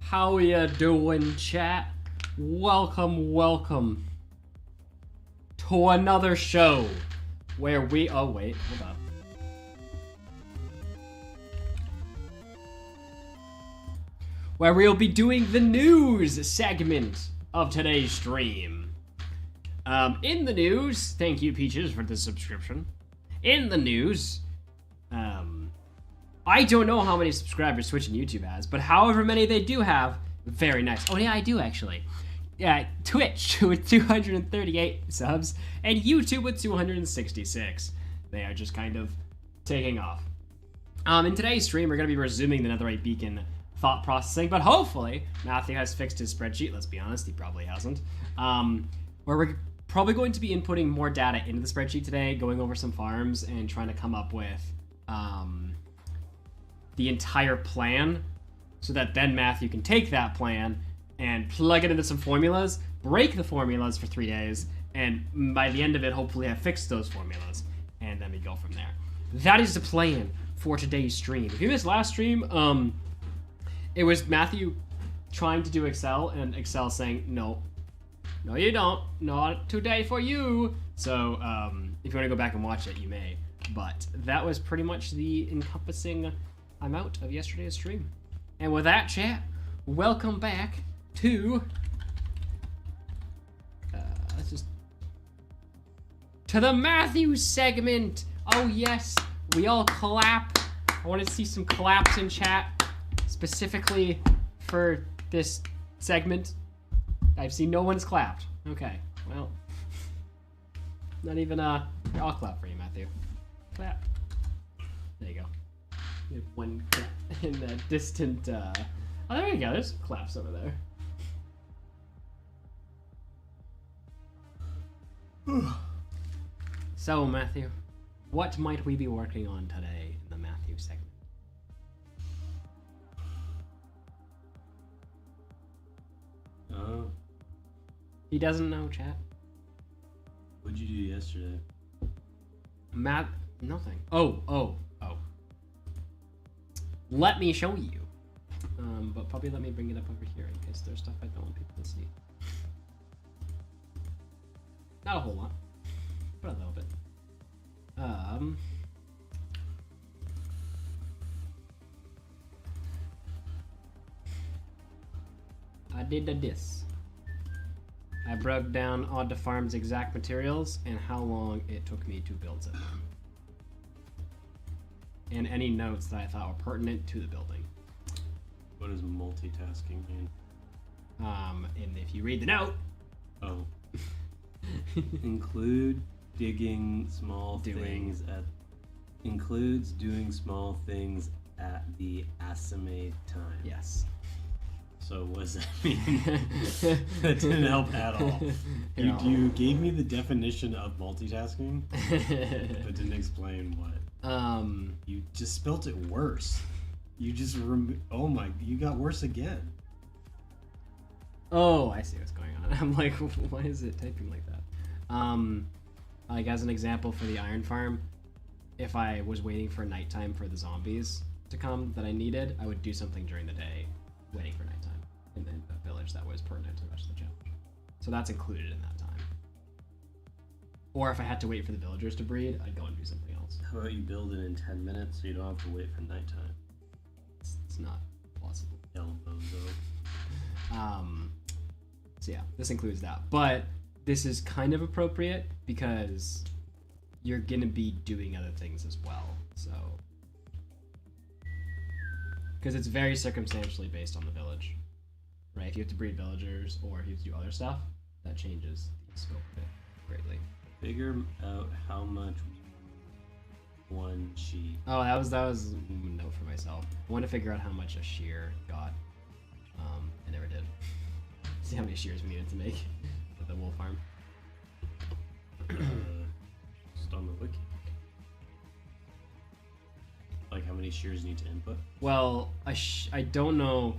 How ya doing, chat? Welcome to another show where we... Oh, wait, hold up. Where we'll be doing the news segment of today's stream. In the news, thank you, Peaches, for the subscription. In the news, I don't know how many subscribers Twitch and YouTube has, but however many they do have, very nice. Oh yeah, I do actually. Yeah, Twitch with 238 subs, and YouTube with 266. They are just kind of taking off. In today's stream, we're going to be resuming the Netherite Beacon thought processing, but hopefully Matthew has fixed his spreadsheet. Let's be honest, he probably hasn't. Where we're probably going to be inputting more data into the spreadsheet today, going over some farms and trying to come up with the entire plan, so that then Matthew can take that plan and plug it into some formulas, break the formulas for 3 days, and by the end of it, hopefully have fixed those formulas, and then we go from there. That is the plan for today's stream. If you missed last stream, it was Matthew trying to do Excel, and Excel saying, no, you don't, not today for you. So, if you want to go back and watch it, you may. But that was pretty much the encompassing amount of yesterday's stream. And with that, chat, welcome back to to the Matthew segment. Oh yes, we all clap. I want to see some claps in chat, specifically for this segment. I've seen no one's clapped. Okay, well, not even I'll clap for you, Matthew. Clap. There you go. We have one clap in the distant. Oh, there you go. There's some claps over there. So, Matthew, what might we be working on today in the Matthew segment? Oh. He doesn't know, chat. What'd you do yesterday? Nothing. Oh. Let me show you. But probably let me bring it up over here in case there's stuff I don't want people to see. Not a whole lot, but a little bit. I did this. I broke down all the farm's exact materials and how long it took me to build them. And any notes that I thought were pertinent to the building. What does multitasking mean? And if you read the note... Oh. Include digging small things at... Includes doing small things at the assigned time. Yes. So what does that mean? That didn't help at all. You gave me the definition of multitasking, but didn't explain what. You just spelt it worse. You just oh my, you got worse again. Oh, I see what's going on. I'm like, why is it typing like that? Like as an example for the iron farm, if I was waiting for nighttime for the zombies to come that I needed, I would do something during the day, waiting for nighttime in the village that was pertinent to the rest of the challenge. So that's included in that time. Or if I had to wait for the villagers to breed, I'd go and do something else. How about you build it in 10 minutes so you don't have to wait for nighttime? It's not possible. Elbows up. So yeah, this includes that. But this is kind of appropriate because you're gonna be doing other things as well. So, because it's very circumstantially based on the village, right? If you have to breed villagers or if you have to do other stuff, that changes the scope of it greatly. Figure out how much one sheep. Oh, that was a note for myself. I want to figure out how much a shear got. I never did. See how many shears we needed to make with the wool farm. Just on the wiki. Like how many shears you need to input? Well, I don't know.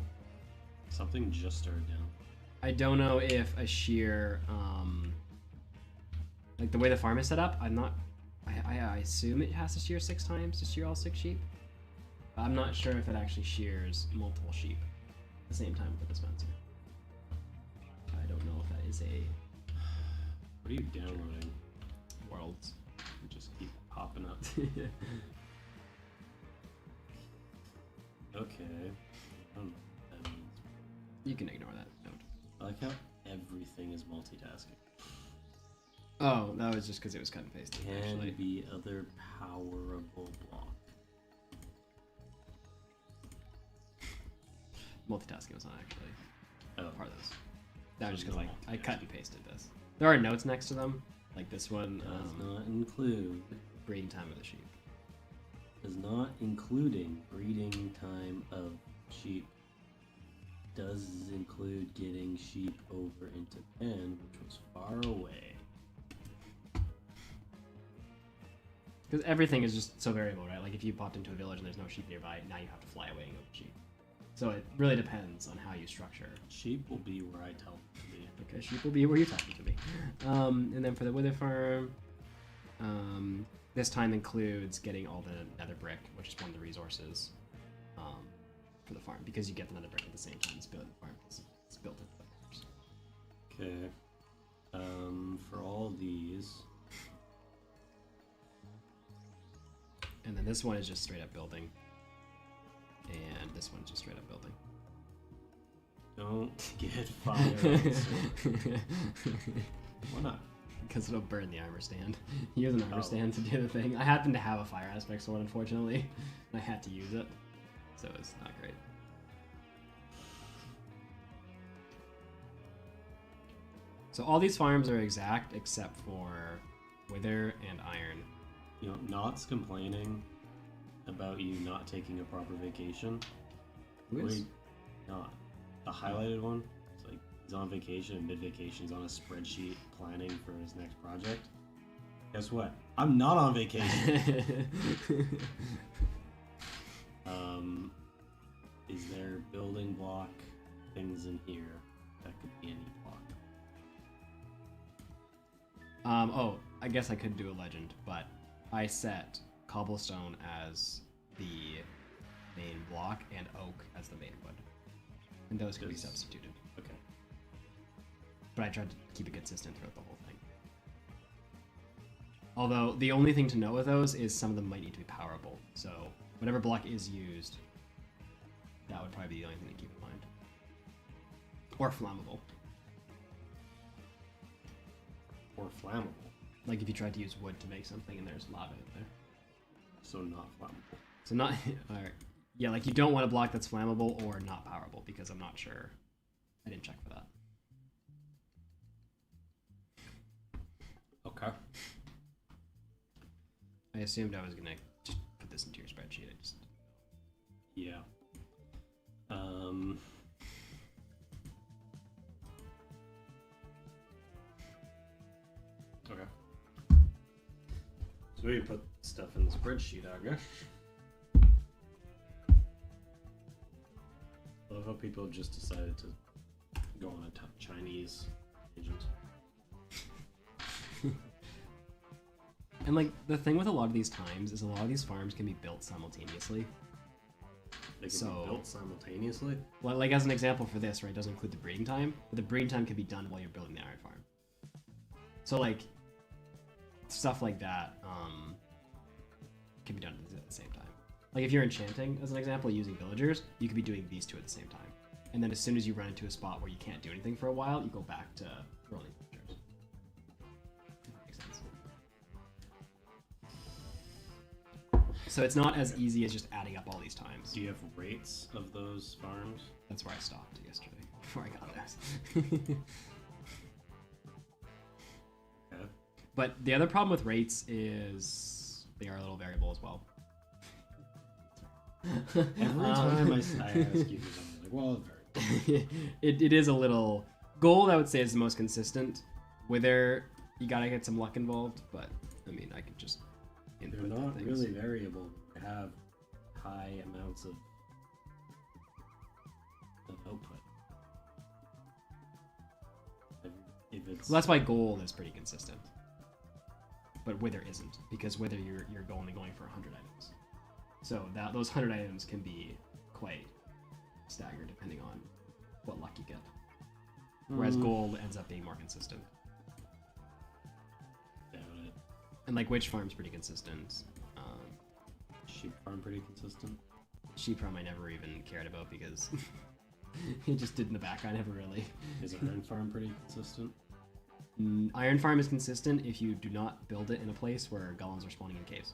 Something just started down. I don't know if a shear, like the way the farm is set up, I'm not. I assume it has to shear 6 times to shear all 6 sheep. I'm not sure if it actually shears multiple sheep. the same time with the dispenser. I don't know if that is a... What are you downloading? Worlds. You just keep popping up. Okay. I don't know what that means. You can ignore that note. I like how everything is multitasking. Oh, that was just because it was cut and pasted. Can actually. be other powerable block. Multitasking was not actually part of this. That was So just because no I cut and pasted this. There are notes next to them, like this one. Does not include breeding time of the sheep. Does not including breeding time of sheep. Does include getting sheep over into pen, which was far away. Because everything is just so variable, right? Like if you popped into a village and there's no sheep nearby, now you have to fly away and go to sheep. So it really depends on how you structure. Sheep will be where I tell them to be. Okay, sheep will be where you tell them to be. And then for the wither farm, this time includes getting all the nether brick, which is one of the resources for the farm, because you get the nether brick at the same time as building the farm. It's built into the farms. Okay. For all these. And then this one is just straight up building. And this one's just straight up building. Don't get fired. Why not? Because it'll burn the armor stand. Use an armor stand to do the thing. I happen to have a fire aspect sword, unfortunately. And I had to use it. So it's not great. So all these farms are exact except for wither and iron. You know, Not's complaining about you not taking a proper vacation. Who is? Wait, Not. The highlighted one. It's like he's on vacation and mid-vacation he's on a spreadsheet planning for his next project. Guess what? I'm not on vacation. Is there building block things in here that could be any block? Oh, I guess I could do a legend, but I set cobblestone as the main block and oak as the main wood. And those could be substituted. Okay. But I tried to keep it consistent throughout the whole thing. Although, the only thing to note with those is some of them might need to be powerable. So, whatever block is used, that would probably be the only thing to keep in mind. Or flammable. Or flammable. Like if you tried to use wood to make something and there's lava in there. So not flammable. So not... yeah, like you don't want a block that's flammable or not powerable, because I'm not sure. I didn't check for that. Okay. I assumed I was gonna just put this into your spreadsheet. I just... Yeah. Okay. So we put stuff in the spreadsheet, I guess. I love how people just decided to go on a Chinese agent. And like the thing with a lot of these times is a lot of these farms can be built simultaneously. They can be built simultaneously? Well, like as an example for this, right, it doesn't include the breeding time, but the breeding time can be done while you're building the iron farm. So like stuff like that can be done at the same time. Like if you're enchanting, as an example, using villagers, you could be doing these two at the same time. And then as soon as you run into a spot where you can't do anything for a while, you go back to rolling villagers. If that makes sense. So it's not as easy as just adding up all these times. Do you have rates of those farms? That's where I stopped yesterday, before I got this. Okay. But the other problem with rates is they are a little variable as well. Every time I ask you this, I'm like, well, it's very. it is a little... Gold, I would say, is the most consistent. Wither, you gotta get some luck involved, but, I mean, I could just input They're not things. really variable. They have high amounts of output. If it's... Well, that's why gold is pretty consistent. But Wither isn't, because Wither you're only going for 100 items. So those 100 items can be quite staggered depending on what luck you get. Whereas gold ends up being more consistent. Doubt it. And like witch farm's pretty consistent. Sheep farm pretty consistent. Sheep farm I never even cared about because he just did in the background, never really. Is iron farm pretty consistent? Iron farm is consistent if you do not build it in a place where golems are spawning in caves.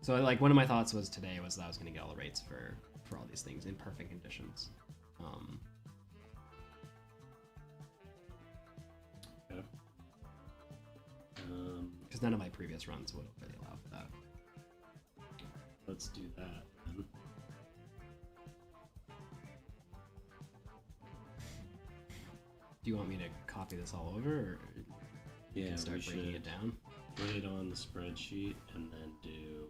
So like one of my thoughts was today was that I was going to get all the rates for all these things in perfect conditions. Because none of my previous runs would have really allowed for that. Let's do that then. Do you want me to copy this all over, or yeah, can start breaking it down? Put it on the spreadsheet and then do.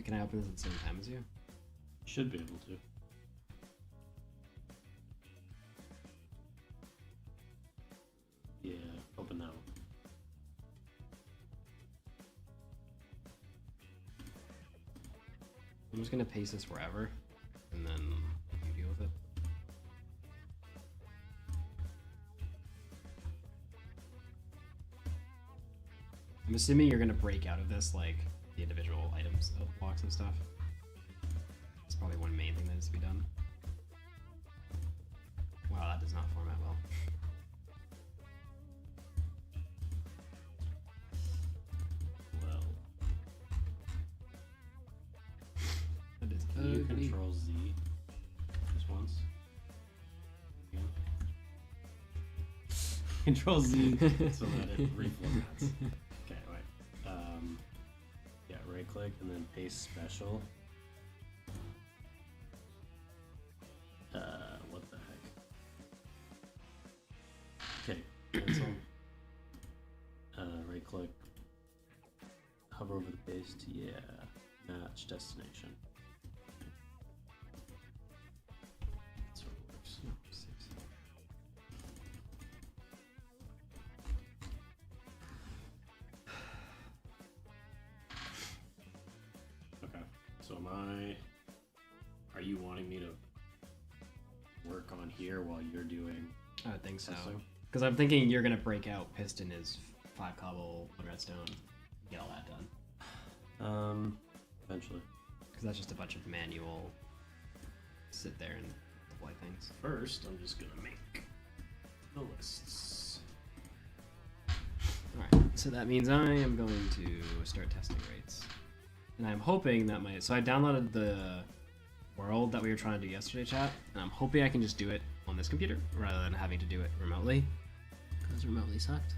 Can I open this at the same time as you? Should be able to. Yeah, open that one. I'm just gonna paste this wherever, and then you deal with it. I'm assuming you're gonna break out of this like the individual items of blocks and stuff. That's probably one main thing that needs to be done. Wow, that does not format well. Well, That is can you ugly. Control Z just once? Again. Control Z so that it reformats. Okay, wait. Yeah, right click and then paste special. What the heck? Okay, cancel. Right click. Hover over the paste. Yeah, match destination. That's what works. Okay, so are you wanting me to work on here while you're doing? I would think so. testing? Because I'm thinking you're gonna break out piston is 5 cobble, 1 redstone, get all that done. Eventually. Because that's just a bunch of manual sit there and deploy things. First, I'm just gonna make the lists. Alright, so that means I am going to start testing rates. And I'm hoping that so I downloaded the world that we were trying to do yesterday, chat, and I'm hoping I can just do it on this computer rather than having to do it remotely. Because remotely sucked.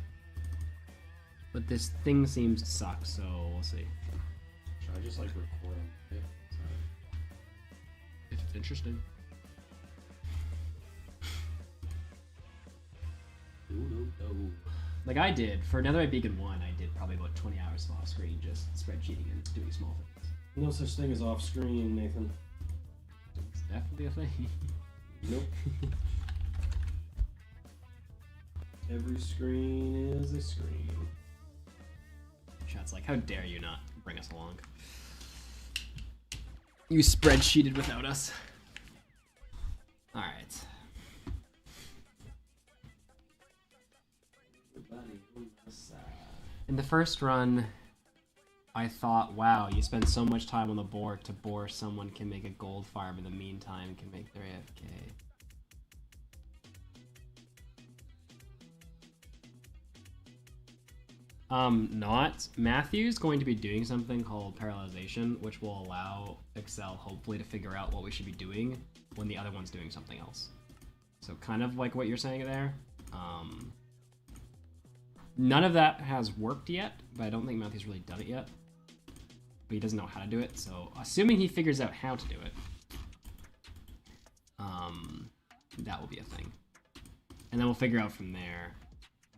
But this thing seems to suck, so we'll see. Should I just like record them? Yeah, If it's interesting. Like I did, for Netherite Beacon 1, I did probably about 20 hours of off screen just spreadsheeting and doing small things. No such thing as off screen, Nathan. It's definitely a thing. Nope. Every screen is a screen. Chat's like, how dare you not bring us along? You spreadsheeted without us. Alright. In the first run, I thought, wow, you spend so much time on the board to bore someone can make a gold farm in the meantime can make their AFK. Not. Matthew's going to be doing something called parallelization, which will allow Excel hopefully to figure out what we should be doing when the other one's doing something else. So kind of like what you're saying there. None of that has worked yet, but I don't think Matthew's really done it yet. But he doesn't know how to do it, so assuming he figures out how to do it, that will be a thing. And then we'll figure out from there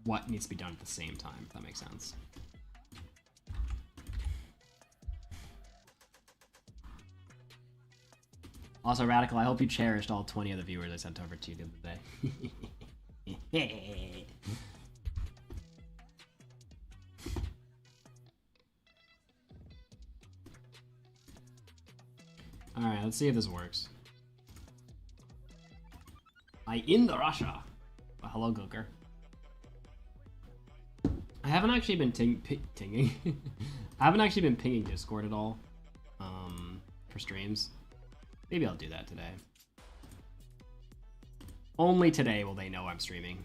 what needs to be done at the same time, if that makes sense. Also, Radical, I hope you cherished all 20 of the viewers I sent over to you the other day. Alright, let's see if this works. I in the Russia. Well, hello, Gooker. I haven't actually been tinging. I haven't actually been pinging Discord at all for streams. Maybe I'll do that today. Only today will they know I'm streaming.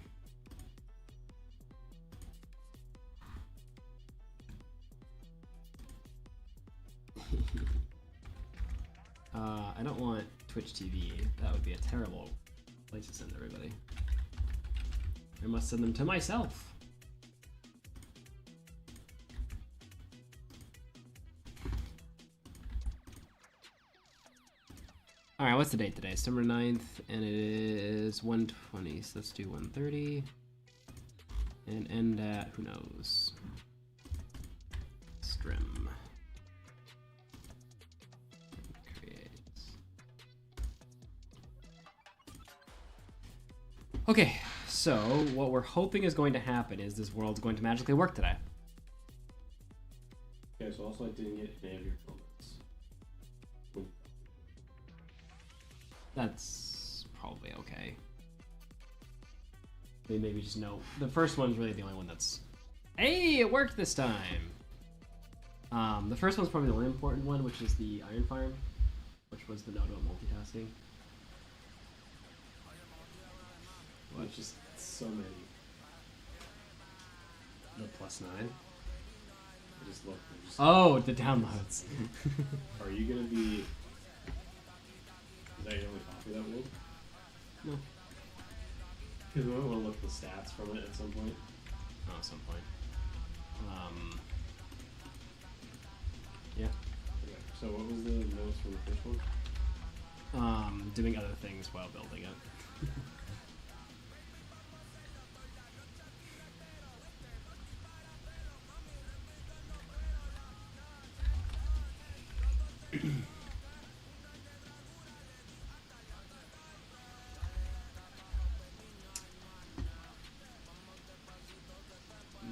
I don't want Twitch TV. That would be a terrible place to send everybody. I must send them to myself. Alright, what's the date today? December 9th, and it is 1:20, so let's do 1:30. And end at, who knows? Strim. Okay, so what we're hoping is going to happen is this world's going to magically work today. Okay, so also I didn't get any of your comments. That's probably okay. Maybe just no. The first one's really the only one that's... Hey, it worked this time! The first one's probably the only important one, which is the Iron Farm, which was the note about multitasking. There's just so many. The +9. I just look. Oh, the downloads. Are you gonna be? Is that your only copy of that world? No. Because we might want to look at the stats from it at some point. Oh, at some point. Yeah. Okay. So what was the notes from the first one? Doing other things while building it.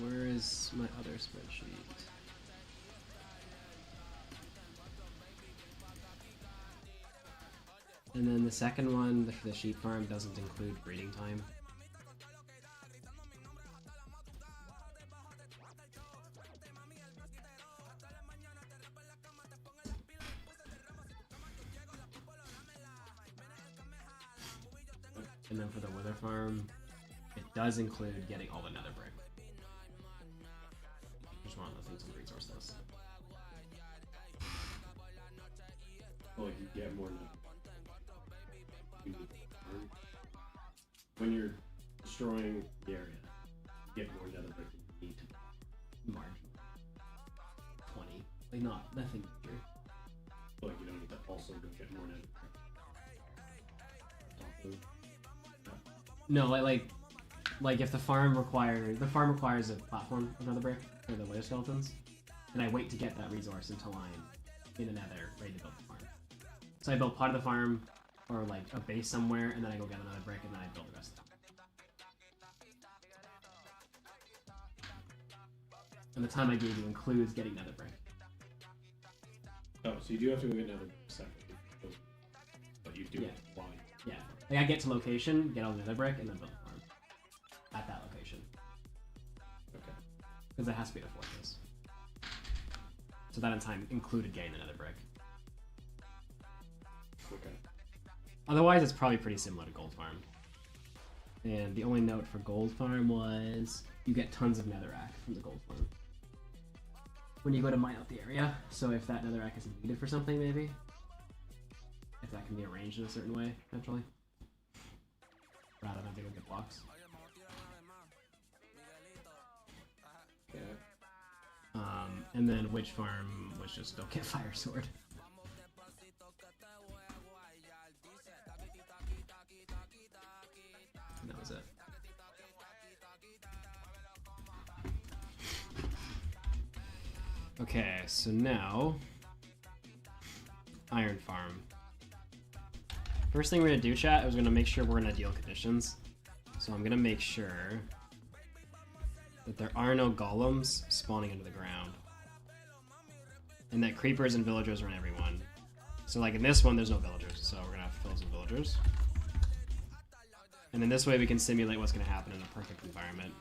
Where is my other spreadsheet? And then the second one, the sheep farm, doesn't include breeding time. And then for the wither farm, it does include getting all the nether brick. Just one of the things on the resource list. Well, you get more nether. When you're destroying the area, you get more nether brick than you need to. Margin. 20. Like, nothing major. But you don't need to also go get more nether brick. No, like if the farm requires a platform of nether brick for the wither skeletons, and I wait to get that resource until I'm in the nether ready to build the farm. So I build part of the farm, or like a base somewhere, and then I go get another brick, and then I build the rest of it. And the time I gave you includes getting nether brick. Oh, so you do have to go get nether brick second, but you do it while you... Yeah, like I get to location, get all the nether brick, and then build the farm at that location. Okay. Because it has to be the fortress. So that in time included getting the nether brick. Okay. Otherwise, it's probably pretty similar to Gold Farm. And the only note for Gold Farm was you get tons of netherrack from the Gold Farm when you go to mine out the area. So if that netherrack is needed for something, maybe, if that can be arranged in a certain way, eventually, rather than having to go get blocks. Okay. And then Witch Farm was just don't get Fire Sword. And that was it. Okay, so now Iron Farm. First thing we're gonna do, chat, is we're gonna make sure we're in ideal conditions. So I'm gonna make sure that there are no golems spawning into the ground, and that creepers and villagers are in every one. So like in this one, there's no villagers, so we're gonna have to fill some villagers. And then this way we can simulate what's gonna happen in a perfect environment.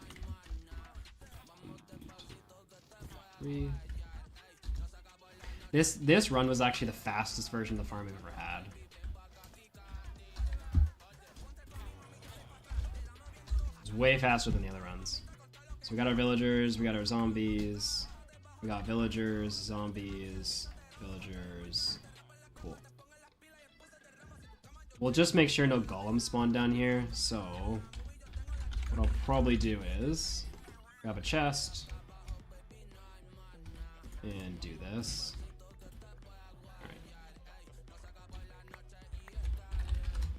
3. This run was actually the fastest version of the farm we've ever had. It's way faster than the other runs. So we got our villagers, we got our zombies, we got villagers, zombies, villagers. Cool. We'll just make sure no golems spawn down here, so what I'll probably do is grab a chest and do this. Alright.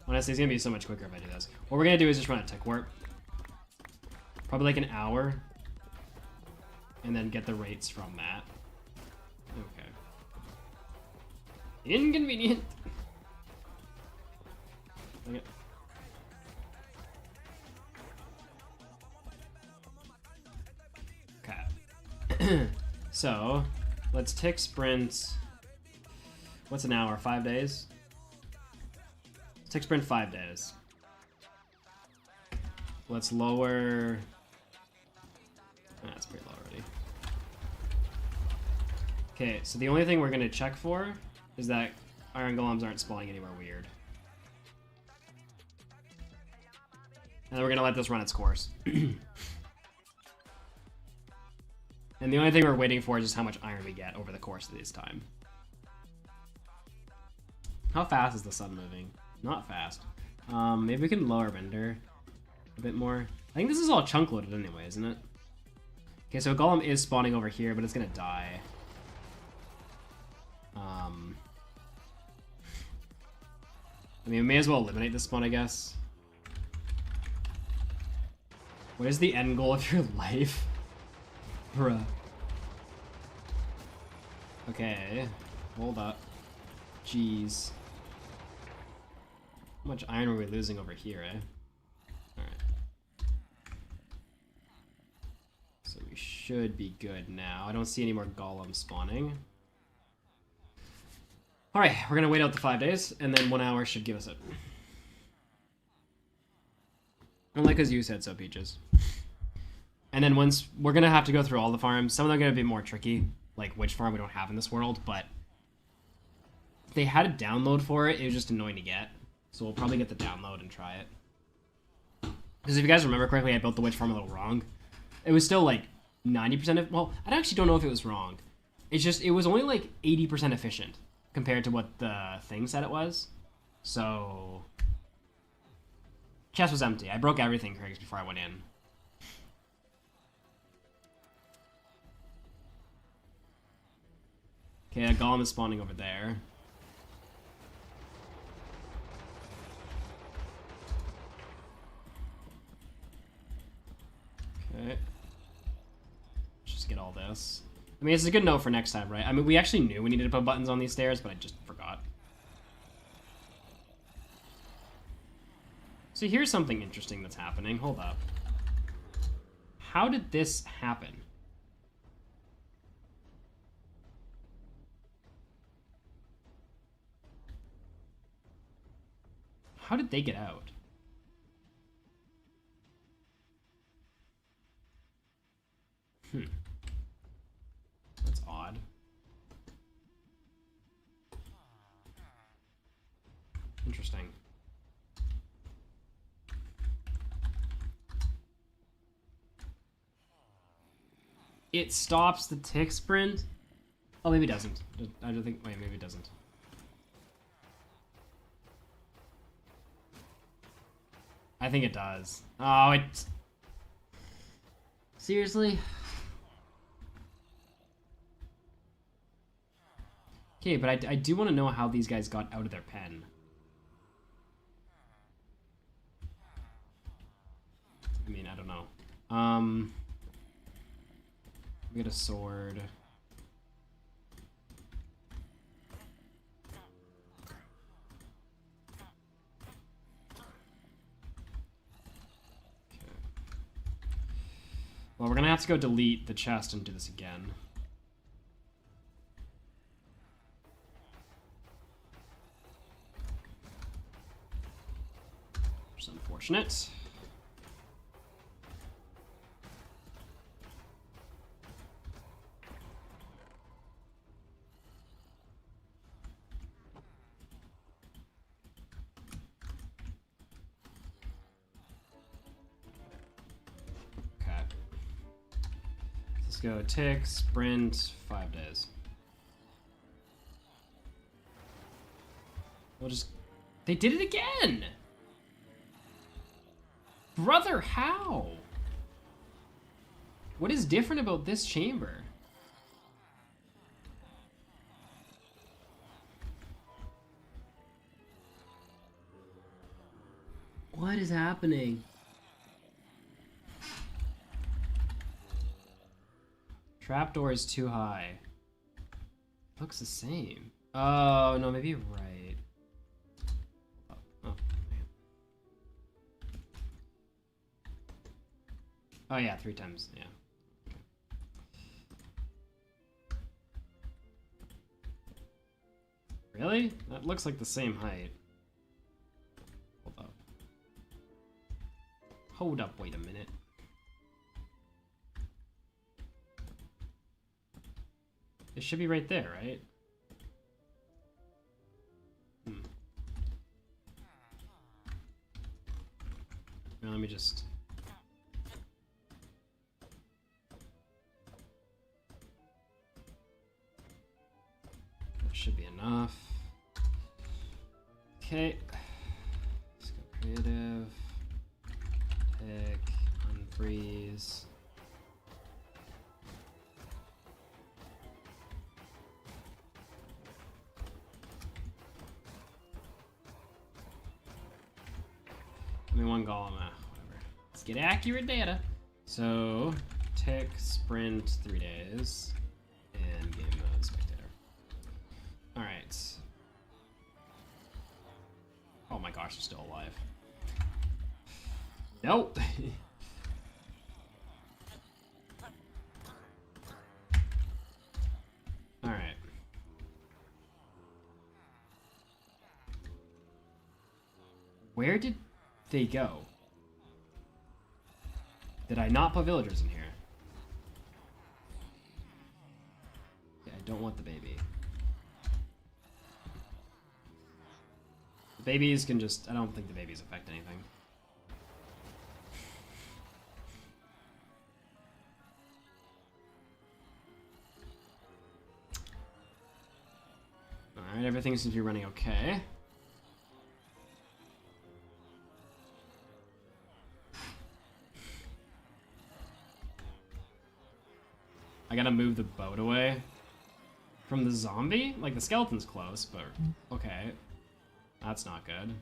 Honestly, it's gonna be so much quicker if I do this. What we're gonna do is just run a tech warp. Probably like an hour. And then get the rates from that. Okay. Inconvenient. Okay. Okay. So, let's tick sprint. What's an hour? 5 days? Let's tick sprint 5 days. Let's lower. That's pretty low already. Okay, so the only thing we're gonna check for is that iron golems aren't spawning anywhere weird. And then we're gonna let this run its course. And the only thing we're waiting for is just how much iron we get over the course of this time. How fast is the sun moving? Not fast. Maybe we can lower render a bit more. I think this is all chunk loaded anyway, isn't it? Okay, so a golem is spawning over here, but it's gonna die. I mean, we may as well eliminate this spawn, I guess. What is the end goal of your life? Bruh. Okay, hold up. Jeez. How much iron are we losing over here, eh? Alright. So we should be good now. I don't see any more golems spawning. Alright, we're gonna wait out the 5 days, and then 1 hour should give us it. Only because you said so, Peaches. And then once, we're gonna have to go through all the farms. Some of them are gonna be more tricky, like which farm we don't have in this world, but they had a download for it, it was just annoying to get. So we'll probably get the download and try it. Because if you guys remember correctly, I built the witch farm a little wrong. It was still like 90% of, well, I actually don't know if it was wrong. It's just, it was only like 80% efficient compared to what the thing said it was. So, chest was empty. I broke everything, Craigs, before I went in. Okay, a golem is spawning over there. Okay. Just get all this. I mean, it's a good note for next time, right? I mean, we actually knew we needed to put buttons on these stairs, but I just forgot. So here's something interesting that's happening. Hold up. How did this happen? How did they get out? That's odd. Interesting. It stops the tick sprint? Oh, maybe it doesn't. I don't think, wait, maybe it doesn't. I think it does. Oh, it... Seriously? Okay, but I do want to know how these guys got out of their pen. I mean, I don't know. We get a sword. Okay. Well, we're gonna have to go delete the chest and do this again. Unfortunate. Okay. Let's go tick, sprint, 5 days. We'll just... They did it again! Brother, how? What is different about this chamber? What is happening? Trapdoor is too high. Looks the same. Oh, no, maybe you're right. Oh, man. Oh yeah, 3 times, yeah. Okay. Really? That looks like the same height. Hold up. Hold up, wait a minute. It should be right there, right? Now let me just... That should be enough. Okay. Let's go creative. Pick, unfreeze. Give me one golem, whatever. Let's get accurate data. So, tick, sprint, 3 days, and game mode spectator. Alright. Oh my gosh, they're still alive. Nope. Alright. Where did they go? Did I not put villagers in here? Yeah, I don't want the baby. The babies can just... I don't think the babies affect anything. Alright, everything seems to be running okay. I gotta move the boat away from the zombie? Like, the skeleton's close, but okay. That's not good.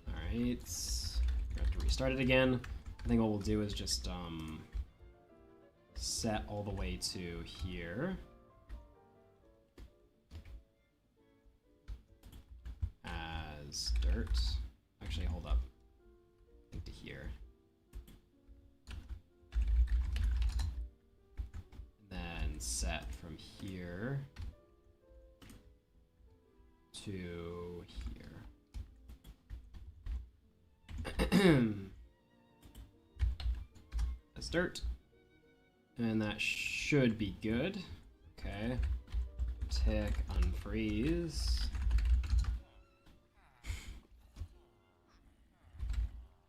Alright. We have to restart it again. I think what we'll do is just set all the way to here. Dirt. Actually, hold up. I think to here. And then set from here to here. That's dirt. And that should be good. Okay. Tick, unfreeze.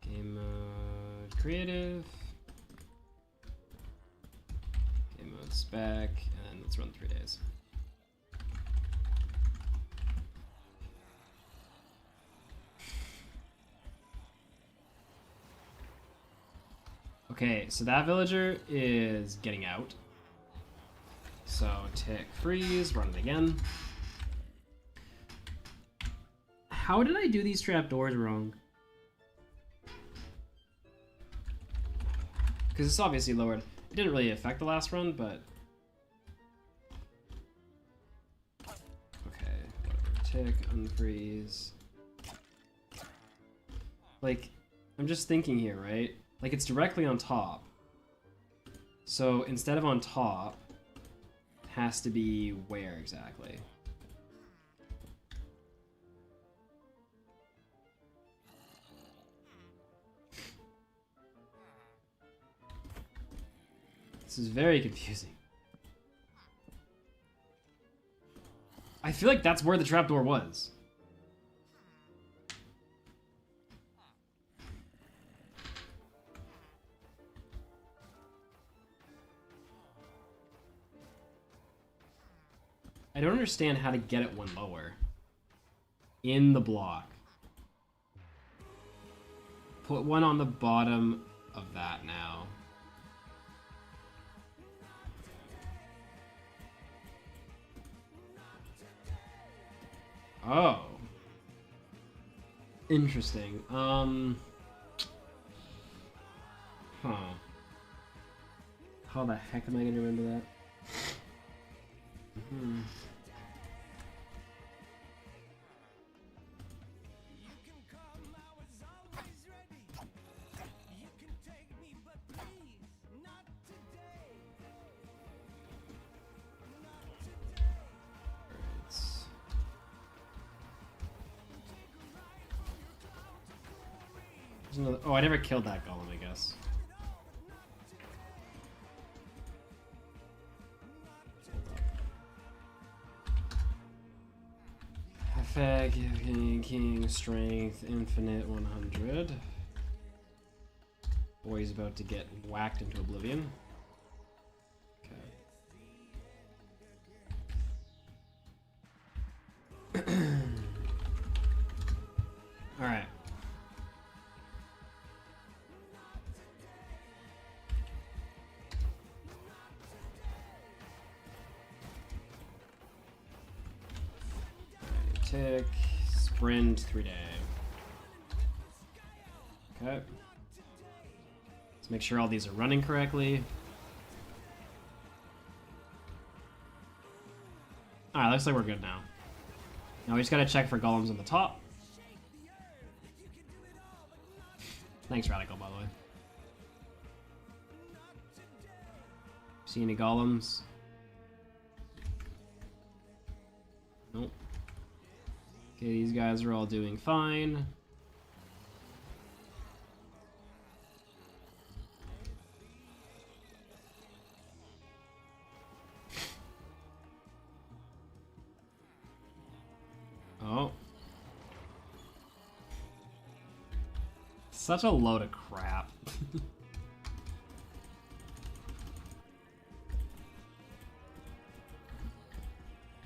Game mode creative. Game mode spec, and let's run 3 days. Okay, so that villager is getting out. So tick freeze, run it again. How did I do these trapdoors wrong? Because it's obviously lowered. It didn't really affect the last run, but... Okay, whatever. Tick, unfreeze. Like, I'm just thinking here, right? Like, it's directly on top. So, instead of on top, Has to be where exactly? This is very confusing. I feel like that's where the trapdoor was. I don't understand how to get it one lower. In the block. Put one on the bottom of that now. Oh. Interesting. Huh. How the heck am I gonna remember that? Mm-hmm. Another, oh, I never killed that golem, I guess. Effect, king, strength, infinite 100. Boy's about to get whacked into oblivion. Okay. Alright. Tick, sprint, 3 day. Okay. Let's make sure all these are running correctly. Alright, looks like we're good now. Now we just gotta check for golems on the top. Thanks, Radical, by the way. See any golems? Nope. Okay, these guys are all doing fine. Oh. Such a load of crap.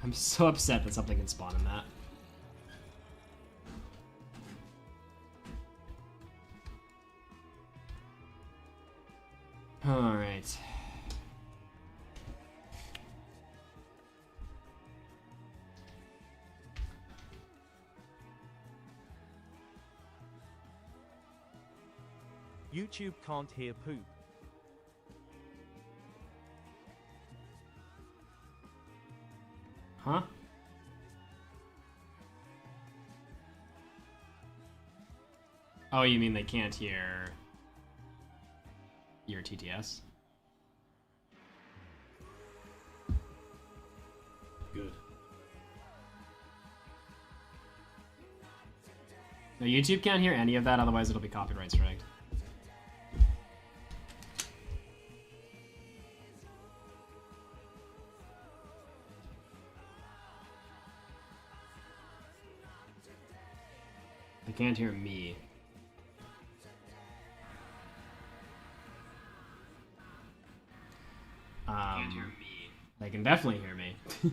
I'm so upset that something can spawn in that. All right. YouTube can't hear poop. Huh? Oh, you mean they can't hear your TTS? Good. No, YouTube can't hear any of that, otherwise it'll be copyright striked. They can't hear me. Can't hear me. They can definitely hear me. Can't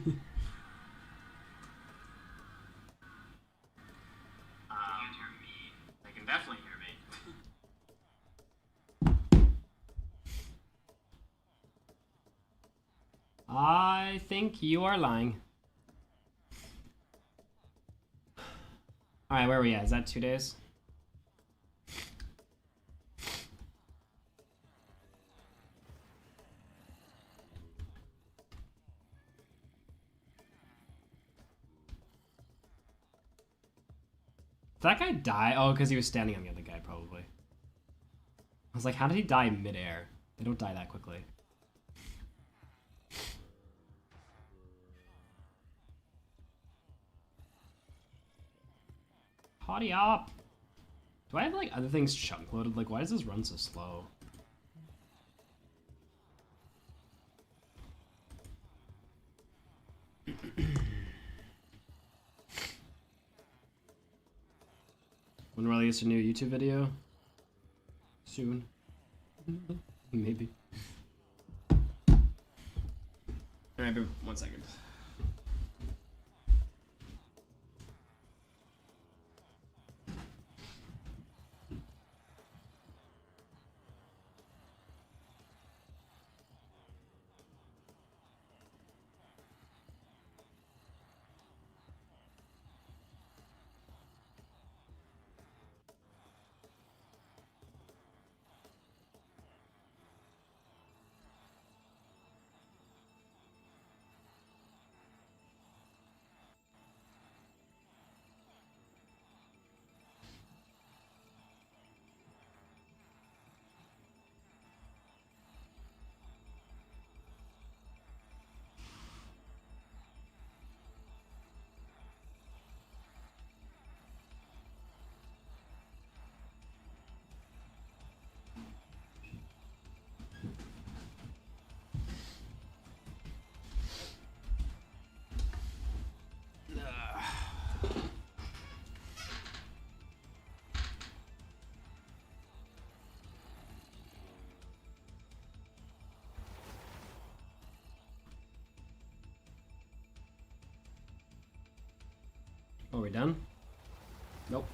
hear me. They can definitely hear me. I think you are lying. Alright, where are we at? Is that 2 days? Did that guy die? Oh, because he was standing on the other guy, probably. I was like, how did he die midair? They don't die that quickly. Hottie up! Do I have like other things chunk loaded? Like, why does this run so slow? When release a new YouTube video? Soon. Maybe. Alright, 1 second. Are we done? Nope.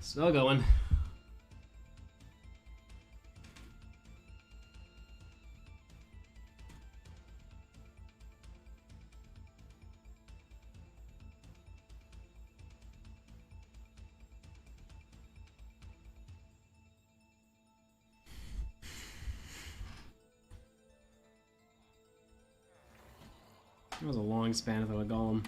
Still going. That was a long span without a golem.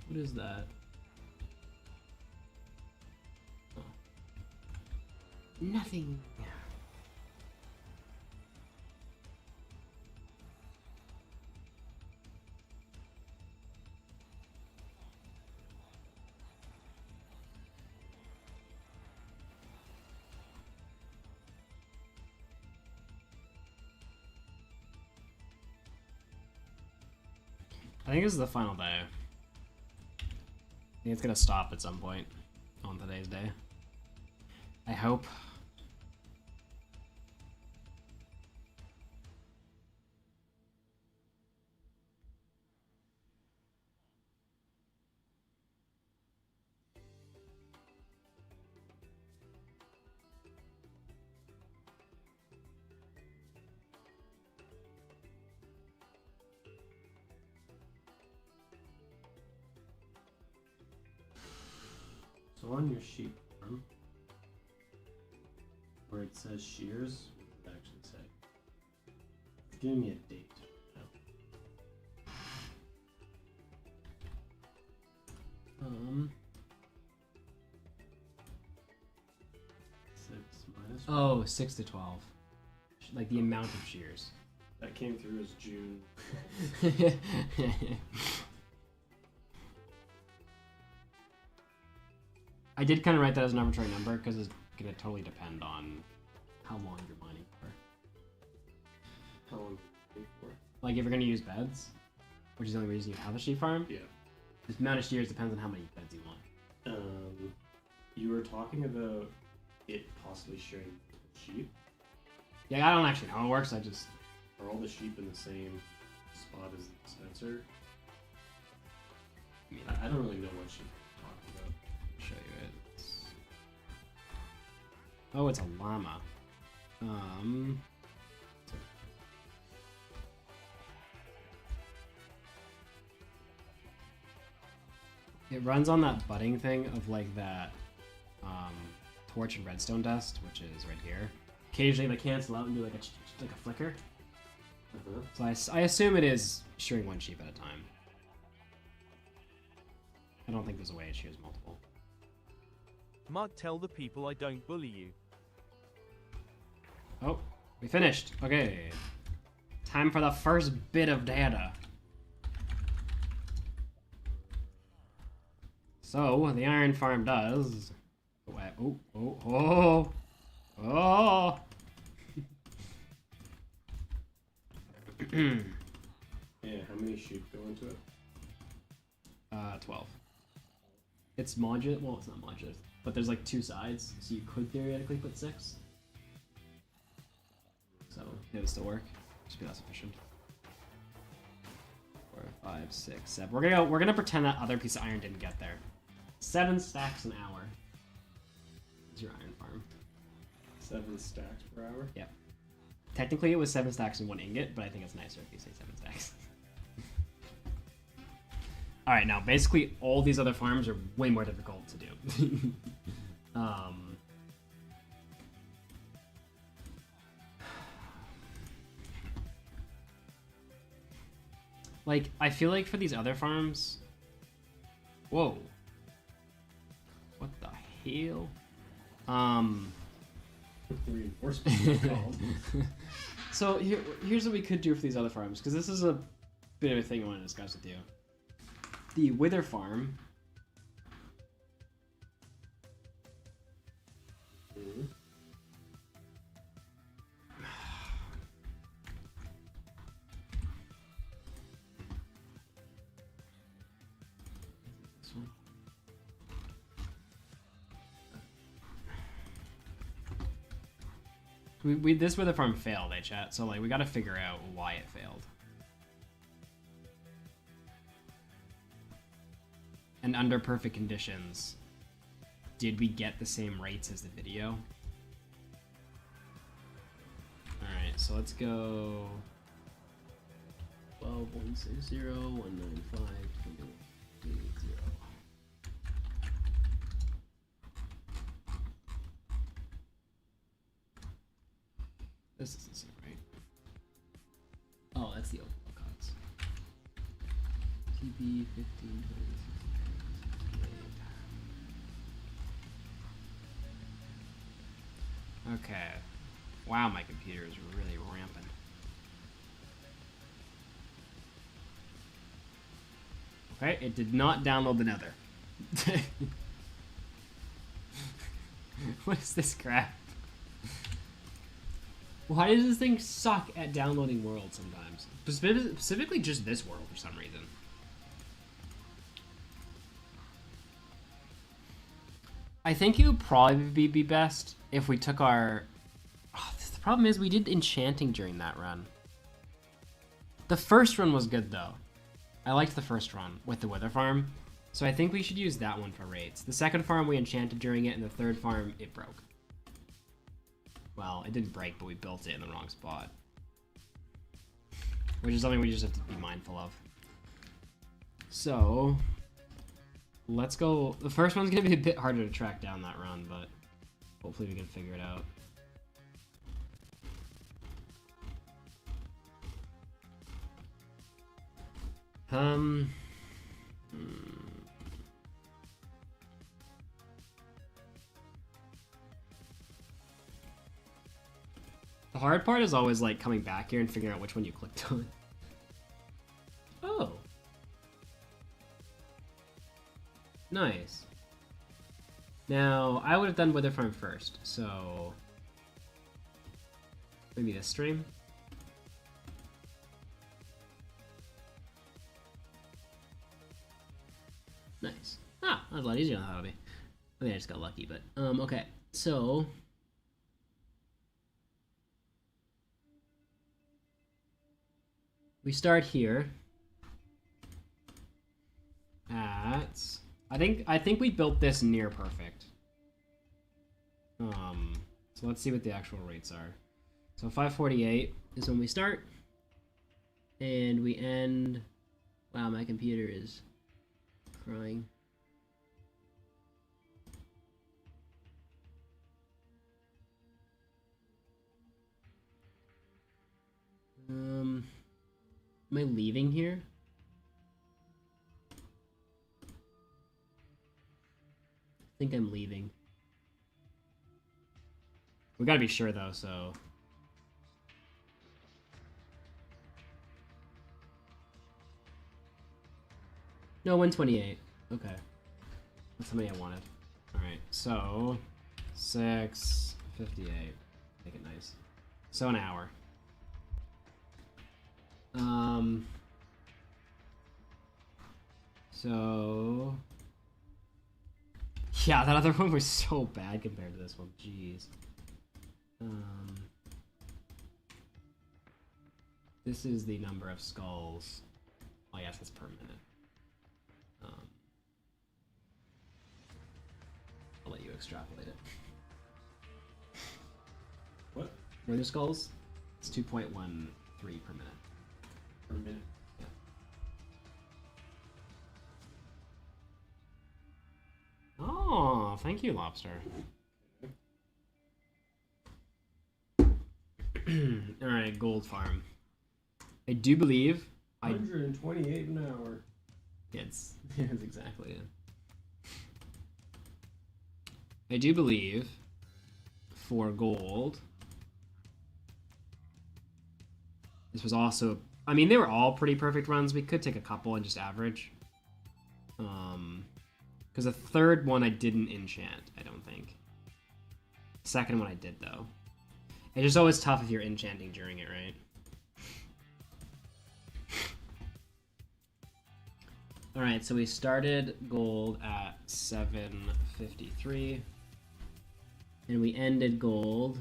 What is that? Oh. Nothing. I think this is the final day. I think it's gonna stop at some point on today's day. I hope. So on your sheep farm, where it says shears, what does it actually say? It's giving me a date. Um. 6 minus. Oh, 6 to 12. Like the amount of shears. That came through as June. I did kind of write that as an arbitrary number because it's going to totally depend on how long you're mining for. How long are you for? Like if you're going to use beds, which is the only reason you have a sheep farm, Yeah. the amount of shears depends on how many beds you want. You were talking about it possibly sharing sheep. Yeah, I don't actually know how it works. I just... Are all the sheep in the same spot as the dispenser? I mean, I don't really know what sheep you're talking about. I'll show you it. Oh, it's a llama. It runs on that budding thing of like that torch and redstone dust, which is right here. Occasionally they cancel out and do like a flicker. So I assume it is shearing one sheep at a time. I don't think there's a way it shears multiple. Mark, tell the people I don't bully you. Oh, we finished. Okay. Time for the first bit of data. So, the iron farm does... Oh. Yeah, how many sheep go into it? 12. It's modular. Well, it's not modular, but there's like 2 sides, so you could theoretically put 6. So it would still work. Just be less efficient. 4, 5, 6, 7. We're gonna pretend that other piece of iron didn't get there. 7 stacks an hour. Is your iron farm? 7 stacks per hour? Yep. Technically, it was 7 stacks in 1 ingot, but I think it's nicer if you say 7 stacks. All right, now basically all these other farms are way more difficult to do. Like, I feel like for these other farms... Whoa. What the hell? Reinforcements are called. So here's what we could do for these other farms, because this is a bit of a thing I want to discuss with you. The Wither farm. This Wither farm failed, chat. So like we got to figure out why it failed. And under perfect conditions, did we get the same rates as the video? Alright, so let's go 12.160, 195, 280. This doesn't seem right. Oh, that's the overall cuts. TB 15, 20. Okay. Wow, my computer is really rampant. Okay, it did not download the Nether. What is this crap? Why does this thing suck at downloading worlds sometimes? Specifically just this world for some reason. I think it would probably be best if we took our... Oh, the problem is we did enchanting during that run. The first run was good though. I liked the first run with the Wither farm. So I think we should use that one for raids. The second farm we enchanted during it, and the third farm it broke. Well, it didn't break, but we built it in the wrong spot. Which is something we just have to be mindful of. So... let's go. The first one's gonna be a bit harder to track down that run, but hopefully we can figure it out. The hard part is always like coming back here and figuring out which one you clicked on. Oh. Nice. Now, I would have done Wither Farm first, so... maybe this stream? Nice. Ah, that was a lot easier than I thought it would be. I think I just got lucky, but... okay, so... we start here. At... I think we built this near perfect. So let's see what the actual rates are. So 548 is when we start, and we end. Wow, my computer is crying. Am I leaving here? I think I'm leaving. We gotta be sure though, so. No, 128. Okay. That's how many I wanted. Alright, so 6:58. Make it nice. So an hour. So yeah, that other one was so bad compared to this one. Jeez. This is the number of skulls. Oh yes, that's per minute. I'll let you extrapolate it. What? Were there skulls? It's 2.13 per minute. Per minute. Yeah. Oh, thank you, Lobster. Alright, gold farm. I do believe 128 an hour. It's exactly it. I do believe for gold this was also, I mean, they were all pretty perfect runs. We could take a couple and just average. Because the third one I didn't enchant, I don't think. The second one I did, though. It's just always tough if you're enchanting during it, right? Alright, so we started gold at 753. And we ended gold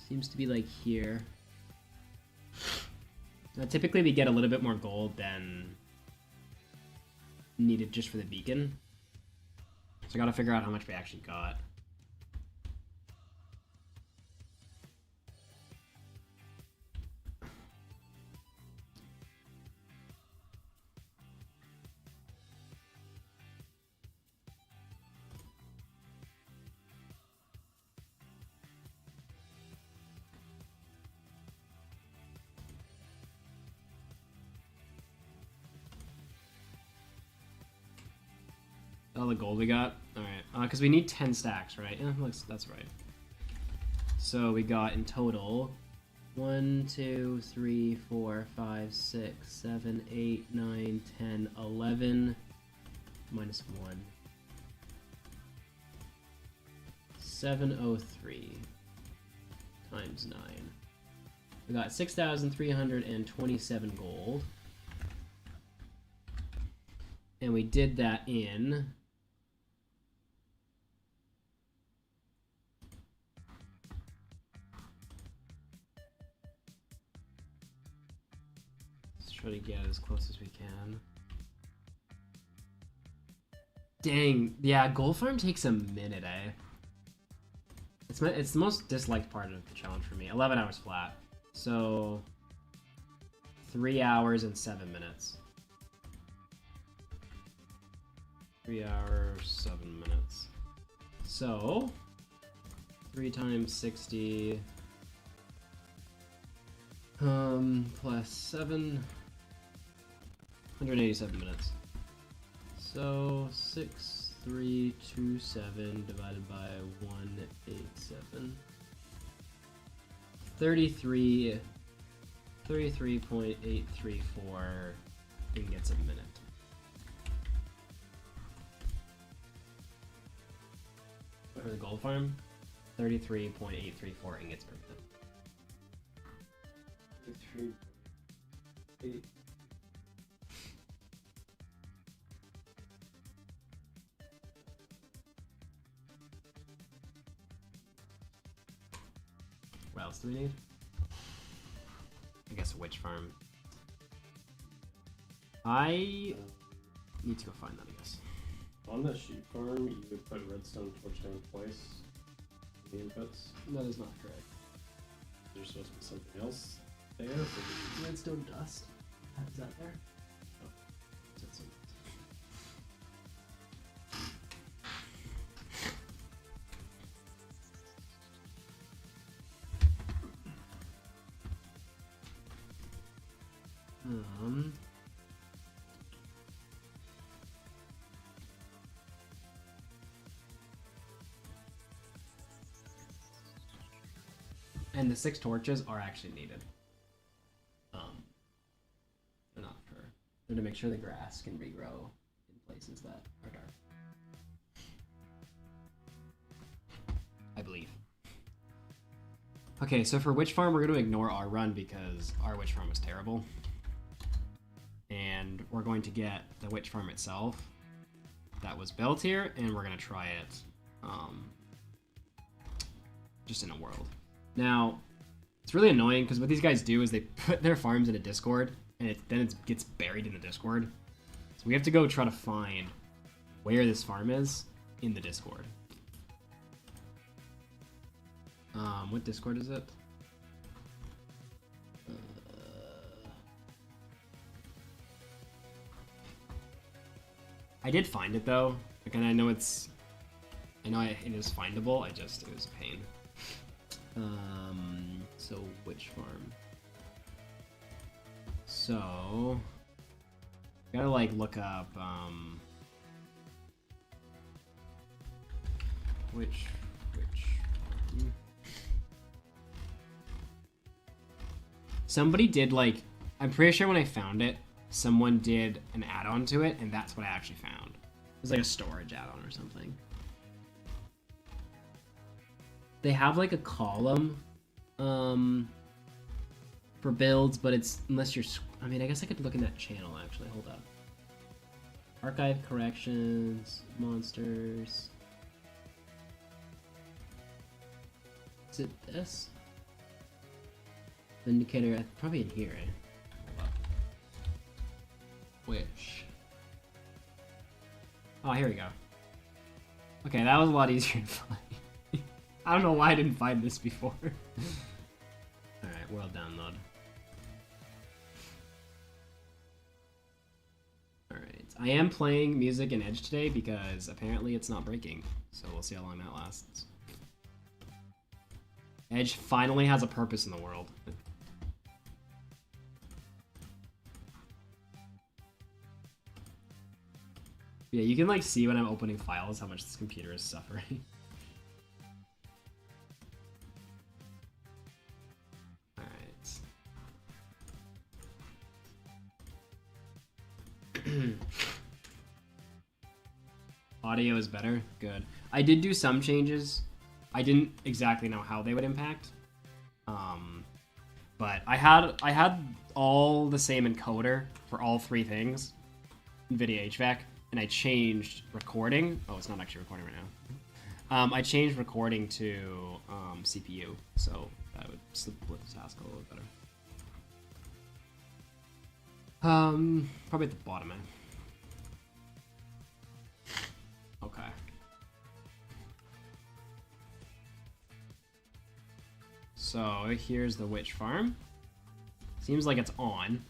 seems to be like here. Now, typically we get a little bit more gold than needed just for the beacon. So I gotta figure out how much we actually got. All the gold we got? Alright, because we need 10 stacks, right? Yeah, that's right. So we got in total 1, 2, 3, 4, 5, 6, 7, 8, 9, 10, 11, minus 1. 703 times 9. We got 6,327 gold. And we did that in try to get as close as we can. Dang, yeah, gold farm takes a minute, eh? It's the most disliked part of the challenge for me. 11 hours flat. So 3 hours and 7 minutes. 3 hours, 7 minutes. So 3 times 60 plus 7, 187 minutes. So 6,327 divided by 187. 33.834 ingots a minute. For the gold farm, 33.834 ingots per minute. 8. What else do we need? I guess a witch farm. I need to go find that, I guess. On the sheep farm, you would put redstone torch down twice in the inputs. That is not correct. There's supposed to be something else there. Redstone dust. Is that there? Oh. And the 6 torches are actually needed. They're not for. They're to make sure the grass can regrow in places that are dark. I believe. Okay, so for Witch Farm, we're going to ignore our run because our Witch Farm was terrible. And we're going to get the Witch Farm itself that was built here, and we're going to try it just in a world. Now, it's really annoying because what these guys do is they put their farms in a Discord, and then it gets buried in the Discord. So we have to go try to find where this farm is in the Discord. What Discord is it? I did find it though. Like, and I know it is findable. It was a pain. So which farm? So gotta like look up which farm. Somebody did like, I'm pretty sure when I found it, someone did an add-on to it, and that's what I actually found. It was like a storage add-on or something. They have like a column for builds, but it's unless you're. I mean, I guess I could look in that channel actually. Hold up. Archive corrections, monsters. Is it this? Indicator, probably in here, eh? Hold up. Which? Oh, here we go. Okay, that was a lot easier to find. I don't know why I didn't find this before. Alright, world download. Alright, I am playing music in Edge today because apparently it's not breaking. So we'll see how long that lasts. Edge finally has a purpose in the world. Yeah, you can like see when I'm opening files how much this computer is suffering. Audio is better? Good. I did do some changes. I didn't exactly know how they would impact. But I had all the same encoder for all 3 things. NVIDIA HVAC. And I changed recording. Oh, it's not actually recording right now. I changed recording to CPU. So that would split the task a little bit better. Probably at the bottom end. Okay. So here's the witch farm. Seems like it's on.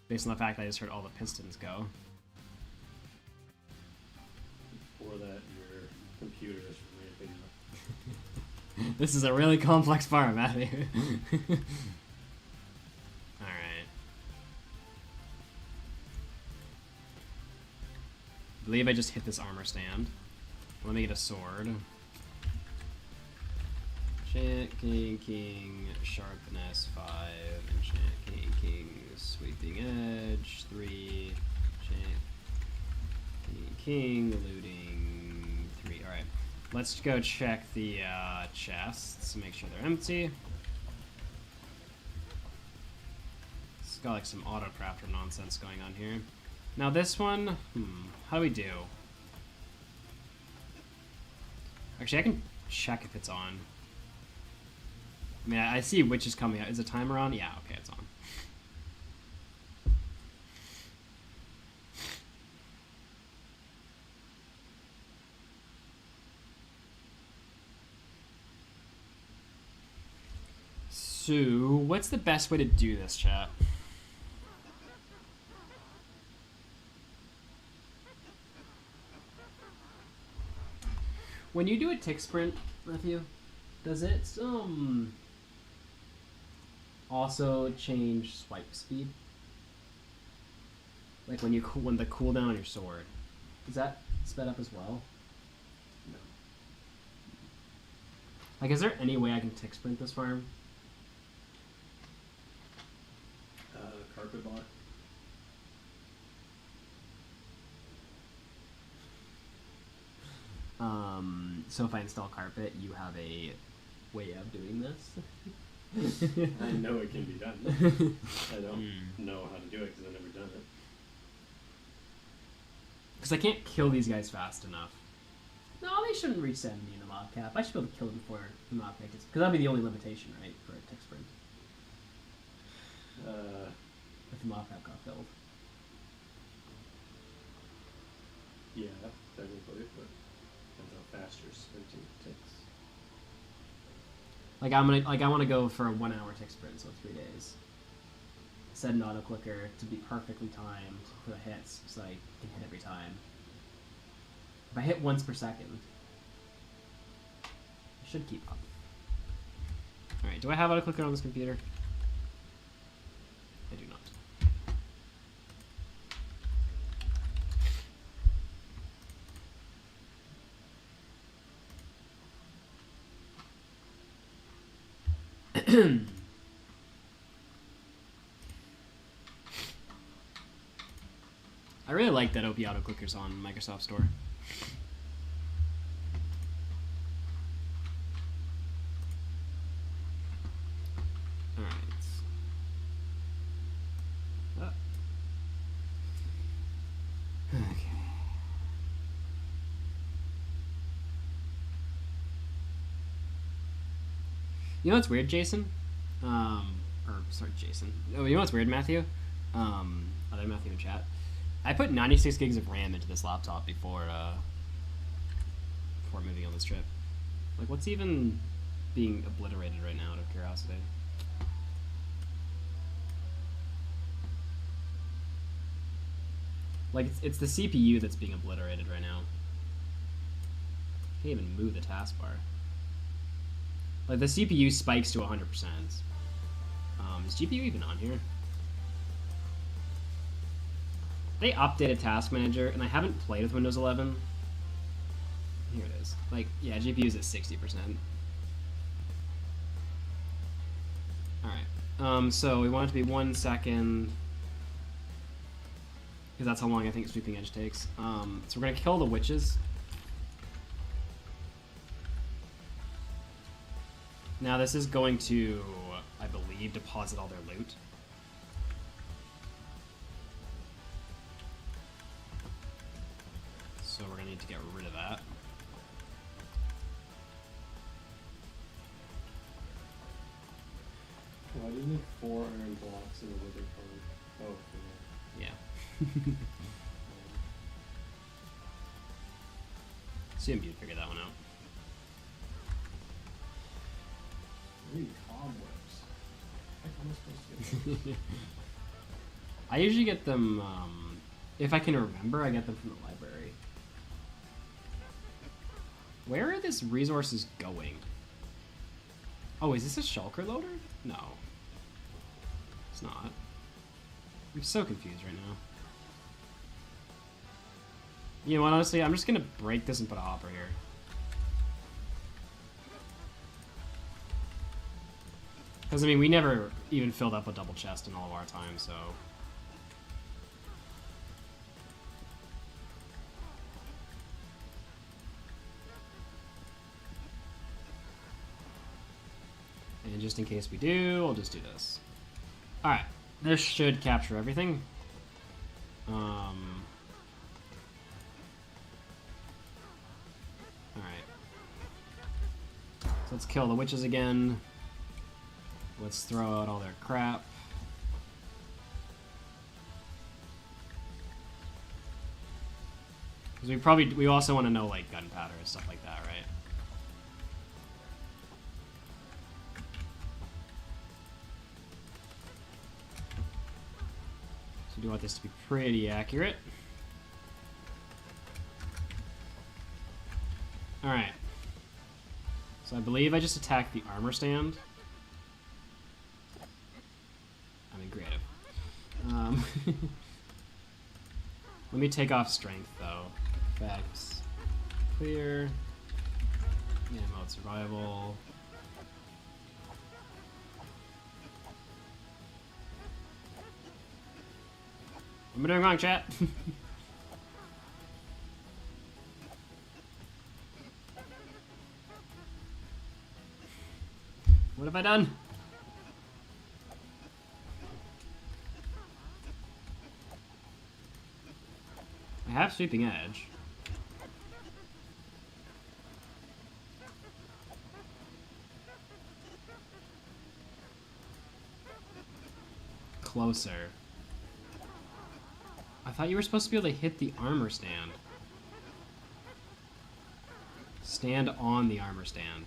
Based on the fact that I just heard all the pistons go. Or that your computer is ramping up. This is a really complex farm, Matthew. I believe I just hit this armor stand. Let me get a sword. Enchant King, Sharpness 5, Enchant King, Sweeping Edge 3, Enchant King, Looting 3. Alright, let's go check the chests, make sure they're empty. It's got like some auto crafter nonsense going on here. Now this one, how do we do? Actually, I can check if it's on. I mean, I see which is coming out. Is the timer on? Yeah, okay, it's on. So, what's the best way to do this, chat? When you do a tick sprint, Matthew, does it also change swipe speed. Like when the cooldown on your sword. Is that sped up as well? No. Like, is there any way I can tick sprint this farm? Carpet block. So if I install carpet, you have a way of doing this? I know it can be done. I don't know how to do it because I've never done it. Because I can't kill these guys fast enough. No, they shouldn't reach 70 in the mob cap. I should be able to kill them before the mob cap gets... Because that'd be the only limitation, right, for a tick sprint. If the mob cap got filled. Yeah, technically, but depends how fast you're sprinting ticks. Like I want to go for a 1 hour tick sprint, so 3 days. Set an auto clicker to be perfectly timed for the hits, so I can hit every time. If I hit once per second, I should keep up. All right, do I have auto clicker on this computer? I do not. I really like that OP auto clickers on Microsoft Store. All right. Okay. You know what's weird, Jason? Sorry, Jason. Oh, you know what's weird, Matthew? Other Matthew in chat. I put 96 gigs of RAM into this laptop before moving on this trip. Like, what's even being obliterated right now, out of curiosity? Like, it's the CPU that's being obliterated right now. Can't even move the taskbar. Like, the CPU spikes to 100%. Is GPU even on here? They updated Task Manager, and I haven't played with Windows 11. Here it is. Like, yeah, GPU's at 60%. Alright. So we want it to be 1 second. Because that's how long I think Sweeping Edge takes. So we're going to kill the witches. Now this is going to, I believe, deposit all their loot. So we're going to need to get rid of that. Why do you need 4 iron blocks in a wither farm? Oh, Yeah. Assumed you'd figure that one out. 3 cobwebs. How am I supposed to get them? I usually get them, if I can remember, I get them from the library. Where are these resources going? Oh, is this a shulker loader? No. It's not. I'm so confused right now. You know what, honestly, I'm just gonna break this and put a hopper here. Because, I mean, we never even filled up a double chest in all of our time, so... And just in case we do, I'll just do this. Alright, this should capture everything. Alright. So let's kill the witches again. Let's throw out all their crap. Because we also want to know, like, gunpowder and stuff like that, right? So we do want this to be pretty accurate. Alright. So I believe I just attacked the armor stand. Let me take off strength though. Effects. Clear. Yeah, mode survival. What am I doing wrong, chat? What have I done? I have sweeping edge. Closer. I thought you were supposed to be able to hit the armor stand. Stand on the armor stand.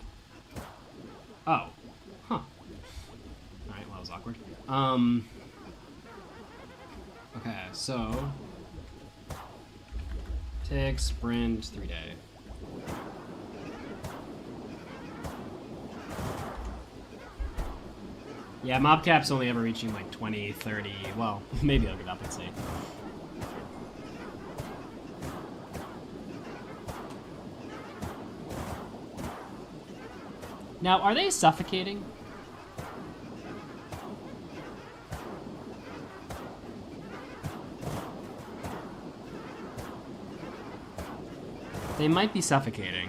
Oh. Huh. Alright, well, that was awkward. Okay, so... Tick, sprint, 3-day. Yeah, mob cap's only ever reaching like 20, 30, well, maybe I'll get up and see. Now, are they suffocating? They might be suffocating.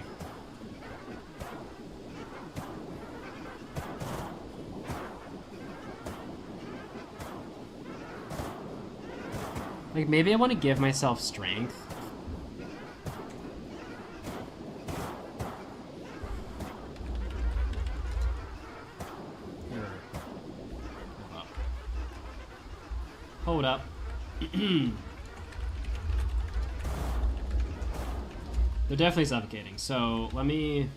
Like, maybe I want to give myself strength. Here. Hold up. They're definitely suffocating, so let me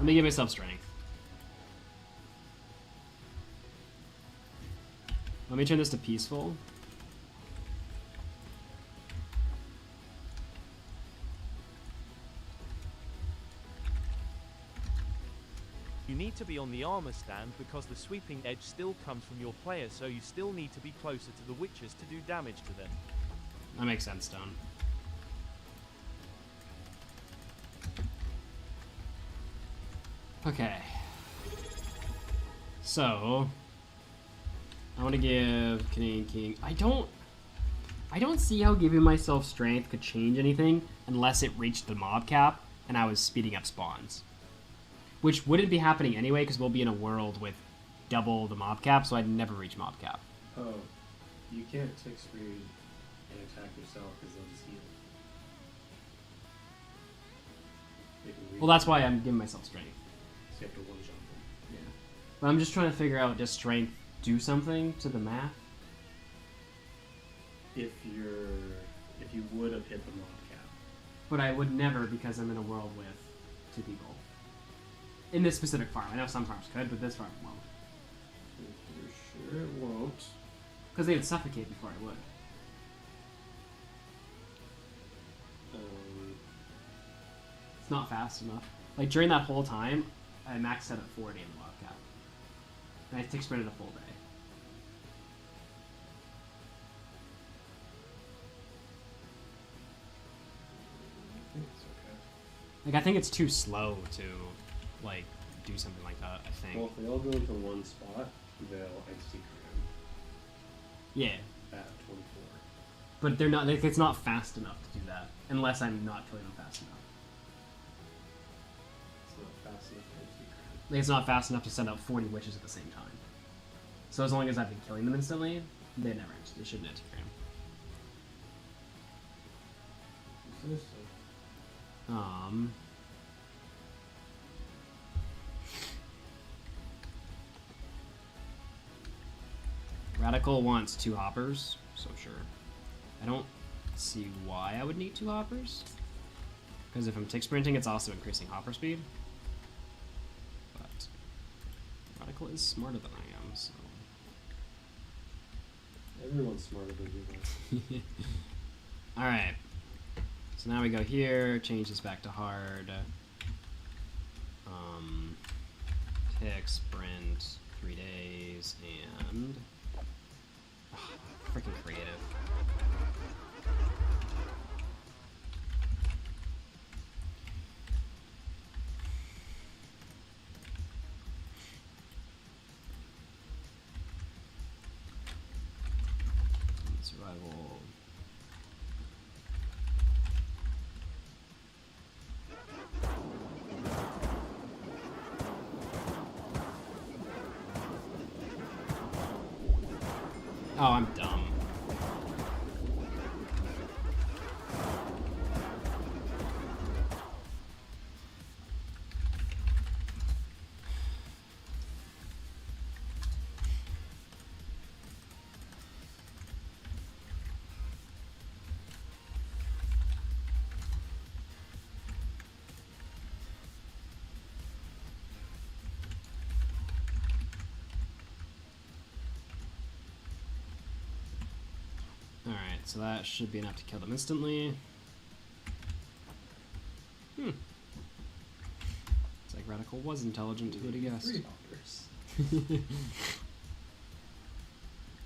give myself strength. Let me turn this to peaceful. You need to be on the armor stand because the sweeping edge still comes from your player, so you still need to be closer to the witches to do damage to them. That makes sense, Stone. Okay. So I want to give Canadian King. I don't see how giving myself strength could change anything unless it reached the mob cap and I was speeding up spawns. Which wouldn't be happening anyway because we'll be in a world with double the mob cap, so I'd never reach mob cap. Oh, you can't tick speed and attack yourself because they'll just heal. Well, that's why I'm giving myself strength. So you have to one jump them. Yeah. But I'm just trying to figure out, does strength do something to the math? If you would have hit the mob cap. But I would never because I'm in a world with 2 people. In this specific farm. I know some farms could, but this farm won't. You're sure it won't? Because they would suffocate before I would. It's not fast enough. Like, during that whole time, I maxed out at 40 in the mob cap. And I tick sprinted a full day. I think it's okay. Like, I think it's too slow to, like, do something like that, I think. Well, if they all go into one spot, they'll XT cram Yeah. at 24. But they're not, like, it's not fast enough to do that. Unless I'm not killing them fast enough. It's not fast enough to XT cram. Like, it's not fast enough to send out 40 witches at the same time. So as long as I've been killing them instantly, they shouldn't anti-cram. Radical wants 2 hoppers, so sure. I don't see why I would need 2 hoppers. Because if I'm tick sprinting, it's also increasing hopper speed. But Radical is smarter than I am, so. Everyone's smarter than you. Alright. So now we go here, change this back to hard. Tick, sprint, 3 days, and Freaking creative. Survival. Oh, I'm dumb. Alright, so that should be enough to kill them instantly. It's like Radical was intelligent, who would have guessed?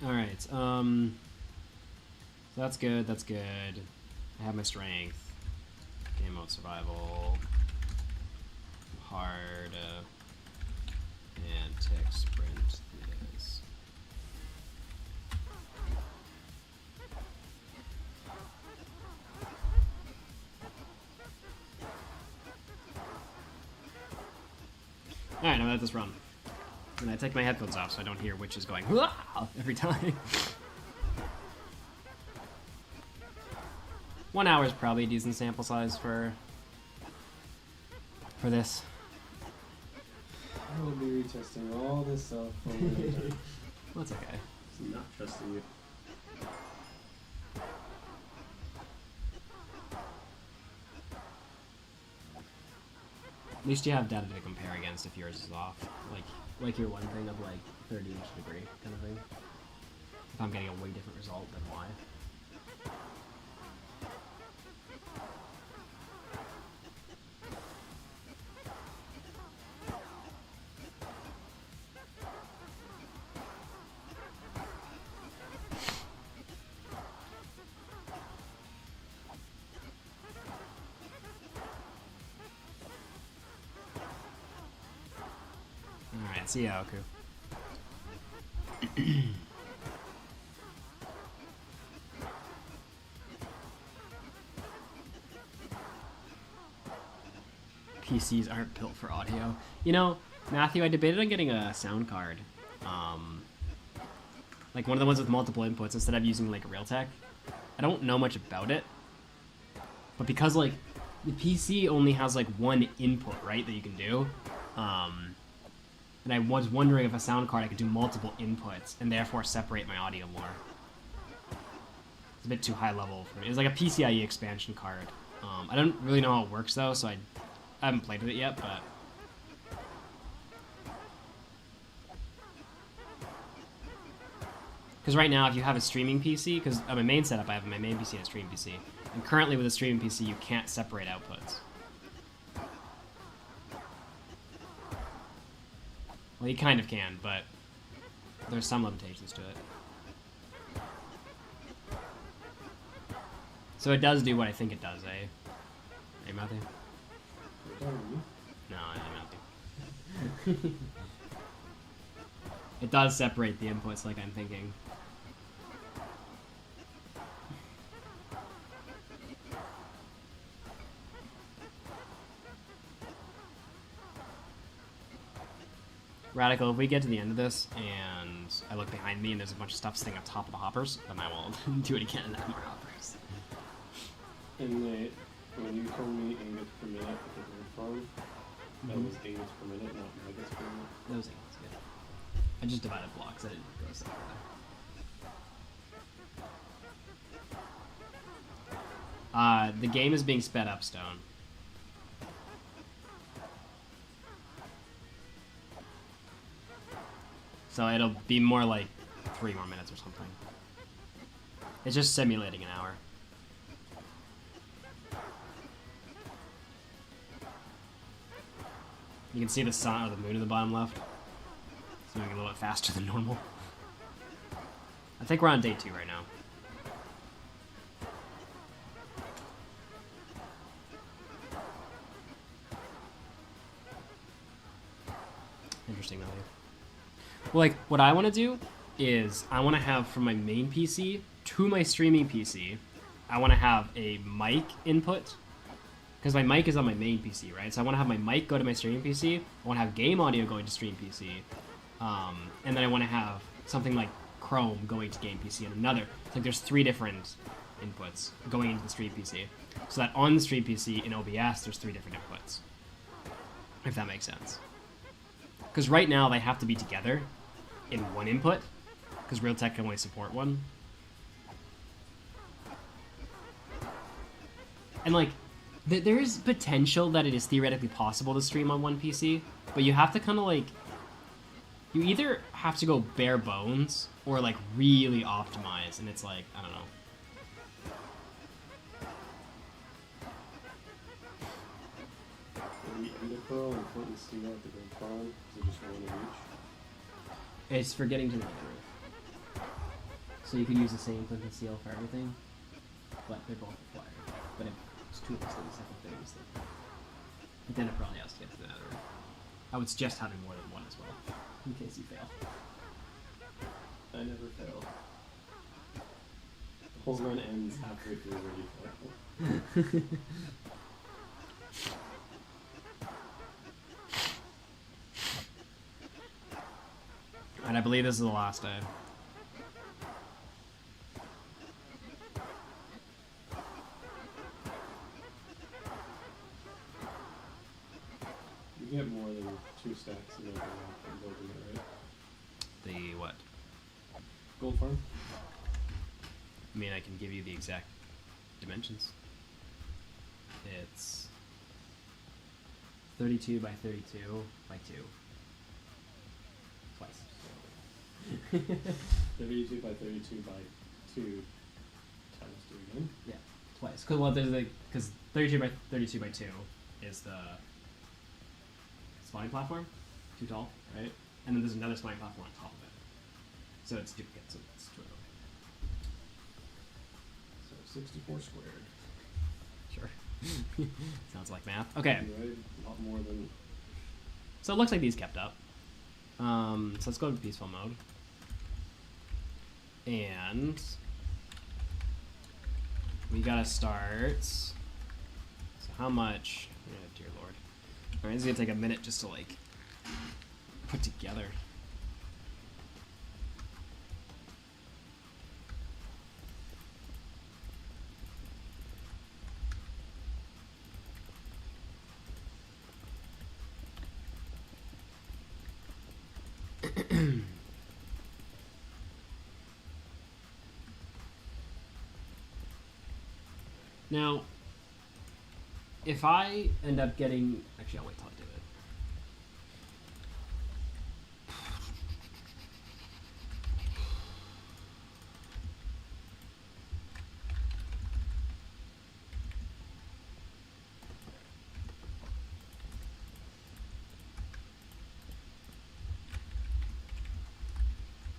Alright, so that's good, that's good. I have my strength. Game mode survival. Hard. And tech sprint. Yes. Alright, now let this run. And I take my headphones off so I don't hear witches going every time. 1 hour is probably a decent sample size for this. I will be retesting all this stuff for another time. Well, that's okay. I'm not trusting you. At least you have data to compare against if yours is off. Like your one thing of like 30-inch degree kind of thing. If I'm getting a way different result, then why? Alright, see ya, Oku. PCs aren't built for audio. You know, Matthew, I debated on getting a sound card. Like one of the ones with multiple inputs instead of using like Realtek. I don't know much about it. But because like the PC only has like one input, right, that you can do. And I was wondering if a sound card I could do multiple inputs and therefore separate my audio more. It's a bit too high level for me. It's like a PCIe expansion card. I don't really know how it works though, so I haven't played with it yet, but... Because right now, if you have a streaming PC, because on my main setup, I have my main PC and a streaming PC. And currently with a streaming PC, you can't separate outputs. Well, you kind of can, but there's some limitations to it. So it does do what I think it does, eh? Hey, Matthew? No, I don't know. It does separate the inputs like I'm thinking. Radical, if we get to the end of this and I look behind me and there's a bunch of stuff sitting on top of the hoppers, then I will do it again and add more hoppers. And when you told me ingots per minute at the bird farm, that was ingots per minute, not nuggets per minute. That was ingots, yeah. I just divided blocks, I didn't go separately. The game is being sped up, Stone. So it'll be more like 3 more minutes or something. It's just simulating an hour. You can see the sun or the moon at the bottom left. It's moving a little bit faster than normal. I think we're on day 2 right now. Interesting value. Well, like, what I want to do is I want to have from my main PC to my streaming PC, I want to have a mic input, because my mic is on my main PC, right? So I want to have my mic go to my streaming PC, I want to have game audio going to stream PC, and then I want to have something like Chrome going to game PC and another. It's like there's 3 different inputs going into the stream PC, so that on the stream PC in OBS there's 3 different inputs, if that makes sense. Because right now they have to be together in one input, because Realtek can only support one. And like, there is potential that it is theoretically possible to stream on one PC, but you have to kind of like, you either have to go bare bones or like really optimize, and it's like, I don't know. Pearl and flint and steel at the Great Pond, is it just one of each? It's for getting to the nether. So you could use the same flint and steel for everything, but they're both required. But if it's 2 of us, then the second thing is that. But then it probably has to get to the nether. I would suggest having more than one as well, in case you fail. I never fail. The whole run ends halfway through where you fail. And I believe this is the last day. You get more than 2 stacks of open from building it, right? The what? Gold farm? I mean, I can give you the exact dimensions. It's 32 by 32 by 2. Twice. 32 by 32 by 2 times 2 again? Yeah, twice. Cause, well, there's because 32 by 32 by 2 is the spawning platform, too tall, right? And then there's another spawning platform on top of it. So it's duplicate, so it's 2 So 64 squared. Sure. Sounds like math. Okay. Right? A lot more than... So it looks like these kept up. So let's go to peaceful mode. And we gotta start. So how much? Oh, dear Lord. Alright, this is gonna take a minute just to like put together. Now, if I end up getting... Actually, I'll wait till I do it.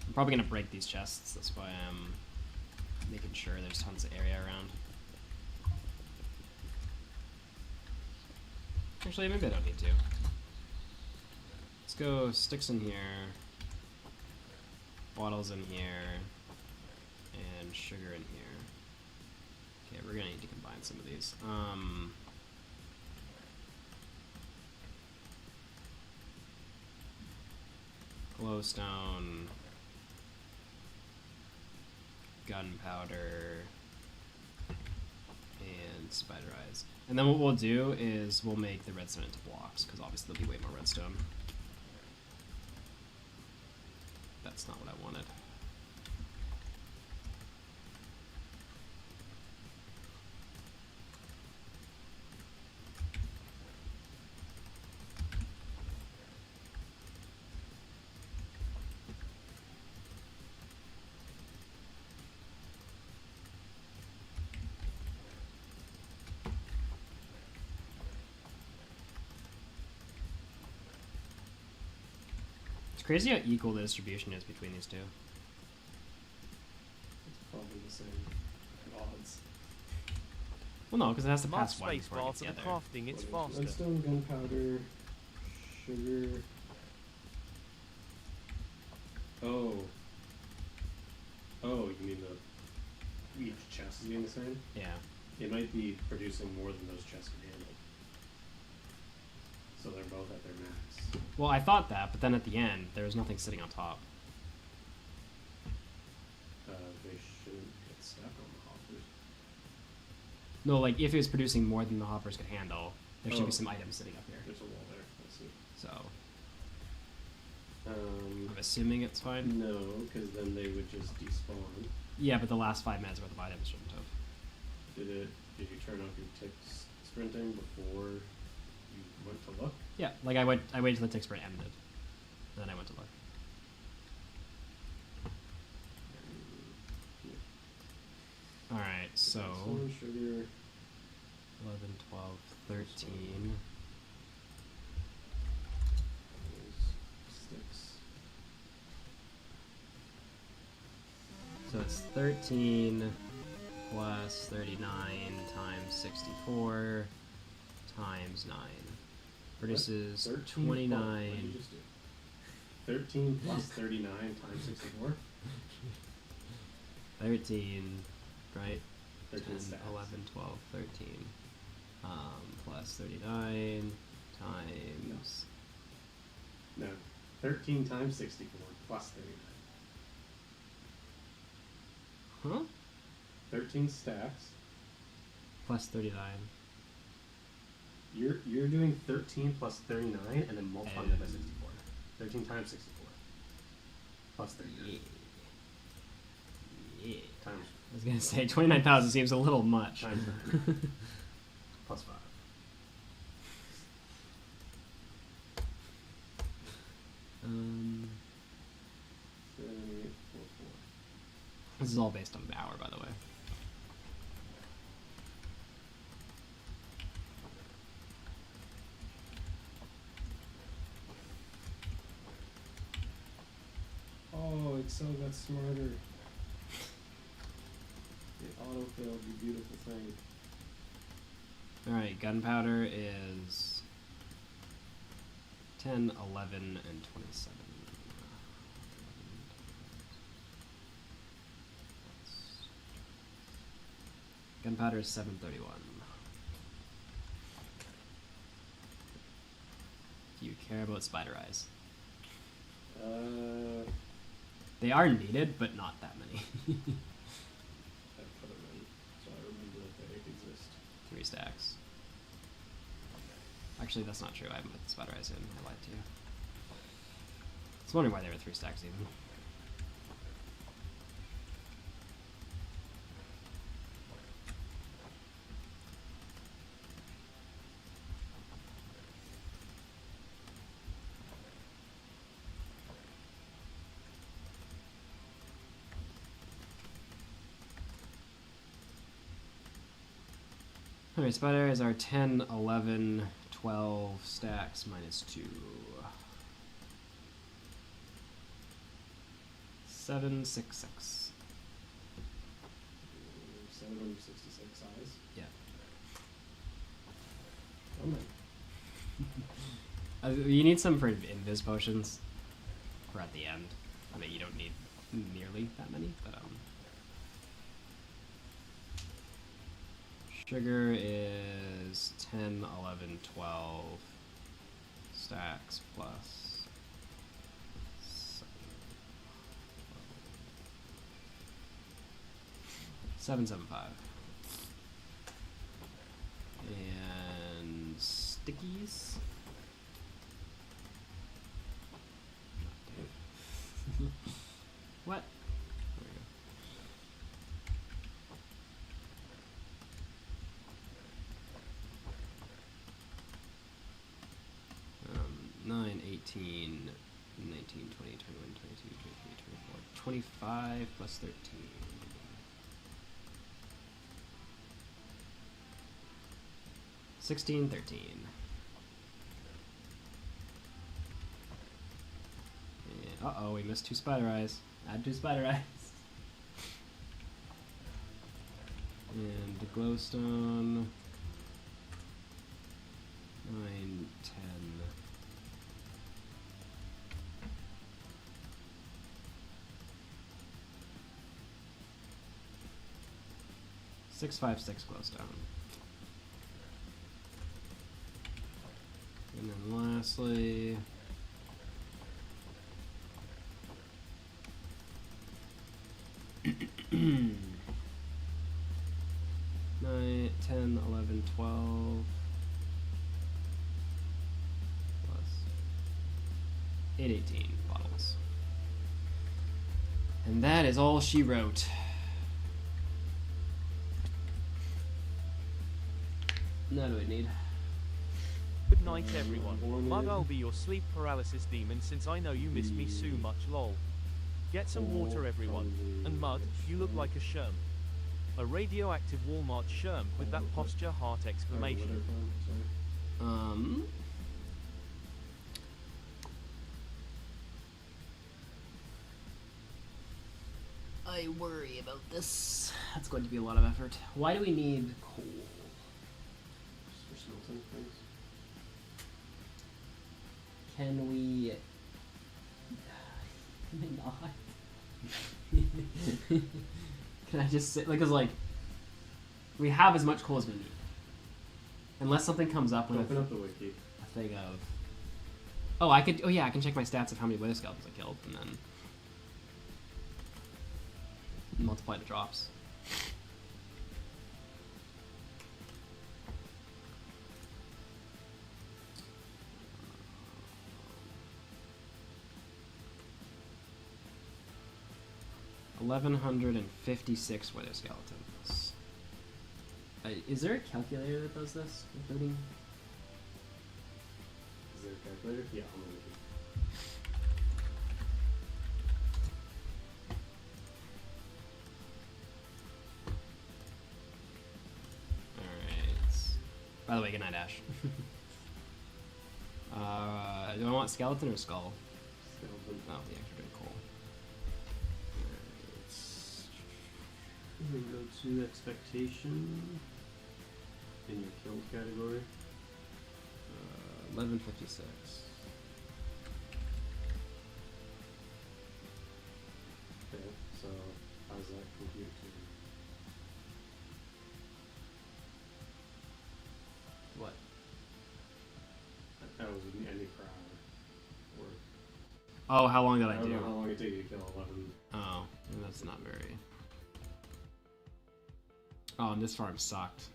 I'm probably going to break these chests. That's why I'm making sure there's tons of area around. Actually, maybe I don't need to. Let's go sticks in here, bottles in here, and sugar in here. Okay, we're gonna need to combine some of these. Glowstone, gunpowder, and spider eyes. And then what we'll do is we'll make the redstone into blocks, because obviously there'll be way more redstone. That's not what I wanted. It's crazy how equal the distribution is between these two. same odds. Well, no, because it has to Mark pass one space before it bar gets for the the other. crafting, it's faster. Redstone, gunpowder, sugar. Oh. Oh, you mean each chest is being the same? Yeah. It might be producing more than those chests can handle. So they're both at their max. Well, I thought that, but then at the end, there was nothing sitting on top. They shouldn't get stuck on the hoppers. No, like, if it was producing more than the hoppers could handle, there should Oh. be some items sitting up here. There's a wall there. Let's see. So, I'm assuming it's fine. No, because then they would just despawn. Yeah, but the last 5 minutes worth of items shouldn't have. Did you turn off your tick sprinting before you went to look? Yeah, like I waited till the tick sprint ended, and then I went to look. Alright, so Redstone, sugar. 11, 12, 13. Sticks. So it's 13 plus 39 times 64 times 9. Produces 13 29. What did you just do? 13 plus 39 times 64? 13, right? 13 10, stacks. 11, 12, 13. Plus 39 times... No. 13 times 64 plus 39. Huh? 13 stacks. Plus 39. You're doing 13 plus 39 and then multiplying that by 64. 13 times 64 plus 39 Yeah. times I was gonna say 29,000 seems a little much. times 9 plus 5. Um, 7844. this is all based on the hour, by the way. Oh, Excel got smarter. It autofilled, you beautiful thing. Alright, gunpowder is 10, 11, and 27. Gunpowder is 731. Do you care about spider eyes? They are needed, but not that many. I put them in, so I remember that they exist. 3 stacks. Actually, that's not true. I haven't put the spider eyes in. I lied to you. I was wondering why there were 3 stacks even. Alright, spider eyes are 10, 11, 12 stacks minus 2. 766. 766 eyes. Yeah. Oh man. You need some for invis potions. Or at the end. I mean, you don't need nearly that many, but sugar is 10, 11, 12 stacks plus 775. And stickies. What? There we go. 9, 18, 19, 20, 21, 22, 23, 24, 25 plus 13. 16, 13. Uh-oh, we missed 2 spider eyes. Add 2 spider eyes. And the glowstone. 9, 10. 656 glowstone. And then lastly, nine, 10, 11, 12 plus 8, 18 bottles. And that is all she wrote. Now do we need? Good night everyone. Mud, I'll be your sleep paralysis demon since I know you miss me so much lol. Get some water everyone. And Mud, you look like a sherm. A radioactive Walmart sherm with that posture heart exclamation. I worry about this. That's going to be a lot of effort. Why do we need coal? Just for smelting things. Can we... Can we not? Can I just say... Because, like... We have as much coal as we need. Unless something comes up with Open up the wiki. a thing of... Oh, I could... Oh, yeah, I can check my stats of how many wither skeletons I killed, and then... multiply the drops. $1,156 wither skeletons. Is there a calculator that does this, including? Is there a calculator? Yeah, I'm gonna do. By the way, good night, Ash. Do I want skeleton or skull? Skeleton. Oh, the extra bit cool. We go to expectation in your killed category. 1156. Okay, so how's that compute to? What? That was any per hour. Or Oh, how long did I I don't do? know how long it take you to kill 11. Oh, that's not very. Oh, and this farm sucked.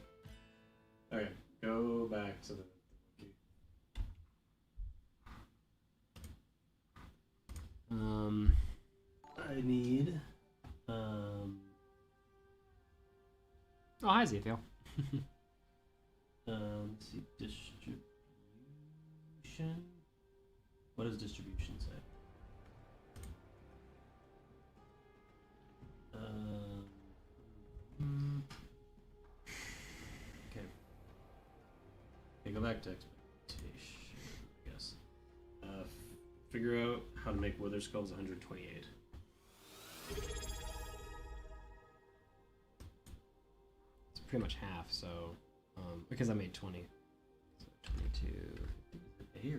Okay, go back to the wiki. I need Oh, hi, Zethiel. let's see, distribution. What does distribution say? Okay. Okay, go back to expectation, I guess. Figure out how to make wither skulls 128. It's pretty much half, so because I made 20. So 22. A or B?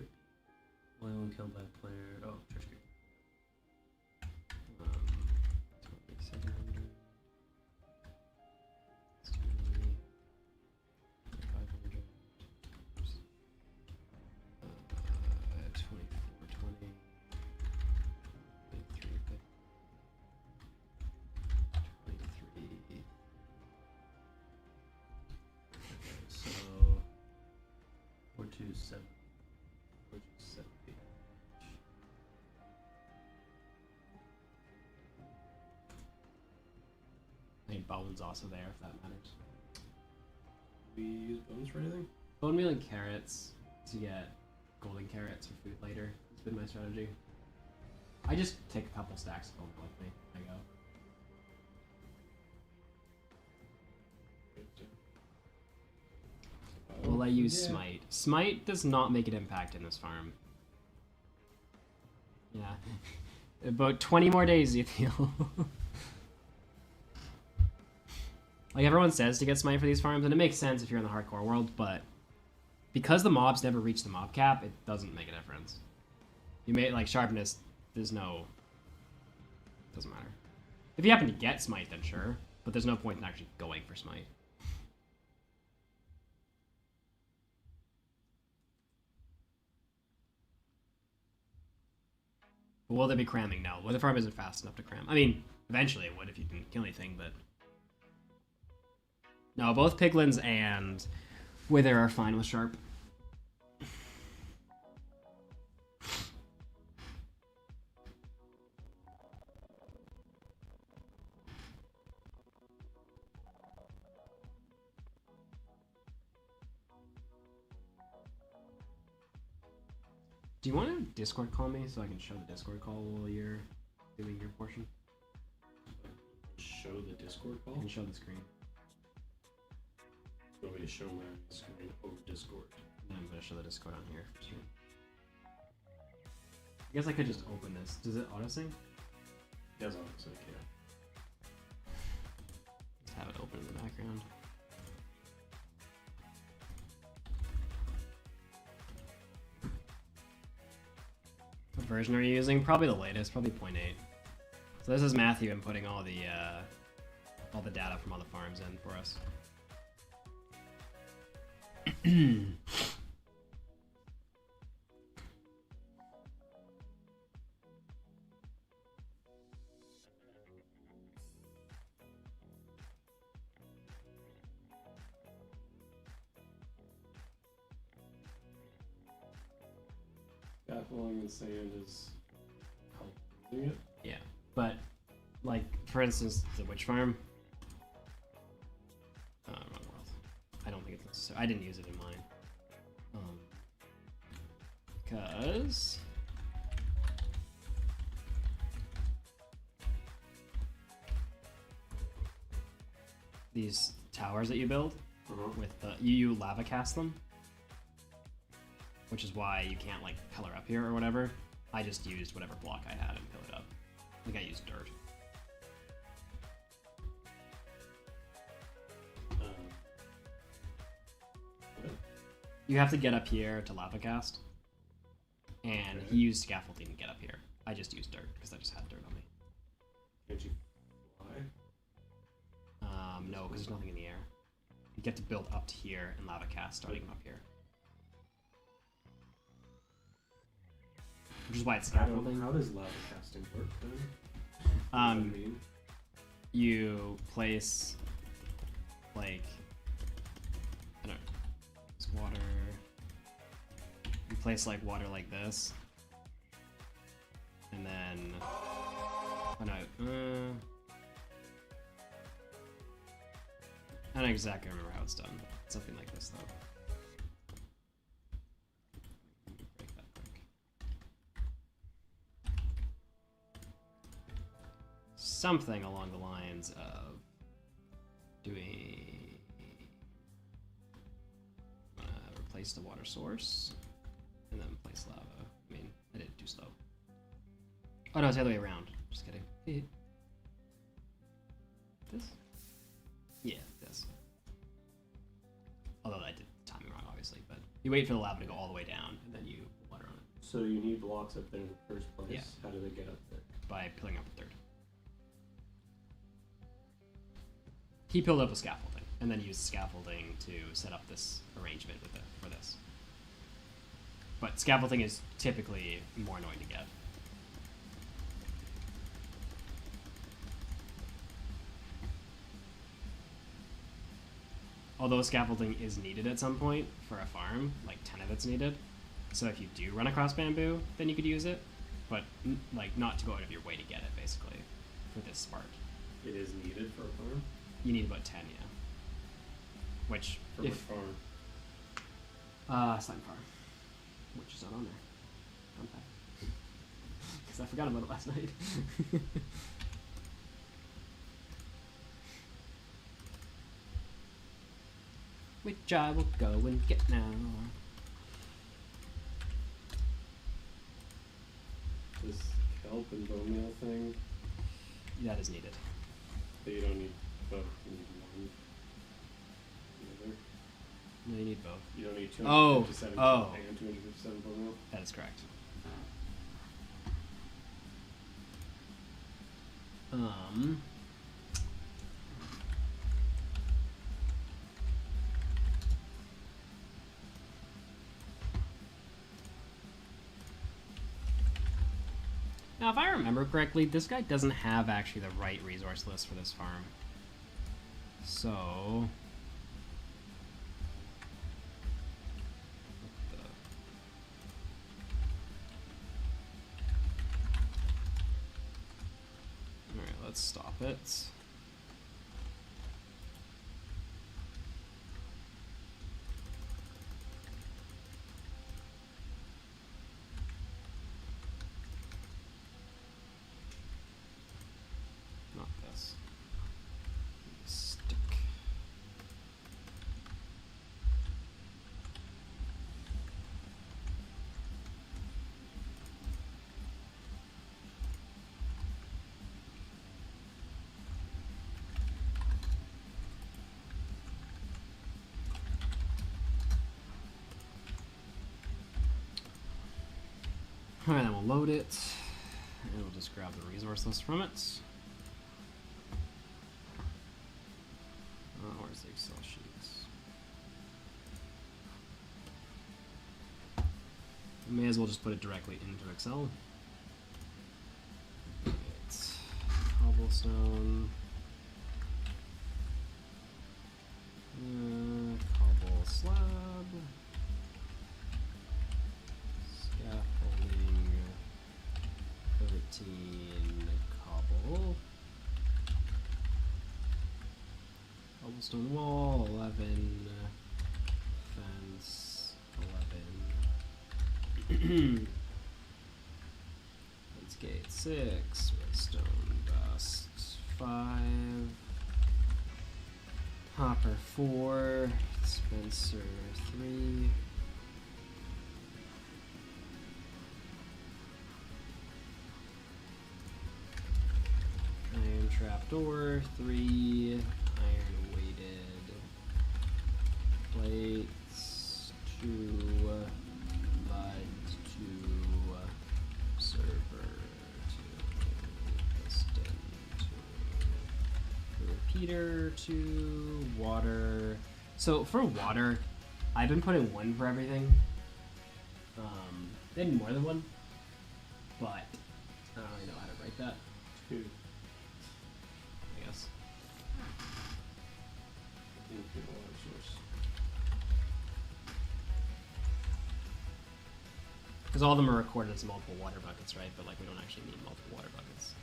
Only one killed by a player. Oh, church group. 700. 500. 2420. 23. 23. So 427. 470. I think bone's also there if that matters. We use bones for anything? Bone meal and carrots to get golden carrots for food later. It's been my strategy. I just take a couple stacks of bone meal with me. There you go. Will I use Smite? Smite does not make an impact in this farm. Yeah. About 20 more days, you feel. Like, everyone says to get smite for these farms, and it makes sense if you're in the hardcore world, but because the mobs never reach the mob cap, it doesn't make a difference. You may, like, sharpness, there's no... doesn't matter. If you happen to get smite, then sure, but there's no point in actually going for smite. But will they be cramming? No. Well, the farm isn't fast enough to cram. I mean, eventually it would if you didn't kill anything, but... No, both Piglins and Wither are fine with Sharp. Do you want to Discord call me so I can show the Discord call while you're doing your portion? Show the Discord call? I can show the screen. You want me to show my screen over Discord? And I'm going to show the Discord on here for sure. I guess I could just open this. Does it auto-sync? It does auto-sync, yeah. Just have it open in the background. What version are you using? Probably the latest, probably 0.8. So this is Matthew inputting all the data from all the farms in for us. Scaffolding and sand is helping it. Yeah, but like for instance, the witch farm. Wrong world. I don't think it's necessary. I didn't use it in mine. Because these towers that you build with you lava cast them, which is why you can't like pillar up here or whatever. I just used whatever block I had and pillared up. I think I used dirt. You have to get up here to lava cast, and he used scaffolding to get up here. I just used dirt because I just had dirt on me. Can't you fly? No, because there's nothing in the air. You get to build up to here and lava cast starting up here. Which is why it's scaffolding. How does lava casting work then? What does that mean? You place like I don't know, it's water. You place like water like this, and then oh no, I don't exactly remember how it's done. It's something like this though. Break that quick. Something along the lines of doing replace the water source and then place lava. I mean, I did it too slow. Oh no, it's the other way around. Just kidding. This? Yeah, this. Although I did the timing wrong, obviously, but you wait for the lava to go all the way down and then you put water on it. So you need blocks up there in the first place. Yeah. How do they get up there? By pilling up a third. He pilled up with scaffolding, and then used scaffolding to set up this arrangement with it for this. But scaffolding is typically more annoying to get. Although scaffolding is needed at some point for a farm, like 10 of it's needed. So if you do run across bamboo, then you could use it, but like not to go out of your way to get it, basically, for this spark. It is needed for a farm? You need about 10, yeah. Which, For which farm? Slime Farm. Which is not on there. Fun fact. Because I forgot about it last night. Which I will go and get now. This kelp and bone meal thing? That is needed. But you don't need both. You need one. No, you need both. You don't need 257 Oh. and 257 bone meal? That is correct. Now, if I remember correctly, this guy doesn't have actually the right resource list for this farm. So... Alright, let's stop it. Not this. Stick. Alright, then we'll load it, and we'll just grab the resource list from it. Where's the Excel sheets? We may as well just put it directly into Excel. Right. Cobblestone. Cobble slab. Scaffolding. 13 cobble. Cobblestone wall, 11. Fence, 11. Fence gate, 6. Redstone dust, 5. Hopper, 4. Spencer, 3. Iron trapdoor, 3. Iron weighted plates, 2. Mud, 2. Server, 2. Piston, 2. Repeater, 2. Water. So for water, I've been putting 1 for everything. They need more than 1, but I don't really know how to write that. 2. I guess. Because all of them are recorded as multiple water buckets, right? But like we don't actually need multiple water buckets.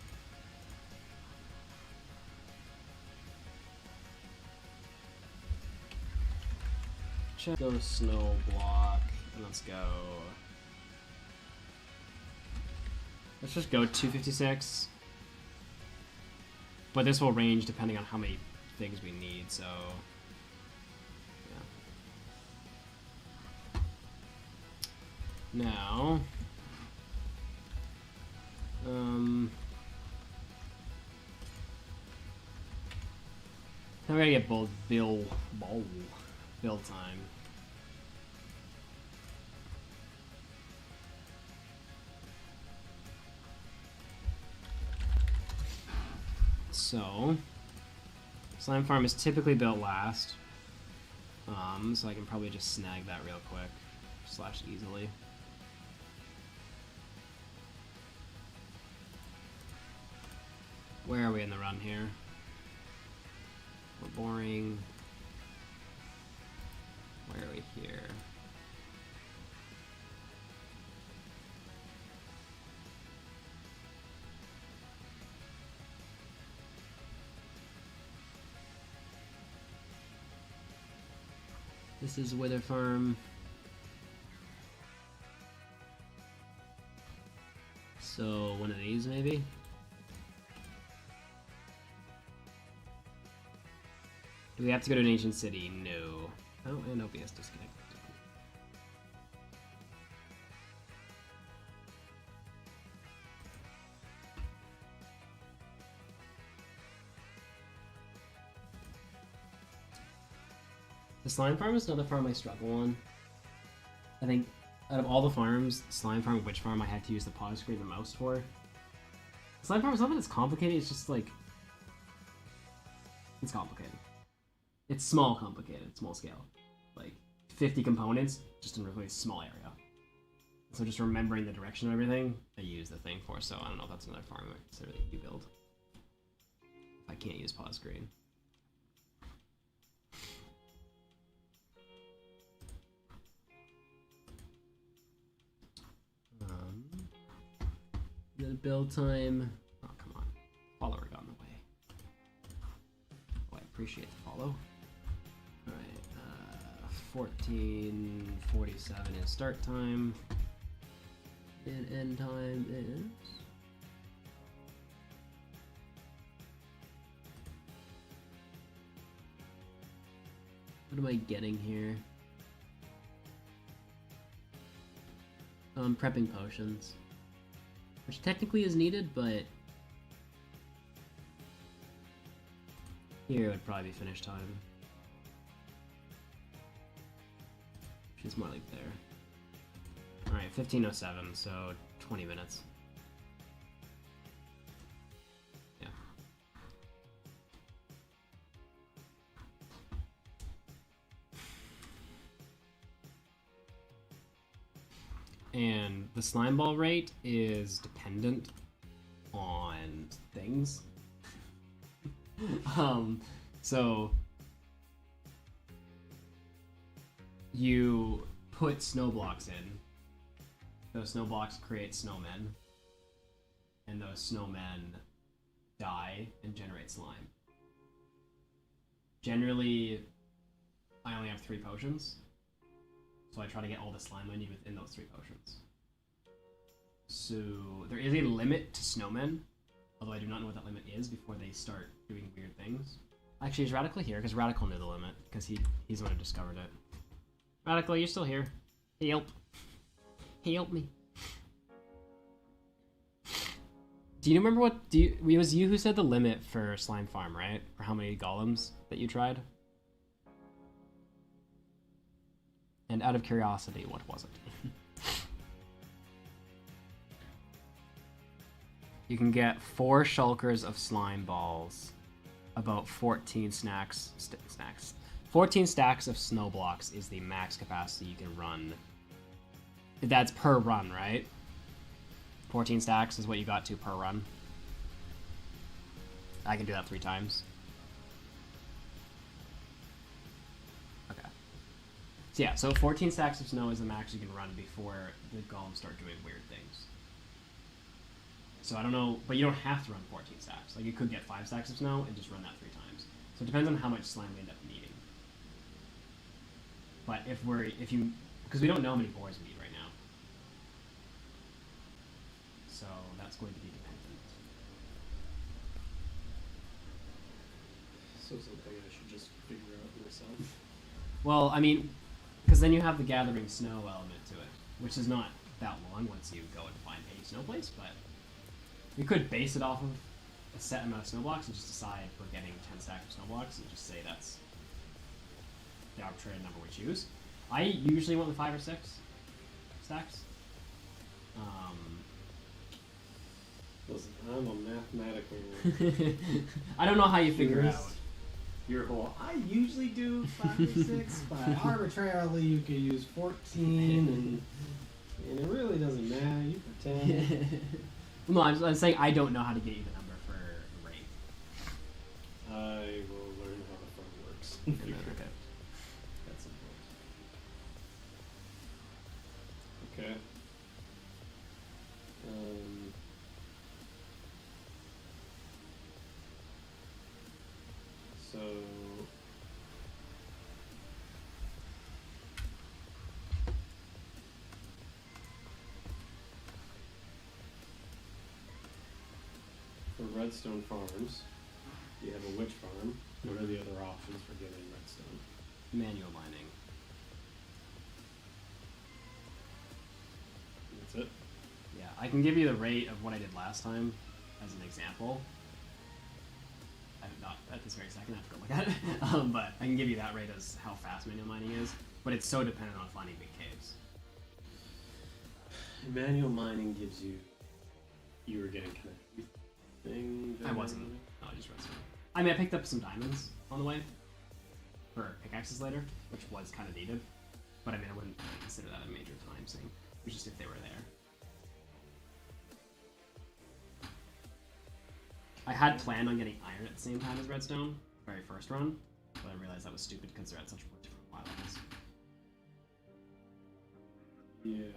Check. Go snow block, and let's go. Let's just go 256. But this will range depending on how many things we need, so... yeah. Now... now we gotta get both build time. So, slime farm is typically built last, so I can probably just snag that real quick, / easily. Where are we in the run here? We're boring. Where are we here? This is Wither Farm. So one of these maybe? Do we have to go to an ancient city? No. Oh, and OBS disconnected. The slime farm is another farm I struggle on. I think out of all the farms, slime farm, witch farm, I had to use the pause screen the most for. Slime farm is not that it's complicated, it's just like... It's complicated. It's small scale. Like, 50 components, just in a really small area. So just remembering the direction of everything, I use the thing for, so I don't know if that's another farm I consider that you build. I can't use pause screen. The build time. Oh, come on. Follower got in the way. Oh, I appreciate the follow. Alright, 14:47 is start time. And end time is... What am I getting here? Prepping potions. Which technically is needed, but... Here would probably be finish time. Which is more like there. Alright, 15:07, so 20 minutes. Yeah. And the slime ball rate is dependent on things. So you put snow blocks in. Those snow blocks create snowmen, and those snowmen die and generate slime. Generally, I only have 3 potions, so I try to get all the slime I need within those 3 potions. So there is a limit to snowmen, although I do not know what that limit is before they start doing weird things. Actually, is Radical here? Because Radical knew the limit, because he's the one who discovered it. Radical, you're still here. Help. Help me. Do you remember what... It was you who said the limit for Slime Farm, right? For how many golems that you tried? And out of curiosity, what was it? You can get 4 shulkers of slime balls, about 14 snacks. 14 stacks of snow blocks is the max capacity you can run. That's per run, right? 14 stacks is what you got to per run. I can do that 3 times. Okay. So yeah, so 14 stacks of snow is the max you can run before the golems start doing weird things. So I don't know, but you don't have to run 14 stacks. Like, you could get 5 stacks of snow and just run that 3 times. So it depends on how much slime we end up needing. But because we don't know how many boars we need right now. So that's going to be dependent. So something I should just figure out myself. Well, I mean, because then you have the gathering snow element to it, which is not that long once you go and find a snow place, but you could base it off of a set amount of snow blocks and just decide we're getting 10 stacks of snow blocks and just say that's the arbitrary number we choose. I usually went with 5 or 6 stacks. Listen, I'm a mathematical... I don't know how you figure out. Your whole, I usually do 5 or 6, but arbitrarily you could use 14, and it really doesn't matter, you pretend. No, I'm saying I don't know how to get you the number for the rate. I will learn how the phone works. Okay. That's important. Okay. So for redstone farms, you have a witch farm. What are the other options for getting redstone? Manual mining. That's it? Yeah, I can give you the rate of what I did last time as an example. not at this very second. I have to go look at it. But I can give you that rate as how fast manual mining is. But it's so dependent on finding big caves. Manual mining gives you. You were getting kind of thing. I wasn't. No, I just read some. I mean, I picked up some diamonds on the way for pickaxes later, which was kind of needed. But I mean, I wouldn't consider that a major time sink. It was just if they were there. I had planned on getting iron at the same time as redstone, very first run, but I realized that was stupid because they're at such different Y levels. Yeah.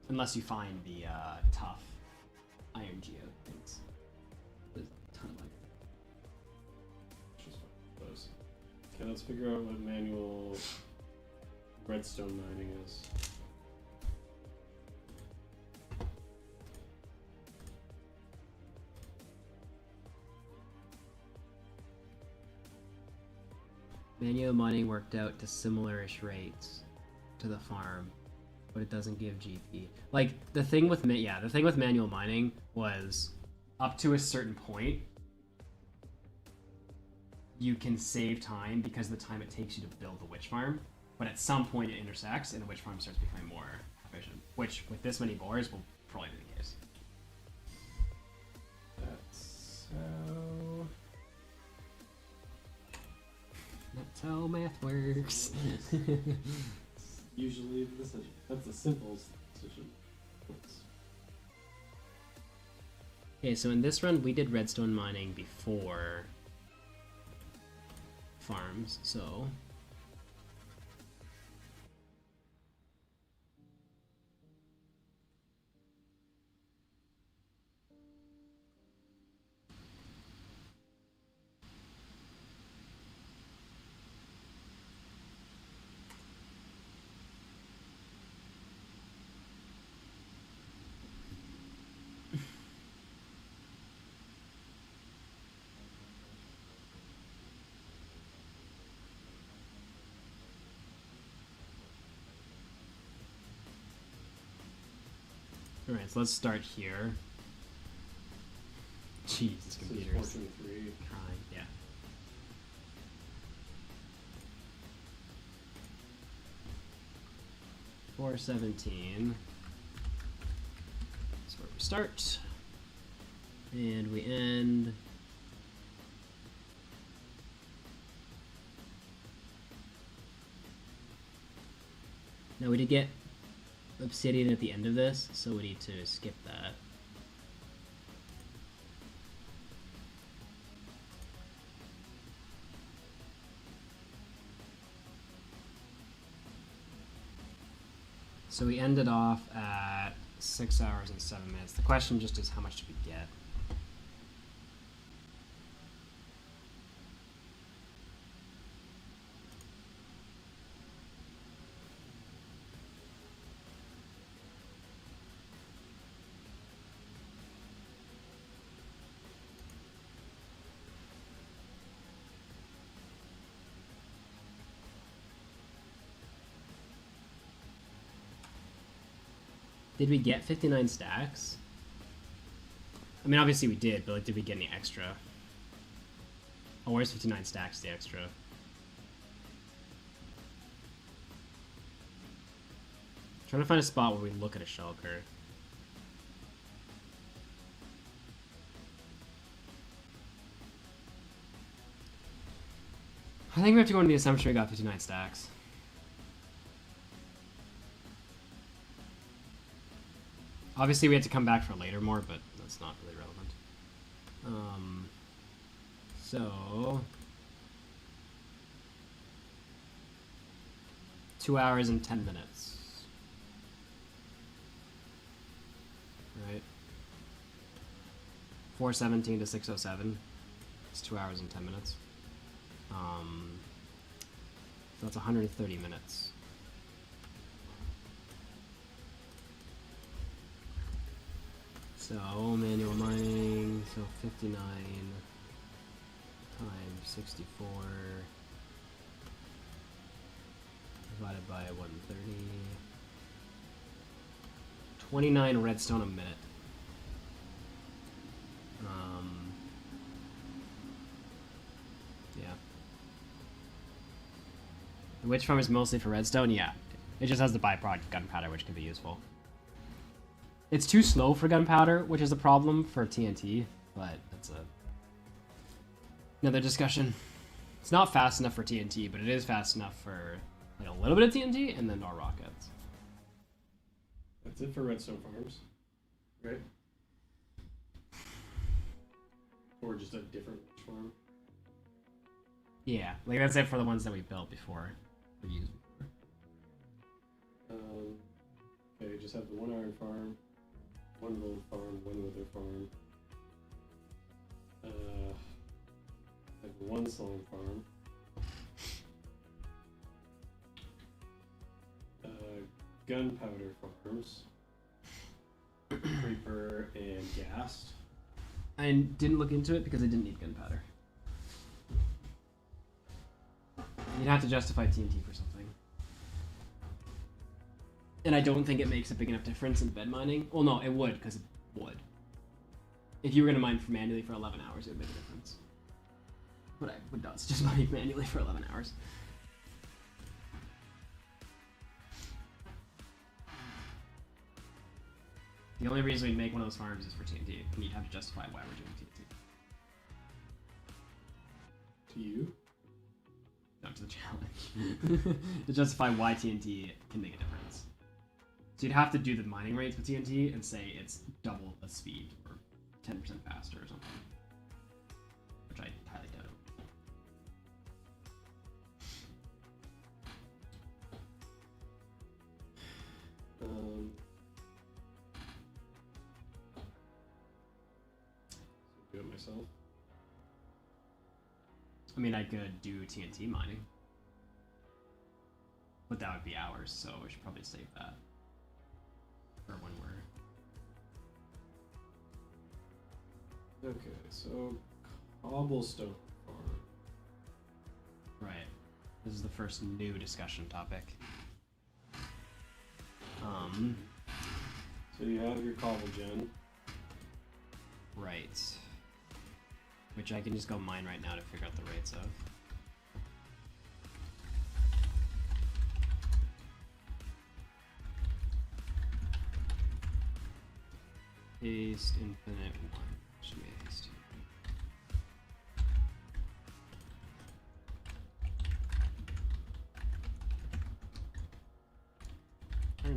Unless you find the tough iron geo things. There's a ton of them. Okay, let's figure out what manual redstone mining is. Manual mining worked out to similar-ish rates to the farm, but it doesn't give GP. Like the thing with manual mining was up to a certain point, you can save time because of the time it takes you to build the witch farm. But at some point it intersects and the witch farm starts becoming more efficient, which with this many boars will probably be the case. That's how. That's how math works. Usually the decision. That's the simplest decision. Okay, so in this run we did redstone mining before farms, so alright, so let's start here. Jeez, this computer is crying. Yeah. $417. That's where we start. And we end. Now we did get obsidian at the end of this, so we need to skip that. So we ended off at 6 hours and 7 minutes. The question just is how much did we get? Did we get 59 stacks? I mean, obviously we did, but like, did we get any extra? Oh, where's 59 stacks, the extra? Trying to find a spot where we look at a shulker. I think we have to go into the assumption we got 59 stacks. Obviously, we had to come back for later more, but that's not really relevant. So 2 hours and 10 minutes. Right. 417 to 607. It's 2 hours and 10 minutes. So that's 130 minutes. So manual mining, so 59 times 64 divided by 130. 29 redstone a minute. Witch farm is mostly for redstone? Yeah. It just has the byproduct of gunpowder, which can be useful. It's too slow for gunpowder, which is a problem for TNT, but that's another discussion. It's not fast enough for TNT, but it is fast enough for like a little bit of TNT and then more rockets. That's it for redstone farms, right? Or just a different farm? Yeah, like that's it for the ones that we built before. We used before. Okay, just have the one iron farm, one gold farm, one wither farm. Have one slime farm. Gunpowder farms. Creeper and ghast. I didn't look into it because I didn't need gunpowder. You'd have to justify TNT for something. And I don't think it makes a big enough difference in bed mining. Well, no, it would, because it would. If you were going to mine manually for 11 hours, it would make a difference. But I would not just mine manually for 11 hours. The only reason we'd make one of those farms is for TNT, and you'd have to justify why we're doing TNT. To you? Not to the challenge. To justify why TNT can make a difference. So you'd have to do the mining rates with TNT and say it's double the speed or 10% faster or something. Which I highly doubt. Do it myself. I mean, I could do TNT mining. But that would be hours, so we should probably save that. For when we're... Okay, so cobblestone farm. Right. This is the first new discussion topic. So you have your cobble gen. Right. Which I can just go mine right now to figure out the rates of. Haste infinite 1. Should be haste.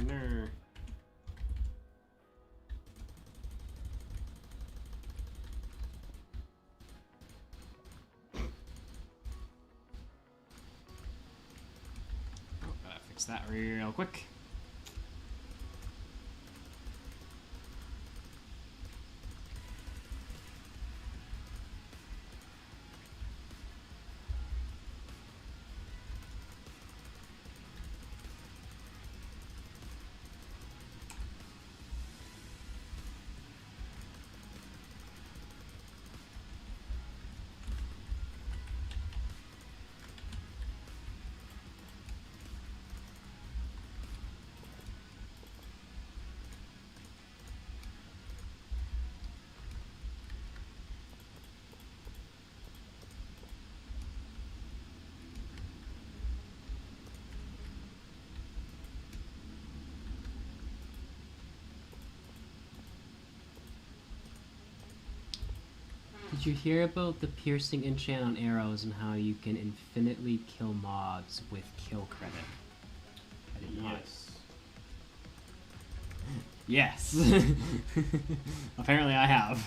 No. Gotta fix that real quick. Did you hear about the piercing enchant on arrows and how you can infinitely kill mobs with kill credit? I did not. Yes. Yes. Apparently I have.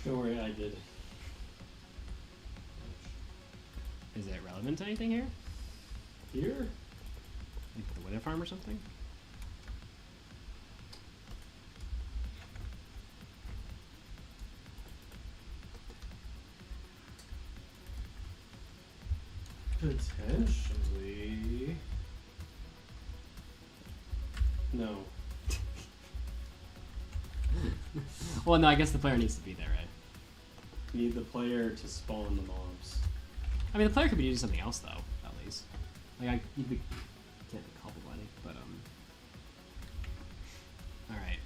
Don't worry, I did. Is it relevant to anything here? Here? Like the wither farm or something? Potentially. No. Well, no, I guess the player needs to be there, right? You need the player to spawn the mobs. I mean, the player could be doing something else, though, at least. Like, you can't be cobble mining, but, Alright.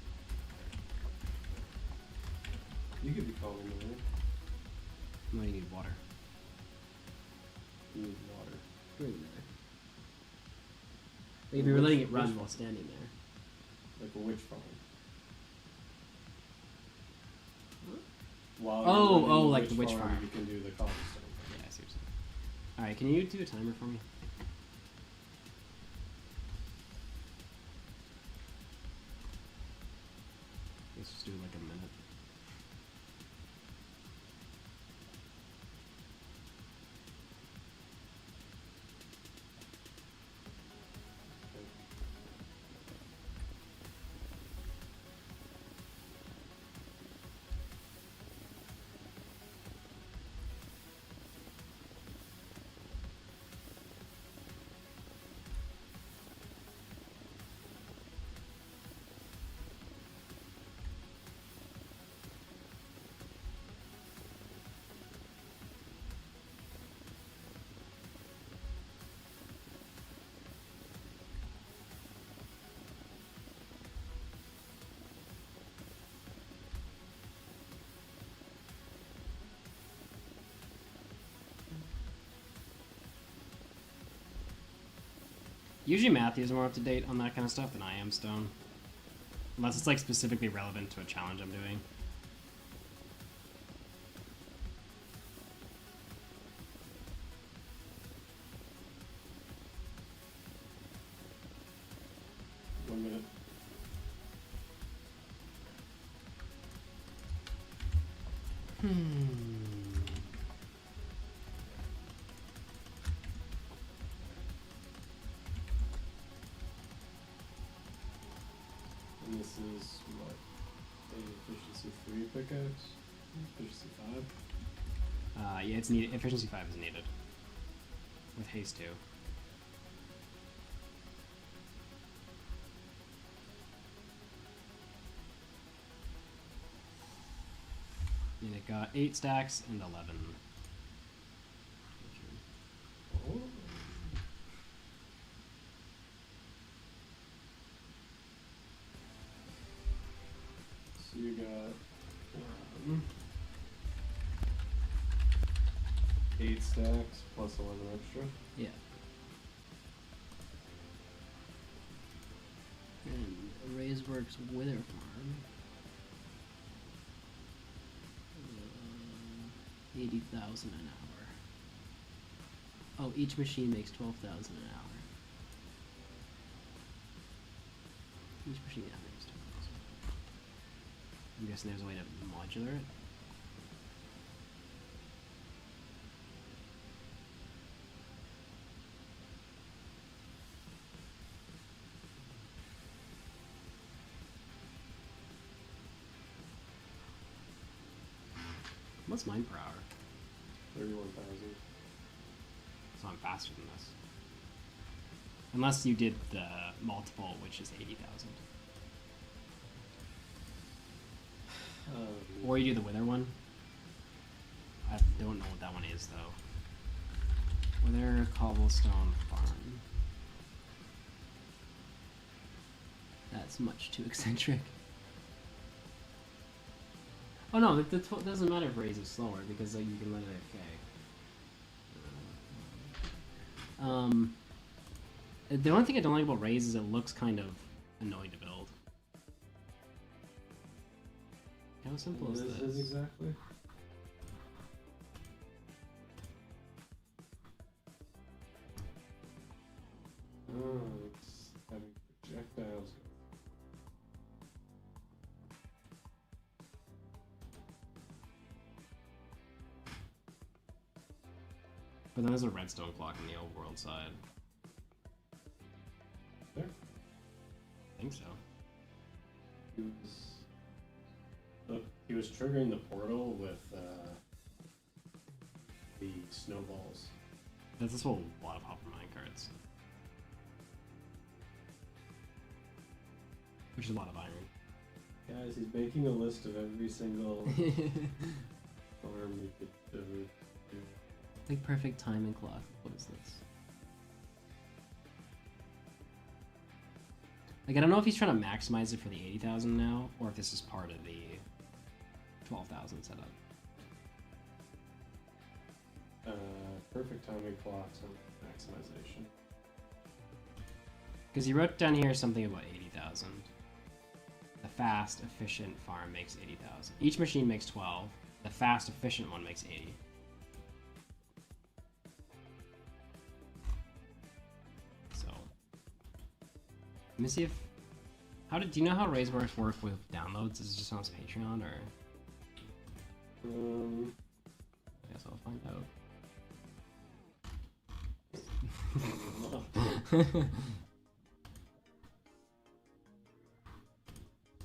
You could be calling me. I'm gonna need water. You need water. Drink there. Like if you were letting it run while standing there. Like a witch farm. Like the witch farm. You can do the cobblestone. Yeah, I see what you're saying. Alright, can you do a timer for me? Let's just do like a minute. Usually Matthew's more up to date on that kind of stuff than I am, Stone. Unless it's like specifically relevant to a challenge I'm doing. One minute. And this is what? A efficiency 3 pickaxe? Efficiency 5? Yeah, it's needed. Efficiency 5 is needed. With haste 2. And it got 8 stacks and 11. Oh. So you got 8 stacks plus 11 extra. Yeah. And Raiseworks Wither Farm. 80,000 an hour. Oh, each machine makes 12,000 an hour. Each machine makes 12,000. I'm guessing there's a way to modular it. What's mine per hour? 31,000. So I'm faster than this. Unless you did the multiple, which is 80,000. Or you do the Wither one. I don't know what that one is, though. Wither Cobblestone Farm. That's much too eccentric. Oh no, it doesn't matter if Raise is slower because like, you can let it AFK. The only thing I don't like about Raise is it looks kind of annoying to build. How simple is this? What is this exactly? Oh, it's having projectiles. But then there's a redstone clock on the overworld side. There? I think so. He was triggering the portal with the snowballs. That's just a lot of hopper minecarts. Which is a lot of iron. Guys, he's making a list of every single farm we could ever do. Like perfect timing clock. What is this? Like I don't know if he's trying to maximize it for the 80,000 now, or if this is part of the 12,000 setup. Perfect timing plots and maximization. Because you wrote down here something about 80,000. The fast, efficient farm makes 80,000. Each machine makes 12. The fast, efficient one makes 80. So, let me see if... do you know how Raiseworks work with downloads? Is it just on his Patreon, or...? I guess I'll find out. I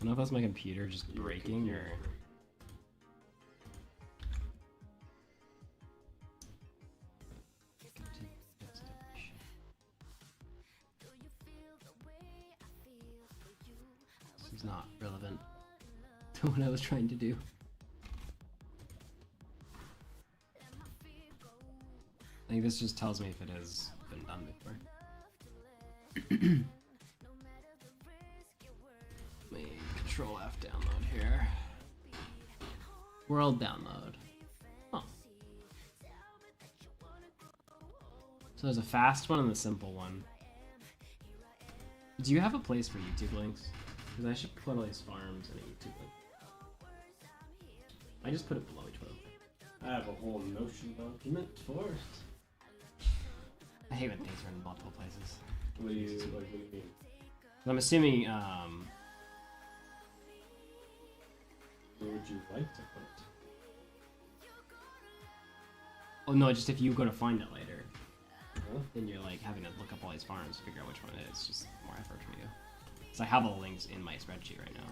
don't know if that's my computer just breaking or... This is not relevant to what I was trying to do. I think this just tells me if it has been done before. Let me Control F download here. World download. Oh. So there's a fast one and a simple one. Do you have a place for YouTube links? Because I should put all these farms in a YouTube link. I just put it below each one. I have a whole Notion document for it. I hate when things are in multiple places. What do you mean? I'm assuming, where would you like to put it? Oh no, just if you go to find it later, then you're like having to look up all these farms to figure out which one it is. It's just more effort for you. So I have all the links in my spreadsheet right now.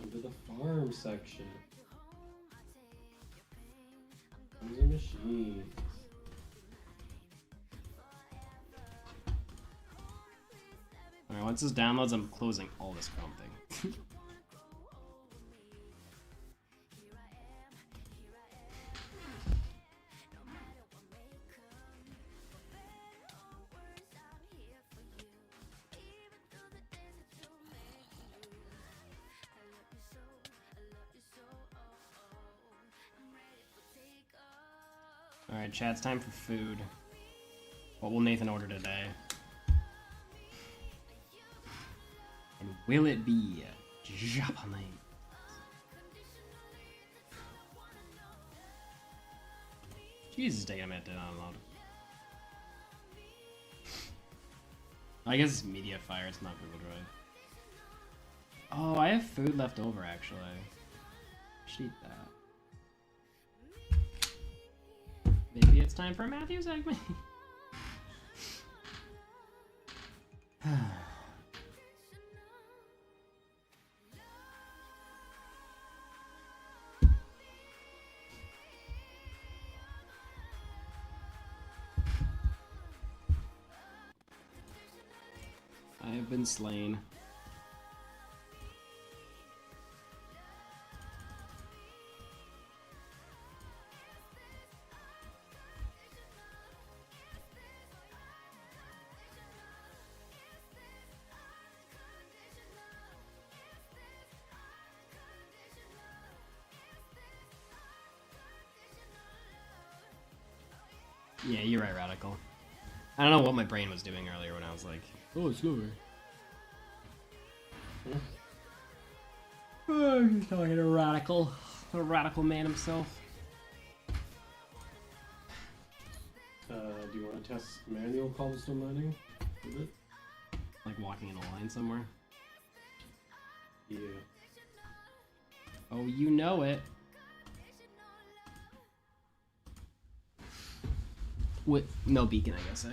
Into the farm section. These are machines. Alright, once this downloads, I'm closing all this Chrome thing. Alright, chat, it's time for food. What will Nathan order today? And will it be Japanese? Jesus, taking a minute to download. I guess it's Mediafire, it's not Google Drive. Oh, I have food left over actually. I should eat that. Maybe it's time for a Matthew segment. I have been slain. Yeah, you're right, Radical. I don't know what my brain was doing earlier when I was like, oh, it's over. Oh, he's talking to Radical. A radical man himself. Do you want to test manual cobblestone mining a bit? Like walking in a line somewhere? Yeah. Oh, you know it. With no beacon, I guess,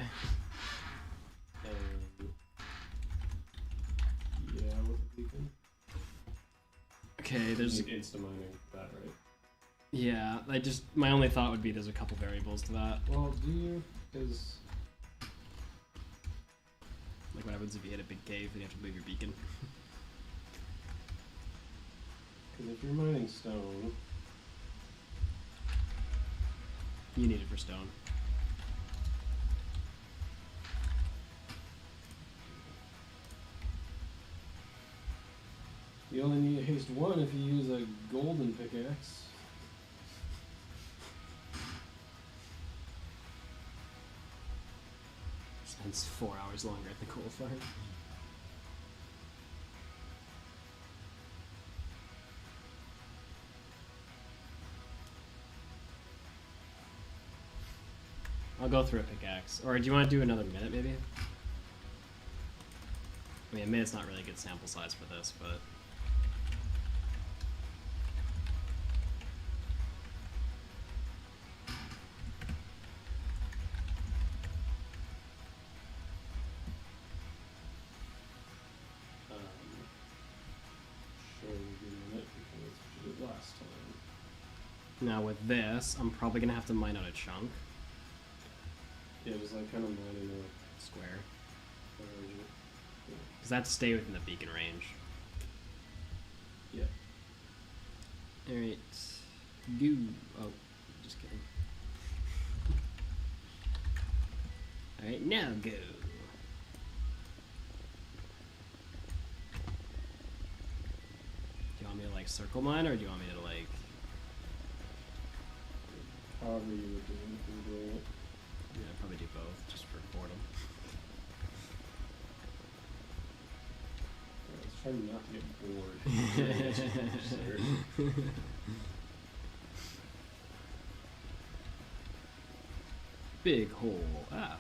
Yeah, with a beacon. Okay, there's... Insta mining that, right? Yeah, my only thought would be there's a couple variables to that. Well, do you? Because... Like what happens if you hit a big cave and you have to move your beacon? Because if you're mining stone... You need it for stone. You only need a haste 1 if you use a golden pickaxe. Spends 4 hours longer at the coal farm. I'll go through a pickaxe. Or do you want to do another minute, maybe? I mean, a minute's not really a good sample size for this, but... Sure, we'll do a minute because that's what you did last time. Now with this, I'm probably going to have to mine out a chunk. Yeah, just like kind of mining a Square. origin. Because that stay within the beacon range. Yeah. Alright. Go. Oh, just kidding. Alright, now go. Do you want me to like circle mine, or do you want me to like... However you would do it if you were doing it. Yeah, I'd probably do both, just for boredom. Let's try not to get bored. Big hole. Ah.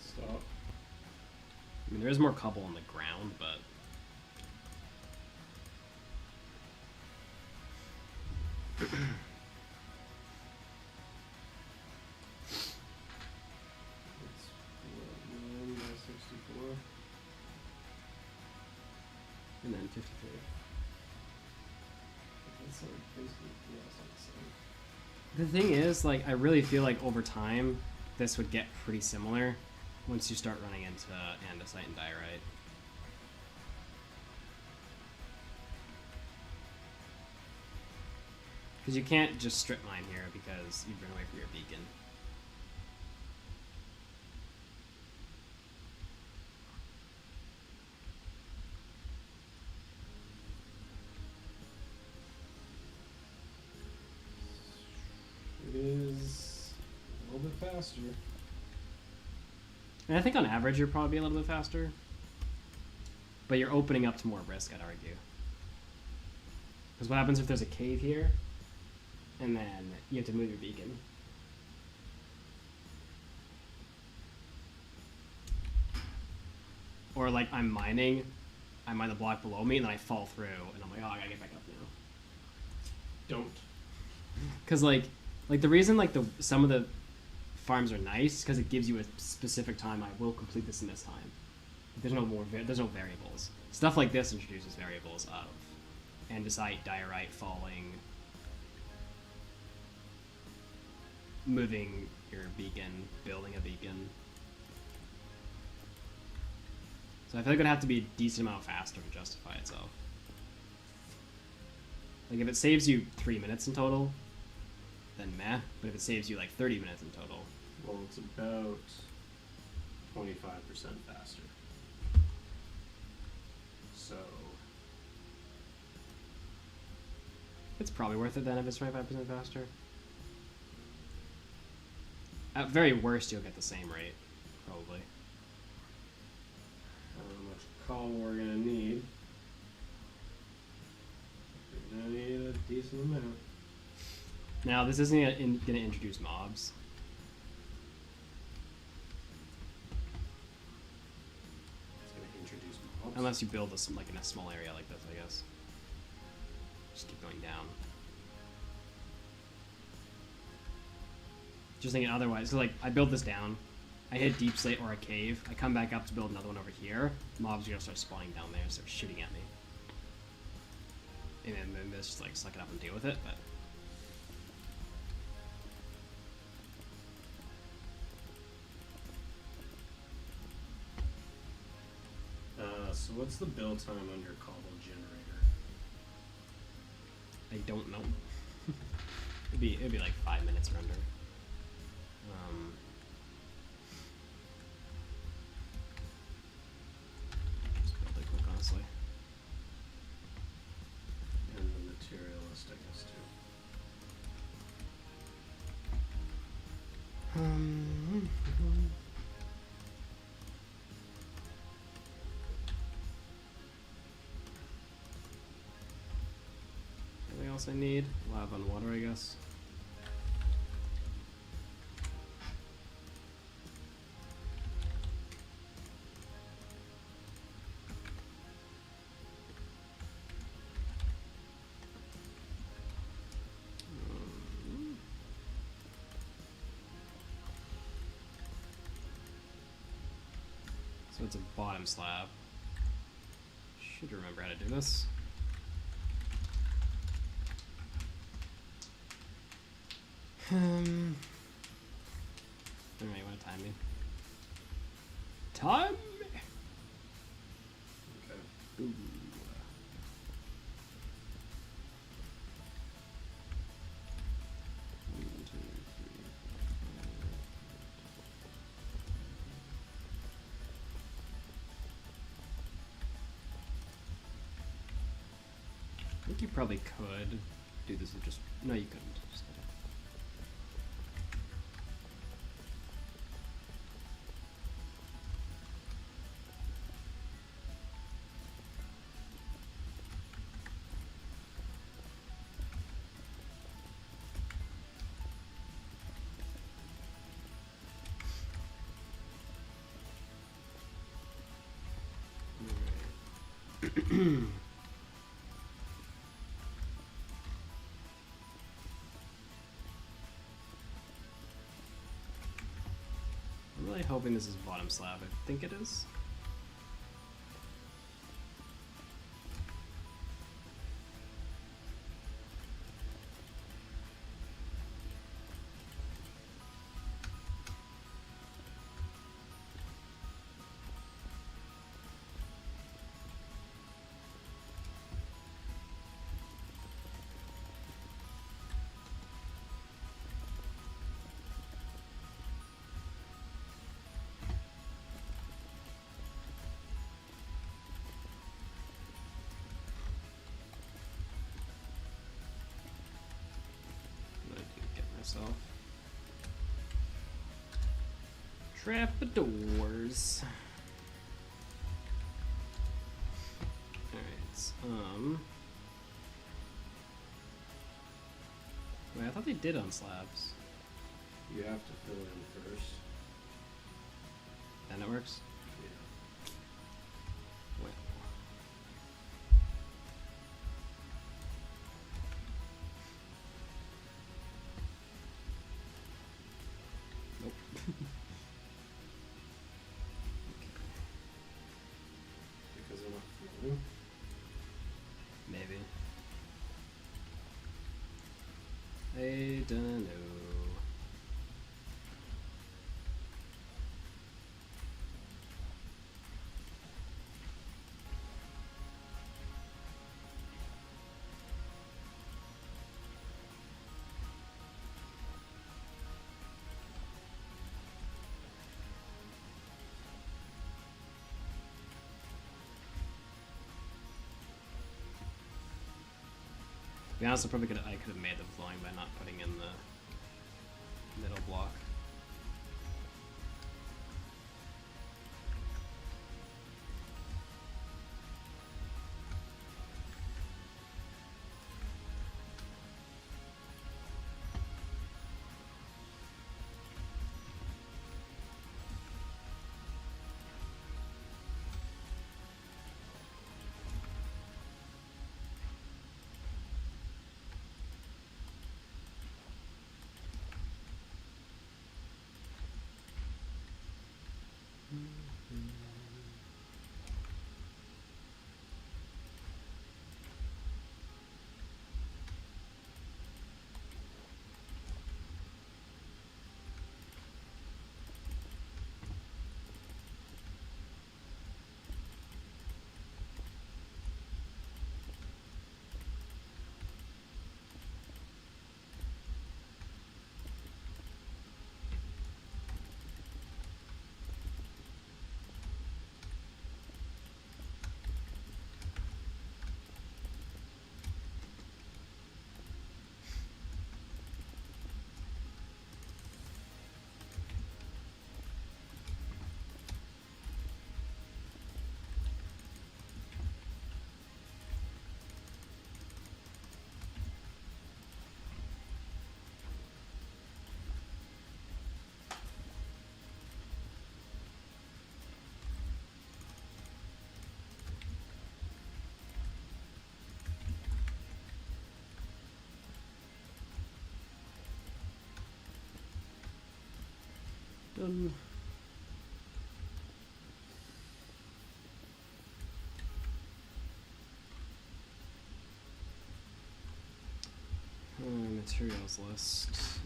Stop. I mean, there is more cobble on the ground, but... It's 9 by 64. And then 53. That's like basically, yeah, it's like the same. The thing is, like, I really feel like over time, this would get pretty similar once you start running into andesite and diorite. Because you can't just strip mine here because you'd run away from your beacon. It is a little bit faster. And I think on average you're probably a little bit faster. But you're opening up to more risk, I'd argue. Because what happens if there's a cave here, and then you have to move your beacon? Or like I'm mining, I mine the block below me, and then I fall through, and I'm like, oh, I gotta get back up now. Don't. Because like the reason like some of the farms are nice because it gives you a specific time. I will complete this in this time. There's no variables. Stuff like this introduces variables of andesite, diorite falling, moving your beacon, building a beacon. So I feel like it'd have to be a decent amount faster to justify itself. Like if it saves you 3 minutes in total, then meh. But if it saves you like 30 minutes in total, Well, it's about 25% faster. So, it's probably worth it then if it's 25% faster. At very worst, you'll get the same rate, probably. I don't know how much coal we're gonna need. We're gonna need a decent amount. Now, this isn't going to introduce mobs. It's gonna introduce mobs. Unless you build this like in a small area like this, I guess. Just keep going down. Just thinking otherwise, so like I build this down, I hit deep slate or a cave, I come back up to build another one over here, mobs are gonna start spawning down there, start shooting at me. maybe let's just like suck it up and deal with it, but. So what's the build time on your cobble generator? I don't know. it'd be like 5 minutes or under. Just build it quick, honestly. And the materialist, I guess, too. Anything else I need? Lab on water, I guess. So it's a bottom slab. Should remember how to do this. Alright, you wanna time me? Time me! Okay. Ooh. I think you probably could do this with just... No, you couldn't. Just gotta... I'm really hoping this is bottom slab. I think it is. Myself. Trapdoors. Alright, wait, I thought they did on slabs. You have to fill in first. Then it works? Yeah. Wait. Nope. Because they're not filling. Maybe. I don't know. To be honest, I could have made them flowing by not putting in the middle block. Done. Materials list.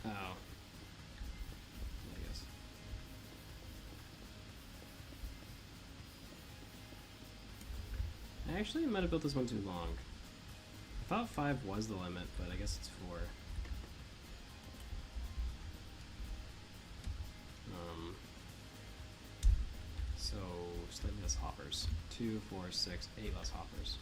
Oh. I guess. I actually might have built this one too long. I thought 5 was the limit, but I guess it's 4. So slightly less hoppers. 2, 4, 6, 8 less hoppers.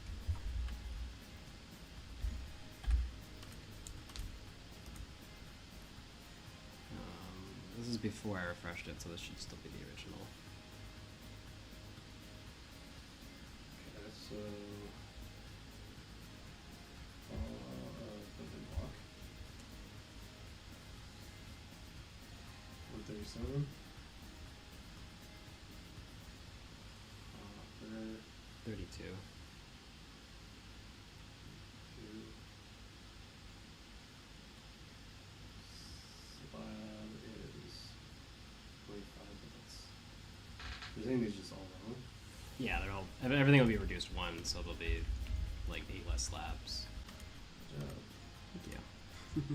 This is before I refreshed it, so this should still be the original. Okay, so building block 137. 32. 2. Slab is 25, but that's. I think it's just all wrong. Yeah, they're all. Everything will be reduced 1, so there'll be like 8 less slabs. Good job. Thank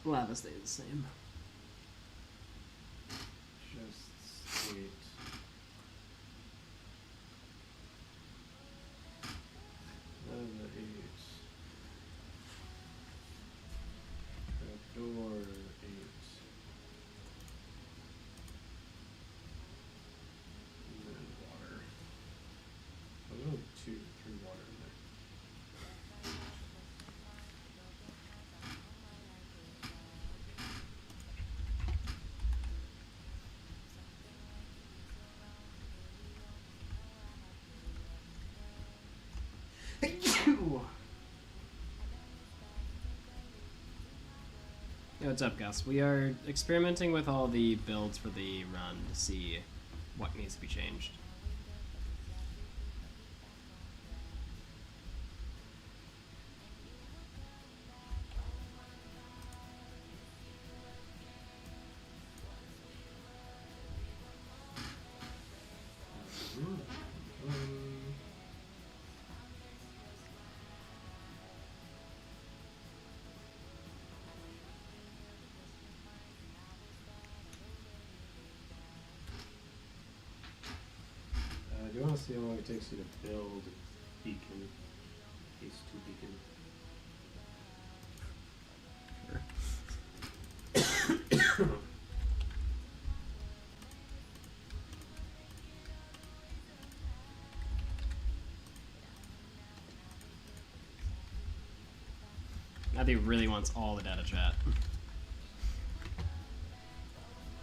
you. Lava stays the same. Just state. Another 8. Door 8. And then water. Oh, 2, 3 water in there. Yo, what's up, Gus? We are experimenting with all the builds for the run to see what needs to be changed. Do you want to see how long it takes you to build beacon? Case 2 beacon. Sure. Matthew really wants all the data chat.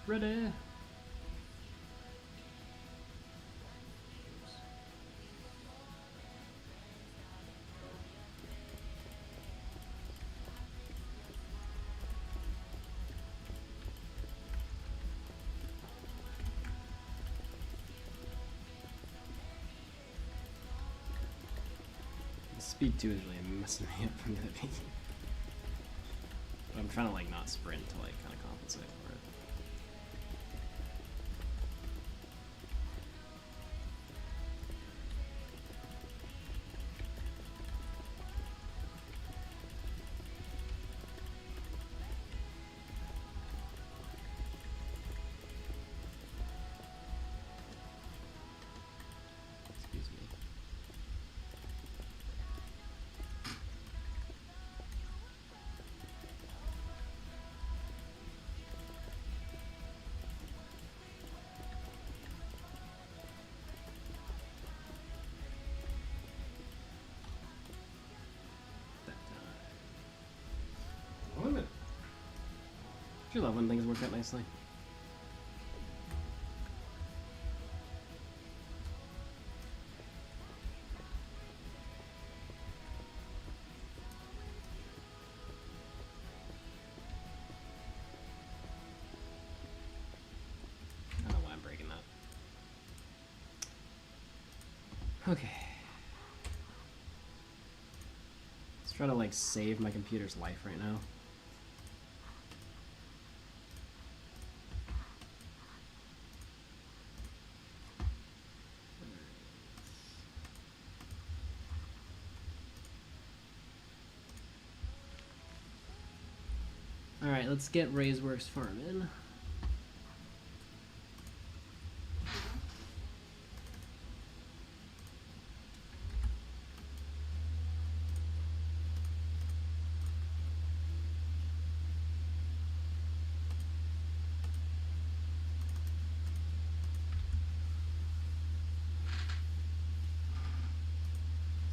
Ready? Speed 2 is really messing me up from the other beacon. But I'm trying to like not sprint to like kind of compensate for it. Excuse me. You love when things work out nicely. I don't know why I'm breaking that. Okay. Let's try to like save my computer's life right now. Alright, let's get Raiseworks Farm in.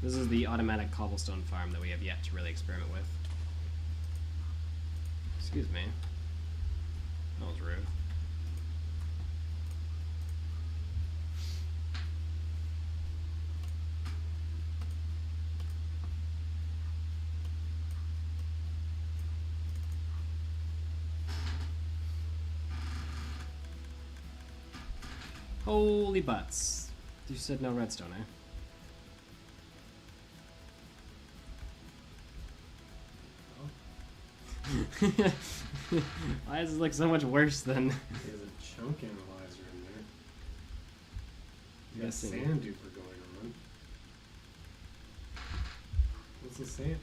This is the automatic cobblestone farm that we have yet to really experiment with. Excuse me. That was rude. Holy butts. You said no redstone, eh? Why does this look so much worse than... There's a chunk analyzer in there. You got Missing. sand duper going on. What's the sand?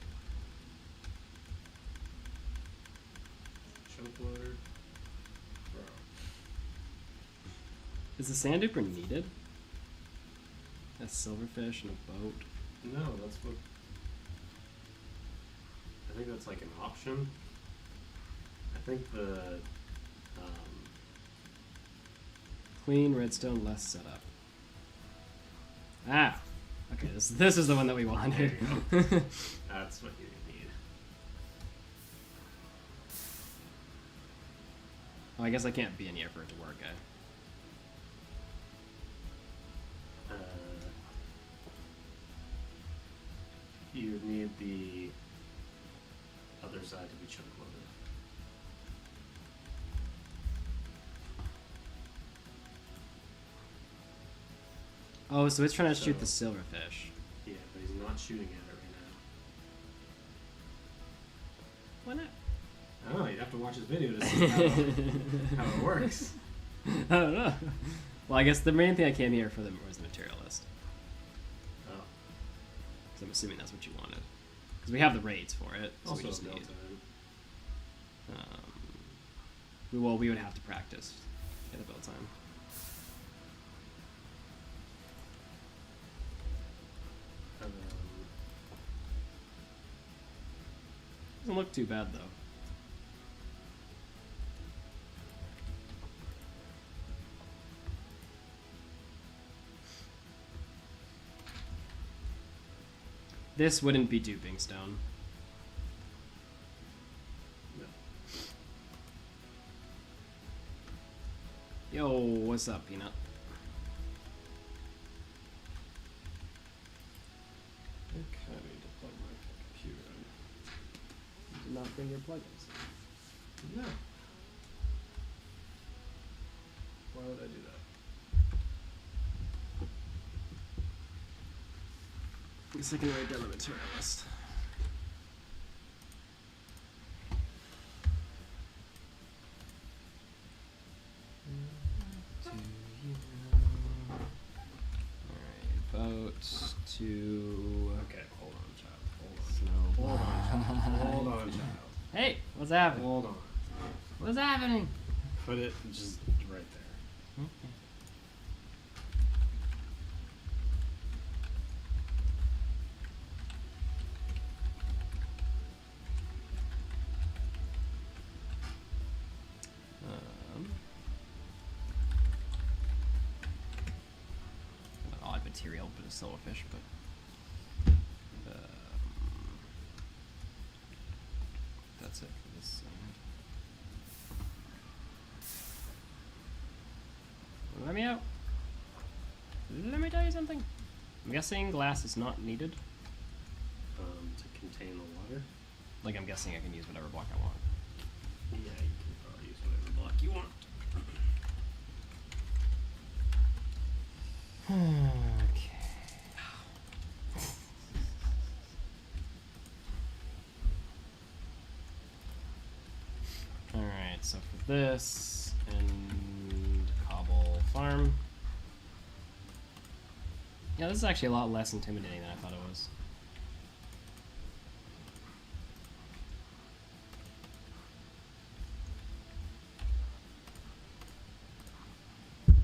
Chunk loader. Bro. Is the sand duper needed? A silverfish and a boat. No, that's what... I think that's like an option. I think the... Clean redstone, less setup. Ah! Okay, this is the one that we wanted. There you go. That's what you need. Oh, I guess I can't be in here for it to work, eh? You need the other side to be chunk loaded. Oh, so it's trying to shoot the silverfish. Yeah, but he's not shooting at it Why right now. not? I don't know, you'd have to watch his video to see how it works. I don't know. Well, I guess the main thing I came here for them was the material list. Oh. Because I'm assuming that's what you wanted. Because we have the rates for it, so Also we just built need... in. Well, we would have to practice at a build time. Doesn't look too bad, though. This wouldn't be duping stone. No. Yo, what's up, Peanut? I kind of need to plug my computer in. Did not bring your plugins. No. Why would I do that? I guess I can write down the material list. Alright, boat to... Okay, hold on, child. Hold on. Hold on, child. Hey, what's happening? Hold on. What's happening? Put it just right there. Okay. An odd material, but a silverfish, but that's it for this side. Let me out. Let me tell you something. I'm guessing glass is not needed. To contain the water? Like, I'm guessing I can use whatever block I want. Yeah, you can probably use whatever block you want. Okay. Alright, so for this, and cobble farm. Yeah, this is actually a lot less intimidating than I thought it was.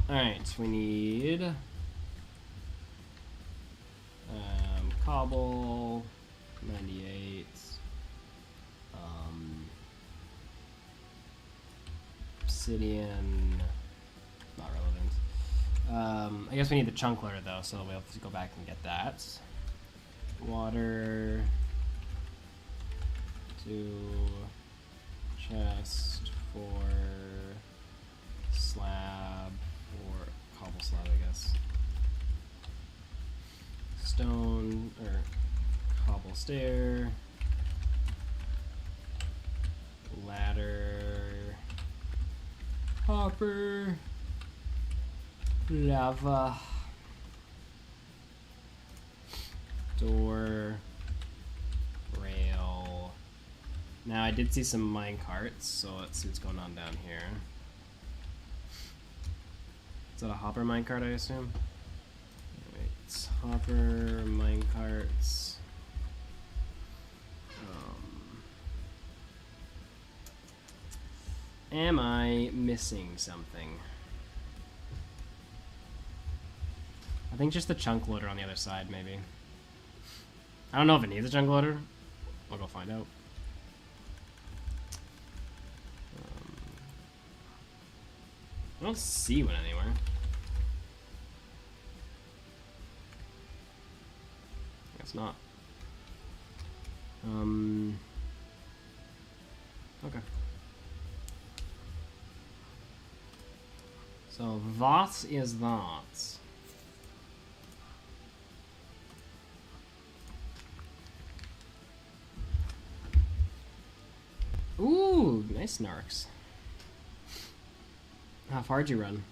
Alright, we need cobble, 98, obsidian, not relevant. I guess we need the chunk loader though, so we'll have to go back and get that. Water, 2, chest, 4, slab, or cobble slab, I guess. Stone, or cobble stair, ladder, hopper, lava, door, rail. Now I did see some mine carts, so let's see what's going on down here. Is that a hopper minecart, I assume? Alright, hopper, minecarts. Am I missing something? I think just the chunk loader on the other side, maybe. I don't know if it needs a chunk loader. I'll go find out. I don't see one anywhere. Guess not. Okay. So what is that? Ooh, nice narcs. How far'd you run?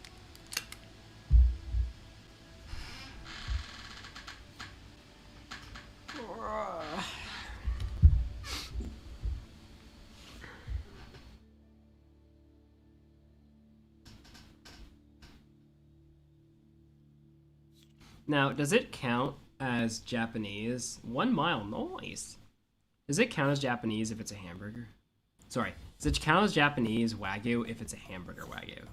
Now, does it count as Japanese? 1 mile, nice. Does it count as Japanese if it's a hamburger? Sorry, does it count as Japanese Wagyu if it's a hamburger Wagyu?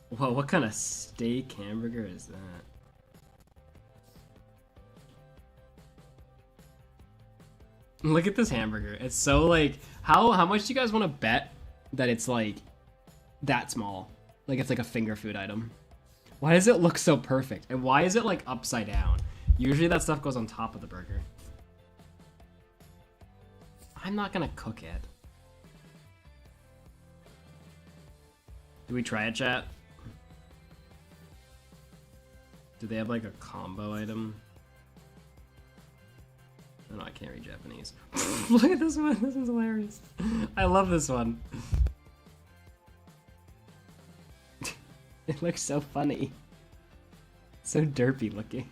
Whoa, what kind of steak hamburger is that? Look at this hamburger. It's so like, how much do you guys want to bet that it's like that small? Like it's like a finger food item. Why does it look so perfect? And why is it like upside down? Usually that stuff goes on top of the burger. I'm not gonna cook it. Do we try it, chat? Do they have like a combo item? Oh, no, I can't read Japanese. Look at this one. This one's hilarious. I love this one. It looks so funny. So derpy looking.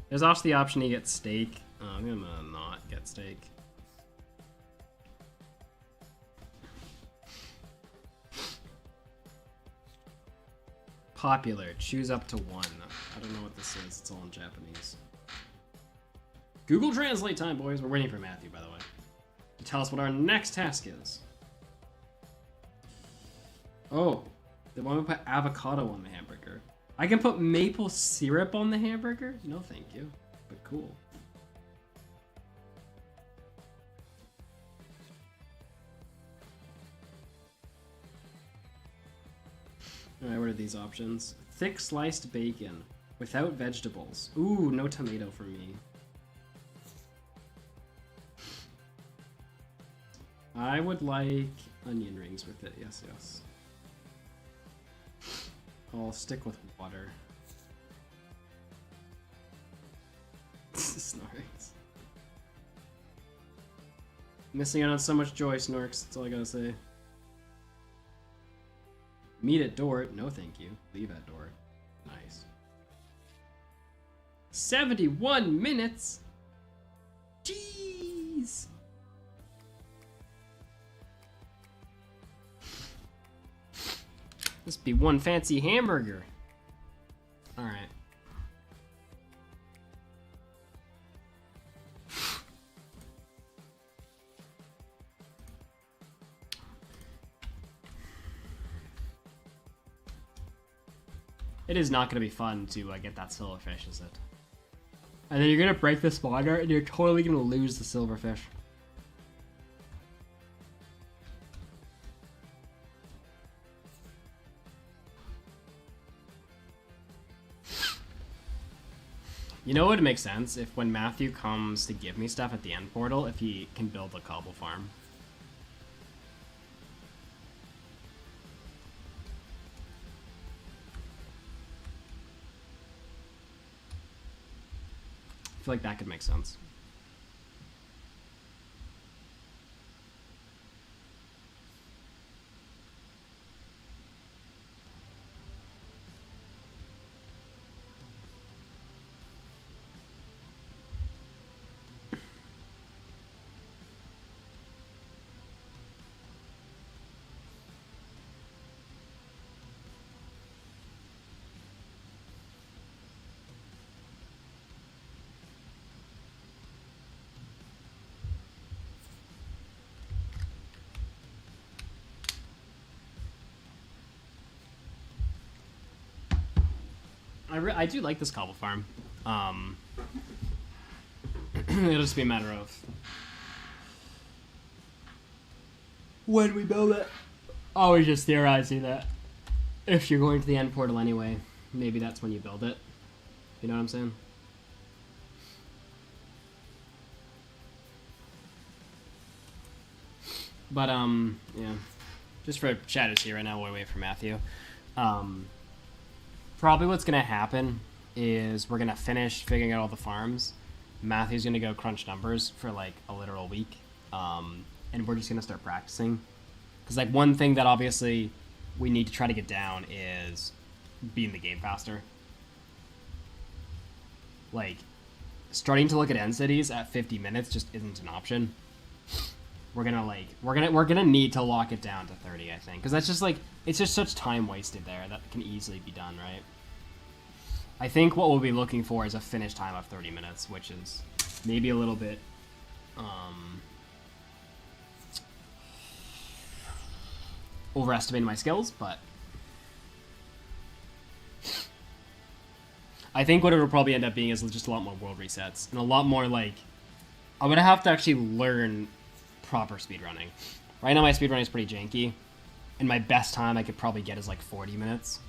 There's also the option to get steak. Oh, I'm gonna not get steak. Popular. Choose up to 1. I don't know what this is. It's all in Japanese. Google Translate time, boys. We're waiting for Matthew, by the way, to tell us what our next task is. Oh, they want me to put avocado on the hamburger. I can put maple syrup on the hamburger? No, thank you. But cool. Alright, what are these options? Thick sliced bacon without vegetables. Ooh, no tomato for me. I would like onion rings with it. Yes, yes. I'll stick with water. Snorks. Missing out on so much joy, Snorks. That's all I gotta say. Meet at door. No, thank you. Leave at door. Nice. 71 minutes. Jeez. This be one fancy hamburger. All right. It is not going to be fun to get that silverfish, is it? And then you're going to break the spawner, and you're totally going to lose the silverfish. You know what would make sense? If when Matthew comes to give me stuff at the end portal, if he can build a cobble farm. I feel like that could make sense. I do like this cobble farm. It'll just be a matter of when we build it. Always just theorizing that if you're going to the end portal anyway, maybe that's when you build it. You know what I'm saying? But yeah. Just for chat is here right now while we wait for Matthew. Probably what's going to happen is we're going to finish figuring out all the farms. Matthew's going to go crunch numbers for like a literal week. And we're just going to start practicing. Because like one thing that obviously we need to try to get down is beating the game faster. Like starting to look at end cities at 50 minutes just isn't an option. We're gonna need to lock it down to 30, I think, because that's just like it's just such time wasted there that can easily be done, right? I think what we'll be looking for is a finish time of 30 minutes, which is maybe a little bit overestimating my skills, but I think what it'll probably end up being is just a lot more world resets and a lot more like I'm gonna have to actually learn proper speedrunning. Right now my speedrunning is pretty janky, and my best time I could probably get is like 40 minutes.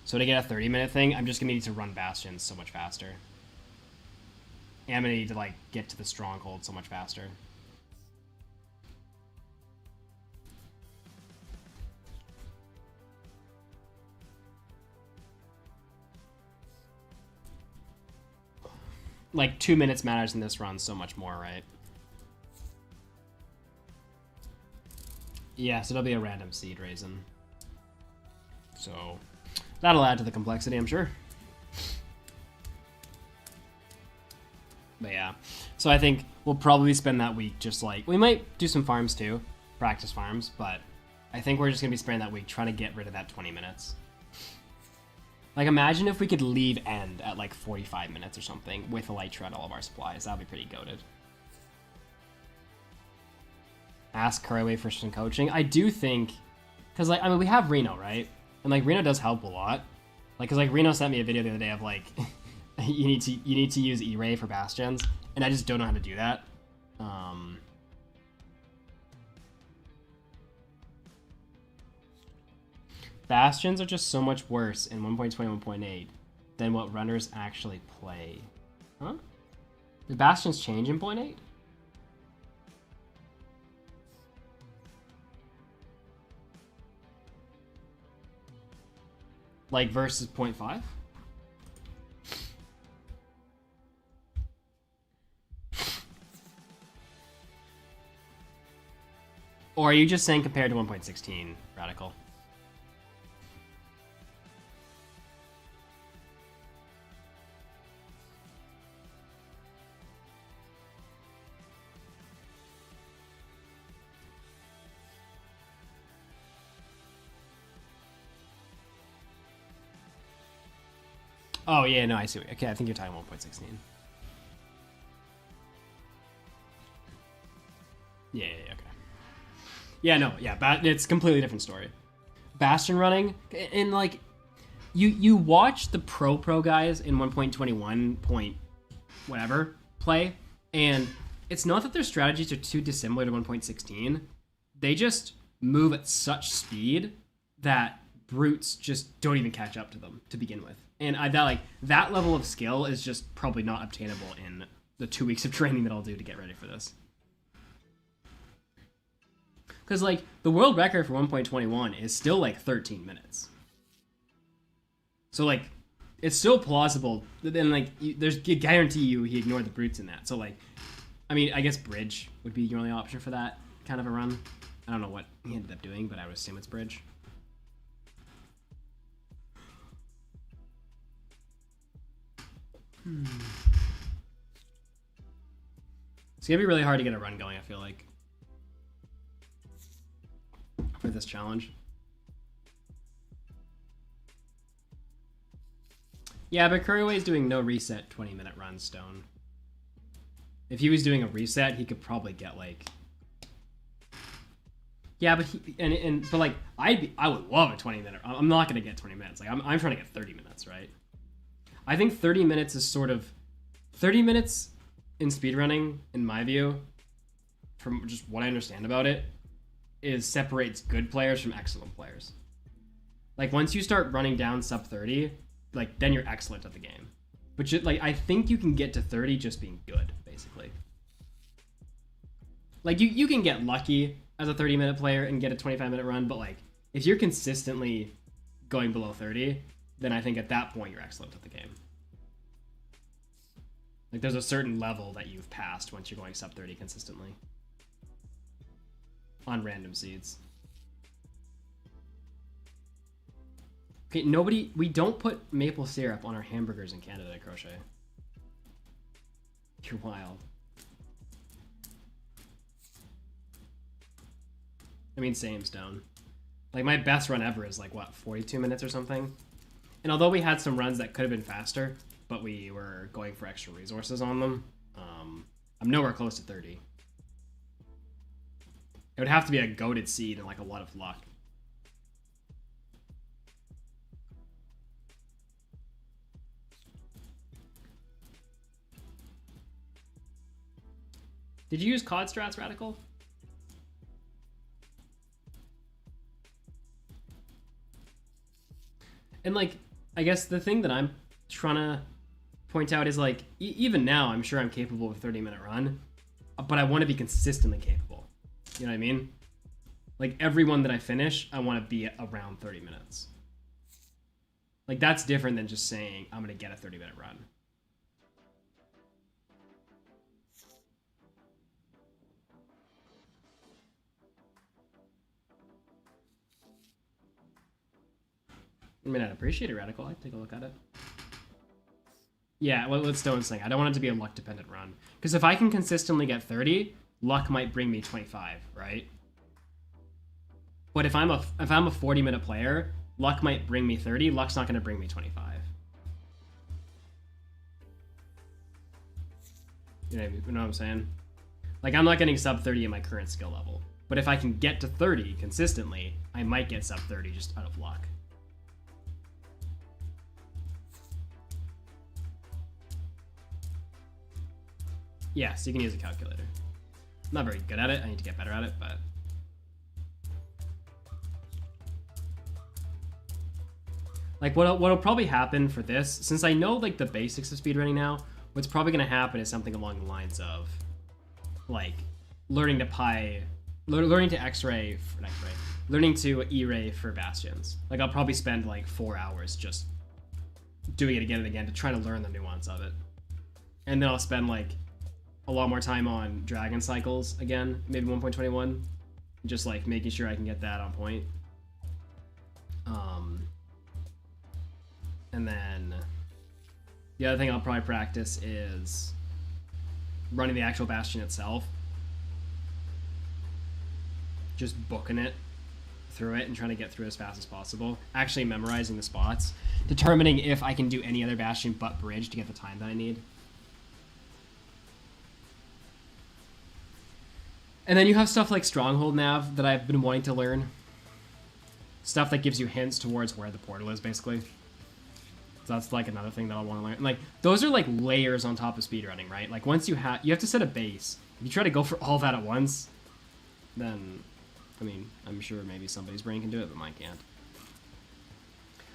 So to get a 30-minute thing, I'm just gonna need to run bastions so much faster. And I'm gonna need to like get to the stronghold so much faster. Like 2 minutes matters in this run so much more, right? Yeah, so it'll be a random seed raisin. So that'll add to the complexity, I'm sure. But yeah, so I think we'll probably spend that week just like, we might do some farms too, practice farms, but I think we're just gonna be spending that week trying to get rid of that 20 minutes. Like, imagine if we could leave end at, like, 45 minutes or something with Elytra and all of our supplies. That would be pretty goated. Ask Curryway for some coaching. I do think... Because, like, I mean, we have Reno, right? And, like, Reno does help a lot. Like, because, like, Reno sent me a video the other day of, like, you need to use E-Ray for Bastions. And I just don't know how to do that. Bastions are just so much worse in 1.21.8 than what runners actually play. Huh? Did Bastions change in 0.8? Like versus 0.5? Or are you just saying compared to 1.16, Radical? Oh, yeah, no, I see. Okay, I think you're talking 1.16. Yeah, okay. Yeah, no, yeah, it's a completely different story. Bastion running, and like, you watch the pro guys in 1.21 point whatever play, and it's not that their strategies are too dissimilar to 1.16. They just move at such speed that brutes just don't even catch up to them to begin with. And that level of skill is just probably not obtainable in the 2 weeks of training that I'll do to get ready for this. Because, like, the world record for 1.21 is still, like, 13 minutes. So, like, it's still plausible. Then, like, there's a guarantee he ignored the brutes in that. So, like, I mean, I guess bridge would be your only option for that kind of a run. I don't know what he ended up doing, but I would assume it's bridge. It's gonna be really hard to get a run going, I feel like, for this challenge. Yeah, but Curryway's doing no reset 20-minute run, Stone. If he was doing a reset, he could probably get like... Yeah, but but like I would love a 20-minute. I'm not gonna get 20 minutes. Like I'm trying to get 30 minutes, right? I think 30 minutes is sort of 30 minutes in speedrunning, in my view, from just what I understand about it, is separates good players from excellent players. Like once you start running down sub 30, like then you're excellent at the game. But like I think you can get to 30 just being good, basically. Like you can get lucky as a 30-minute player and get a 25-minute run, but like if you're consistently going below 30, then I think at that point you're excellent at the game. Like there's a certain level that you've passed once you're going sub 30 consistently on random seeds. Okay, we don't put maple syrup on our hamburgers in Canada at Crochet. You're wild. I mean, same, Stone. Like my best run ever is like what, 42 minutes or something? And although we had some runs that could have been faster, but we were going for extra resources on them, I'm nowhere close to 30. It would have to be a goated seed and like a lot of luck. Did you use COD strats, Radical? And like, I guess the thing that I'm trying to point out is like, even now, I'm sure I'm capable of a 30-minute run, but I want to be consistently capable. You know what I mean? Like every one that I finish, I want to be around 30 minutes. Like that's different than just saying I'm going to get a 30-minute run. I mean, I'd appreciate it, Radical. I'd take a look at it. Yeah, what Stone's saying. I don't want it to be a luck-dependent run. Because if I can consistently get 30, luck might bring me 25, right? But if I'm a 40-minute player, luck might bring me 30. Luck's not going to bring me 25. You know what I'm saying? Like, I'm not getting sub 30 at my current skill level. But if I can get to 30 consistently, I might get sub 30 just out of luck. Yeah, so you can use a calculator. I'm not very good at it. I need to get better at it, but... Like, what'll probably happen for this, since I know, like, the basics of speedrunning now, what's probably going to happen is something along the lines of, like, learning to X-ray, learning to E-ray for Bastions. Like, I'll probably spend, like, 4 hours just doing it again and again to try to learn the nuance of it. And then I'll spend, like, a lot more time on Dragon Cycles again, maybe 1.21, just, like, making sure I can get that on point. And then the other thing I'll probably practice is running the actual Bastion itself. Just booking it through it and trying to get through as fast as possible. Actually memorizing the spots. Determining if I can do any other Bastion but Bridge to get the time that I need. And then you have stuff like Stronghold Nav that I've been wanting to learn. Stuff that gives you hints towards where the portal is, basically. So that's like another thing that I want to learn. Like, those are like layers on top of speedrunning, right? Like, once you have to set a base. If you try to go for all that at once, then, I mean, I'm sure maybe somebody's brain can do it, but mine can't.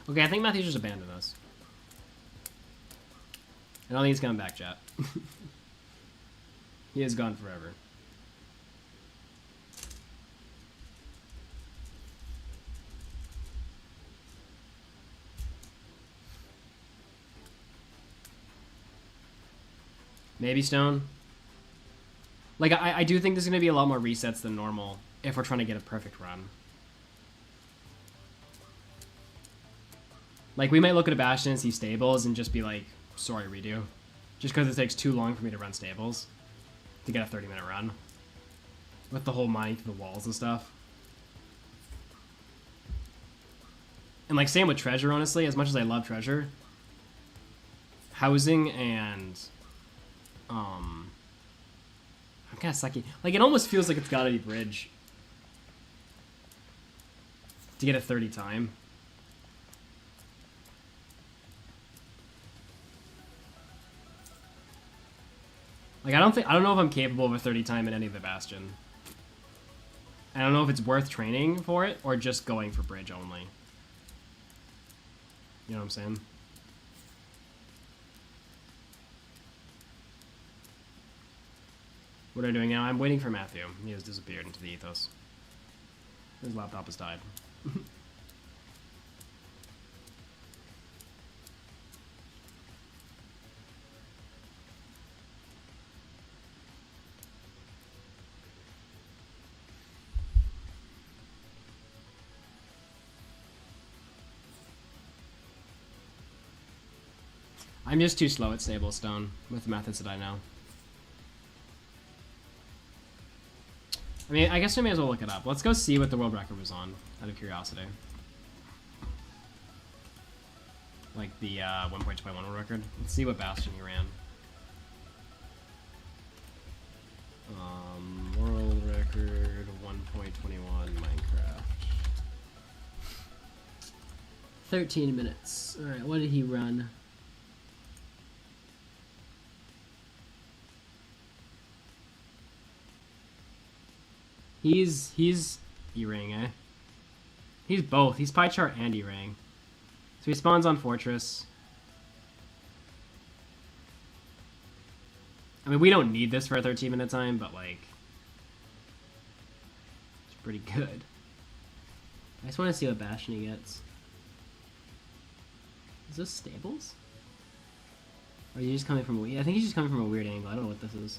Okay, I think Matthew's just abandoned us. I don't think he's coming back, chat. He is gone forever. Maybe Stone. Like, I do think there's going to be a lot more resets than normal if we're trying to get a perfect run. Like, we might look at a Bastion and see stables and just be like, sorry, redo. Just because it takes too long for me to run stables to get a 30-minute run. With the whole mining through the walls and stuff. And, like, same with Treasure, honestly. As much as I love Treasure, housing and... I'm kind of sucky. Like, it almost feels like it's gotta be Bridge to get a 30 time. Like, I don't know if I'm capable of a 30 time in any of the Bastion. I don't know if it's worth training for it or just going for Bridge only. You know what I'm saying? What are we doing now? I'm waiting for Matthew. He has disappeared into the ethos. His laptop has died. I'm just too slow at Stable Stone with the methods that I know. I mean, I guess we may as well look it up. Let's go see what the world record was on, out of curiosity. Like the 1.21 world record. Let's see what Bastion he ran. World record 1.21 Minecraft. 13 minutes. Alright, what did he run? He's E-Ring, eh? He's both. He's Pie Chart and E-Ring. So he spawns on Fortress. I mean, we don't need this for a 13-minute time, but, like, it's pretty good. I just want to see what Bastion he gets. Is this Stables? Or are you just coming from I think he's just coming from a weird angle. I don't know what this is.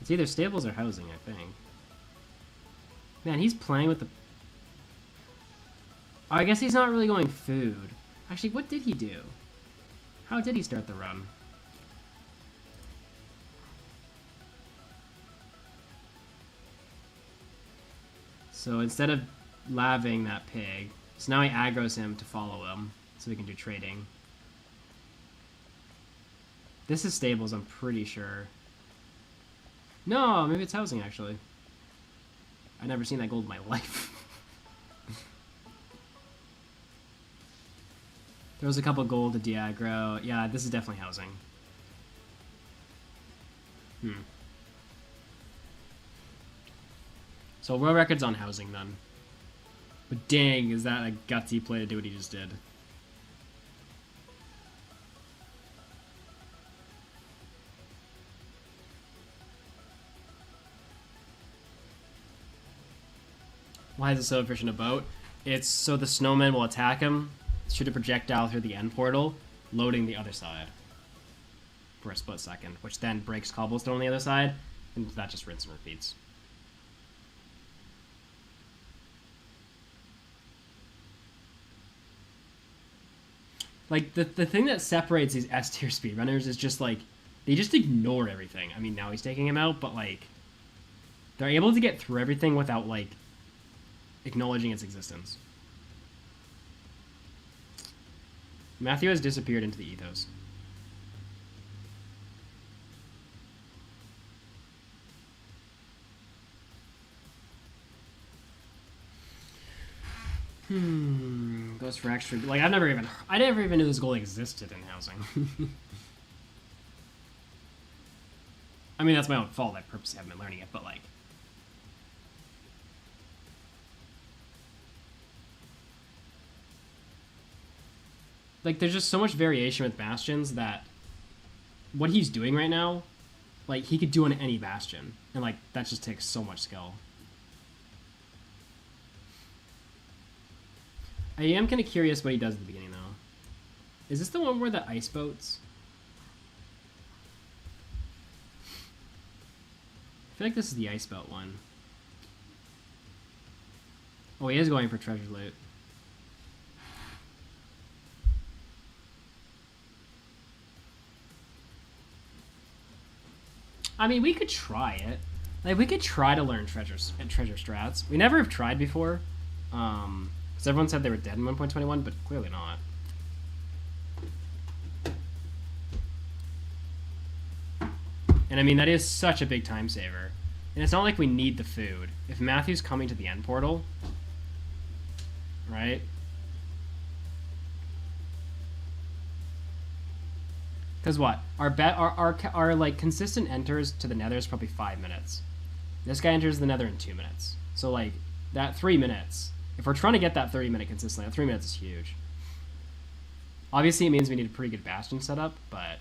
It's either stables or housing, I think. Man, he's playing with the... Oh, I guess he's not really going food. Actually, what did he do? How did he start the run? So instead of laving that pig, so now he aggroes him to follow him, so we can do trading. This is stables, I'm pretty sure. No, maybe it's housing, actually. I've never seen that gold in my life. There was a couple gold to de-aggro. Yeah, this is definitely housing. So world records on housing then. But dang, is that a gutsy play to do what he just did. Why is it so efficient a boat? It's so the snowman will attack him, shoot a projectile through the end portal, loading the other side for a split second, which then breaks cobblestone on the other side, and that just rinse and repeats. Like, the thing that separates these S-tier speedrunners is just, like, they just ignore everything. I mean, now he's taking him out, but, like, they're able to get through everything without, like, acknowledging its existence. Matthew has disappeared into the ethos. Goes for extra. Like, I never even knew this goal existed in housing. I mean, that's my own fault. I purposely haven't been learning it, but like, there's just so much variation with bastions that what he's doing right now, like, he could do on any bastion, and like that just takes so much skill. I am kind of curious what he does at the beginning, though. Is this the one where the ice boats? I feel like this is the ice boat one. Oh, he is going for treasure loot. I mean, we could try it. Like, we could try to learn treasure strats. We never have tried before. Because everyone said they were dead in 1.21, but clearly not. And I mean, that is such a big time saver. And it's not like we need the food. If Matthew's coming to the end portal, right? Because what? Our like consistent enters to the nether is probably 5 minutes. This guy enters the nether in 2 minutes. So like that 3 minutes. If we're trying to get that 30-minute consistently, that 3 minutes is huge. Obviously, it means we need a pretty good bastion setup, but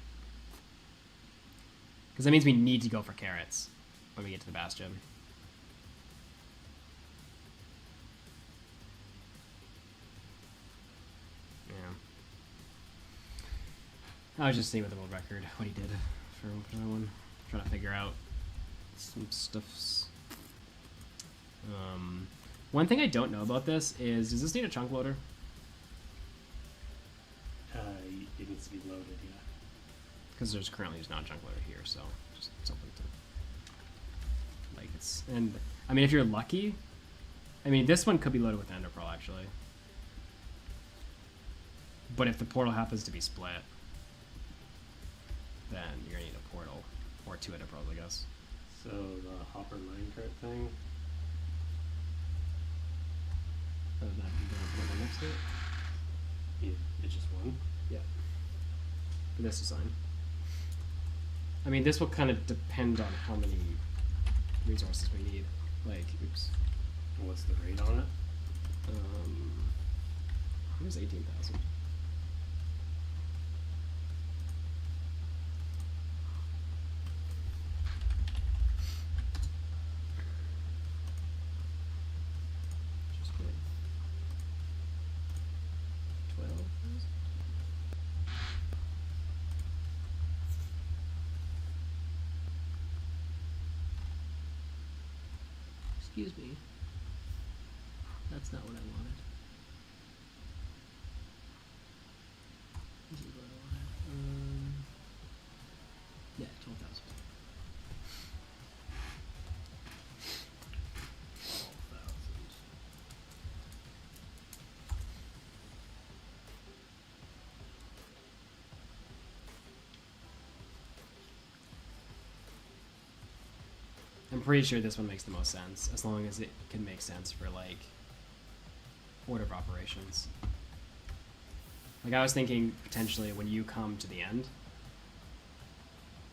because that means we need to go for carrots when we get to the bastion. Yeah. I was just seeing with the world record what he did for that one. Trying to figure out some stuffs. One thing I don't know about this is, does this need a chunk loader? It needs to be loaded, yeah. Because there's currently just not a chunk loader here, so just something to, like, it's, and I mean, if you're lucky, I mean, this one could be loaded with ender pearl actually. But if the portal happens to be split, then you're gonna need a portal or 2 ender pearls, I guess. So the hopper minecart thing. That would not be going to next to it. Yeah, it's just one. Yeah. For this design. I mean, this will kind of depend on how many resources we need. Like, oops. What's the rate on it? It was 18,000. Just put 12,000. Excuse me. That's not what I wanted. This is what I wanted. Yeah, 12,000. 12,000. I'm pretty sure this one makes the most sense, as long as it can make sense for, like, order of operations. Like, I was thinking, potentially, when you come to the end,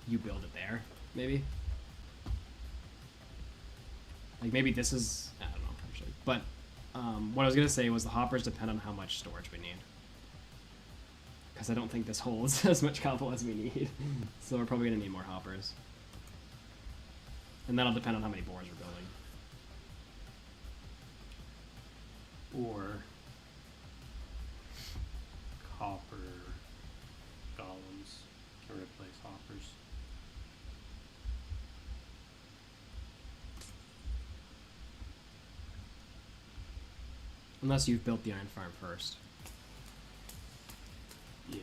you build it there, maybe? Like maybe this is, I don't know actually. But what I was gonna say was the hoppers depend on how much storage we need. Because I don't think this holds as much cobble as we need. So we're probably gonna need more hoppers. And that'll depend on how many boars we're building. Or copper golems can replace hoppers. Unless you've built the iron farm first. Yeah.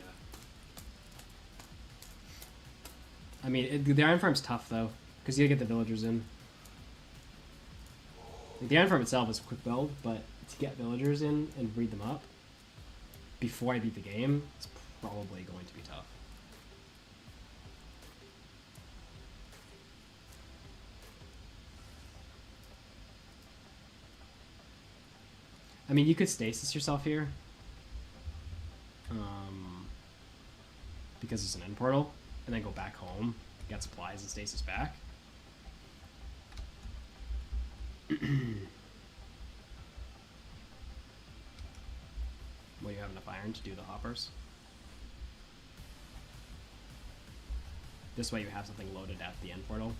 I mean, the iron farm's tough though, because you gotta get the villagers in. Like, the iron farm itself is a quick build, but to get villagers in and breed them up before I beat the game, it's probably going to be tough. I mean, you could stasis yourself here. Because it's an end portal, and then go back home, get supplies, and stasis back. Well, you have enough iron to do the hoppers. This way you have something loaded at the end portal.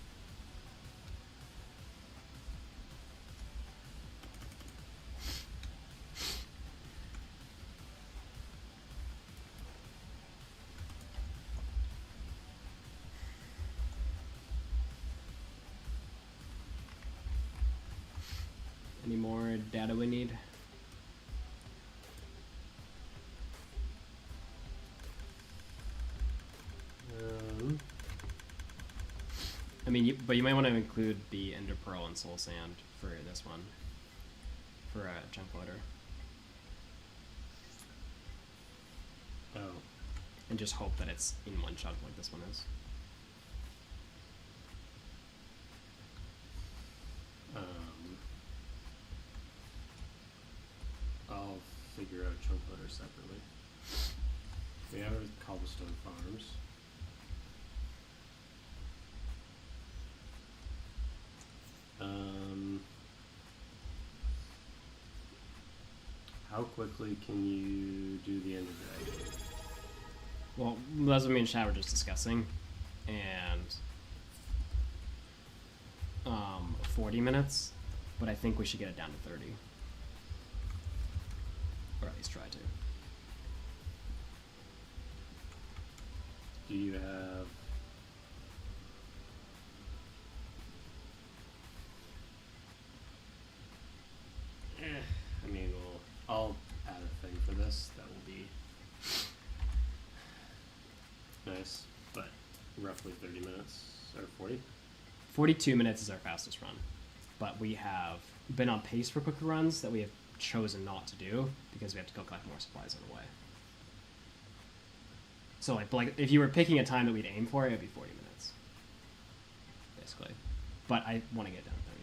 Any more data we need? I mean, but you might want to include the Ender Pearl and Soul Sand for this one, for a chunk loader. Oh. And just hope that it's in one chunk like this one is. I'll figure out chunk loader separately. We have cobblestone farms. How quickly can you do the end of the day? Well, that's what me and Chad were just discussing, and 40 minutes, but I think we should get it down to 30. Or at least try to. Do you have... I mean, I'll add a thing for this. That will be nice, but roughly 30 minutes, or 40? 42 minutes is our fastest run, but we have been on pace for quicker runs that we have chosen not to do because we have to go collect more supplies on the way. So like if you were picking a time that we'd aim for, it would be 40 minutes, basically. But I want to get down to 30.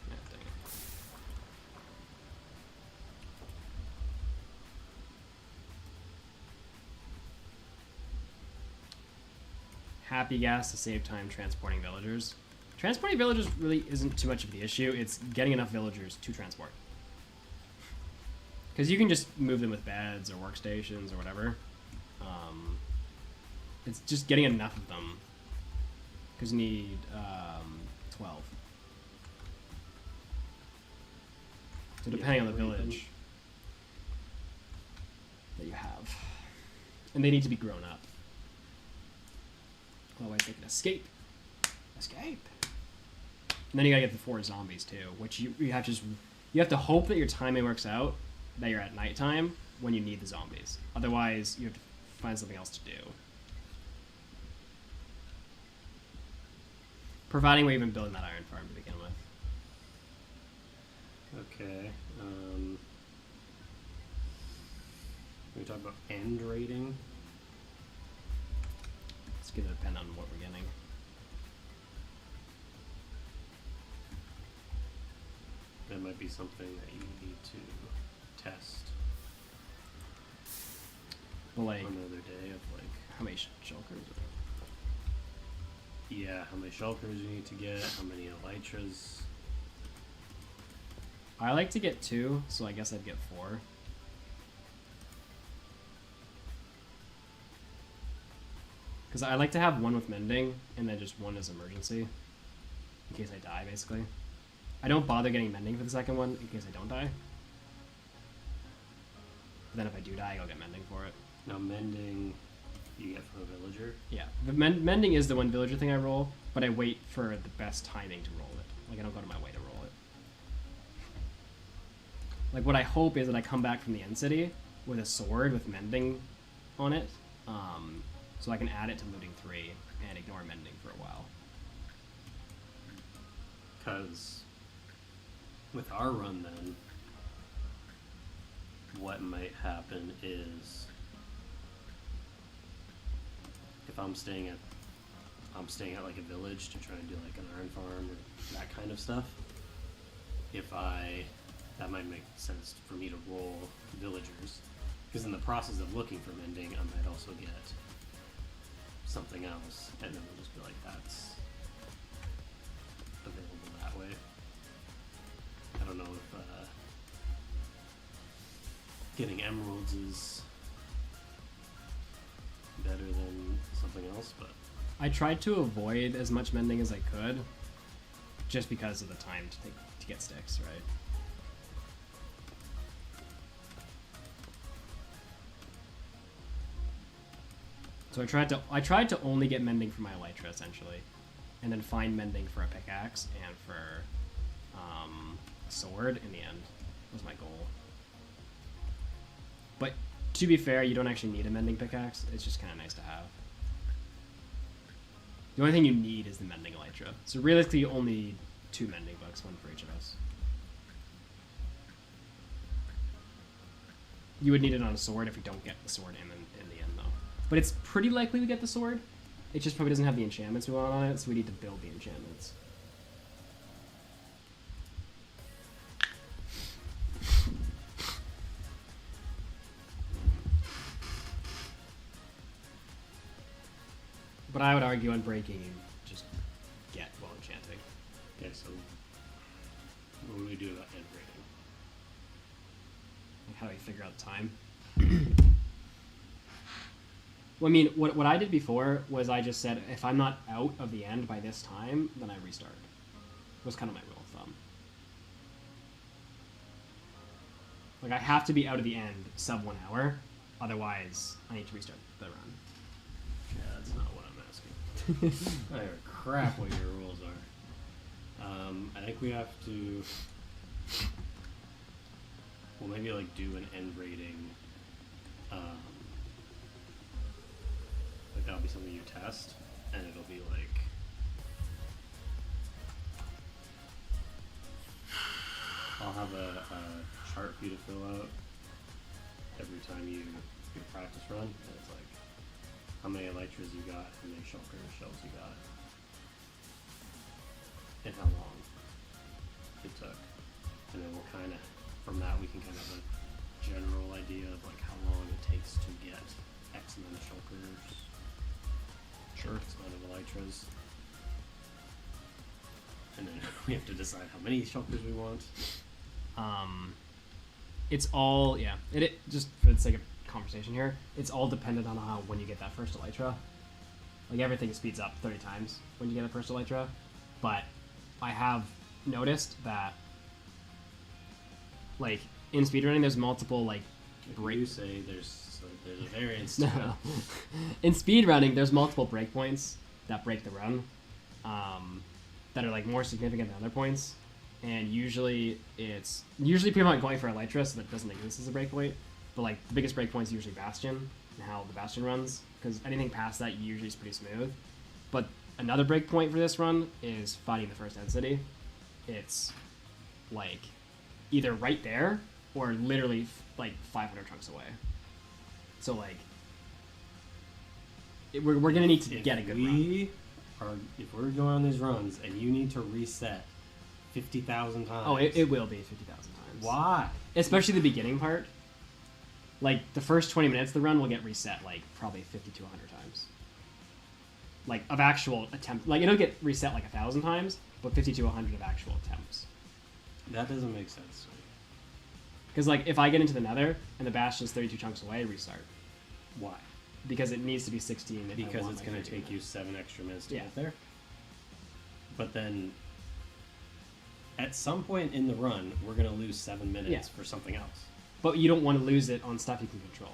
Yeah, dang it. Happy gas to save time transporting villagers. Transporting villagers really isn't too much of the issue. It's getting enough villagers to transport. Because you can just move them with beds or workstations or whatever. It's just getting enough of them. Because you need 12. So depending on the village that you have. And they need to be grown up. Otherwise they can escape. Escape! And then you gotta get the 4 zombies too, which you have to hope that your timing works out, that you're at nighttime when you need the zombies. Otherwise, you have to find something else to do. Providing we're even building that iron farm to begin with. Okay. Can we talk about end rating? It's gonna depend on what we're getting. That might be something that you need to test. Like another day of like how many shulkers? Yeah, how many shulkers you need to get, how many elytras. I like to get 2, so I guess I'd get 4. Because I like to have 1 with mending, and then just 1 as emergency. In case I die, basically. I don't bother getting mending for the second one, in case I don't die. But then if I do die, I'll get mending for it. Now mending, you get from a villager? Yeah, the mending is the one villager thing I roll, but I wait for the best timing to roll it. Like, I don't go to my way to roll it. Like, what I hope is that I come back from the end city with a sword with mending on it, so I can add it to looting 3 and ignore mending for a while. Because with our run then, what might happen is if I'm staying at like a village to try and do like an iron farm or that kind of stuff, that might make sense for me to roll villagers, because in the process of looking for mending I might also get something else, and then we'll just be like, that's available that way. I don't know if getting emeralds is better than something else, but I tried to avoid as much mending as I could, just because of the time to get sticks, right? So I tried to only get mending for my elytra essentially, and then find mending for a pickaxe and for a sword in the end was my goal. But to be fair, you don't actually need a mending pickaxe. It's just kind of nice to have. The only thing you need is the mending elytra. So realistically, you only need 2 mending books, 1 for each of us. You would need it on a sword if we don't get the sword in the end, though. But it's pretty likely we get the sword. It just probably doesn't have the enchantments we want on it, so we need to build the enchantments. But I would argue on breaking, you just get while enchanting. yeah, so what do we do about end rating? Like, how do we figure out time? Well, I mean, what I did before was I just said, if I'm not out of the end by this time, then I restart. Was kind of my rule of thumb. Like, I have to be out of the end sub 1 hour, otherwise I need to restart the run. Yeah, that's not what I'm asking. I don't give a crap what your rules are. I think we have to, well, maybe like do an end rating. Like that'll be something you test, and it'll be like, I'll have a chart for you to fill out every time you do a practice run, and it's like how many elytras you got, how many shulker shells you got, and how long it took. And then we'll kind of, from that we can kind of have a general idea of like how long it takes to get X amount of shulkers, Sure. X amount of elytras. And then we have to decide how many shulkers we want. It's all, yeah, it just for the sake of conversation here, it's all dependent on how, when you get that first elytra. Like, everything speeds up 30 times when you get a first elytra, but I have noticed that, like, in speedrunning there's multiple, like, You say there's a variance. No. In speedrunning there's multiple breakpoints that break the run, that are, like, more significant than other points. And usually people aren't going for elytra, so that doesn't exist as a breakpoint. But like the biggest breakpoint is usually Bastion and how the Bastion runs, because anything past that usually is pretty smooth. But another breakpoint for this run is fighting the first end city. It's like either right there or literally like 500 chunks away. So like we're gonna need to get a good run. If we're going on these runs and you need to reset 50,000 times. Oh, it will be 50,000 times. Why? Especially the beginning part. Like, the first 20 minutes of the run will get reset, like, probably 50 to 100 times. Like, of actual attempt. Like, it'll get reset, like, 1,000 times, but 50 to 100 of actual attempts. That doesn't make sense to me. Because, like, if I get into the Nether, and the Bastion's 32 chunks away, restart. Why? Because it needs to be 16. Because it's going to take you 7 extra minutes to get there? But then, at some point in the run, we're going to lose 7 minutes for something else. But you don't want to lose it on stuff you can control.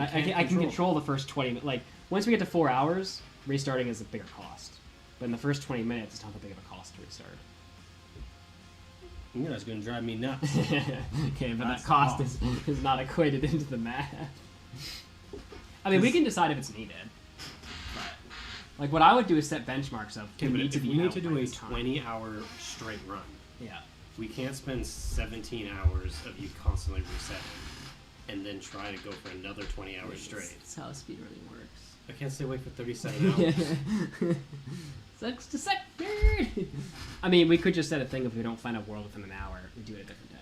I can control the first 20 minutes. Like, once we get to 4 hours, restarting is a bigger cost. But in the first 20 minutes, it's not that big of a cost to restart. That's going to drive me nuts. Okay, but that cost is not equated into the math. I mean, we can decide if it's needed. But, like, what I would do is set benchmarks of... Okay, but if we need to do a 20-hour straight run, we can't spend 17 hours of you constantly resetting and then try to go for another 20 hours straight. That's how speedrunning works. I can't stay awake for 37 hours. Sucks to suck, nerd! I mean, we could just set a thing if we don't find a world within an hour, we do it a different day.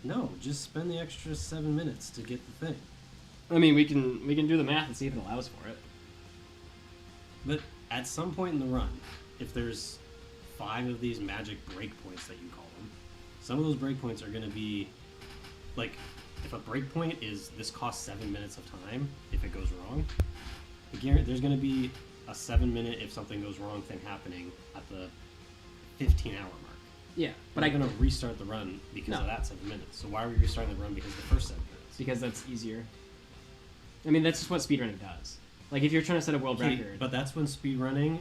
No, just spend the extra 7 minutes to get the thing. I mean, we can do the math and see if it allows for it. But at some point in the run, if there's 5 of these magic breakpoints that you call them, some of those breakpoints are going to be, like, if a breakpoint is this costs 7 minutes of time, if it goes wrong, there's going to be a 7-minute if something goes wrong thing happening at the 15-hour mark. Yeah, but I'm going to restart the run because of that 7 minutes. So why are we restarting the run because of the first 7 minutes? Because that's easier. I mean, that's just what speedrunning does. Like, if you're trying to set a world record... But that's when speedrunning,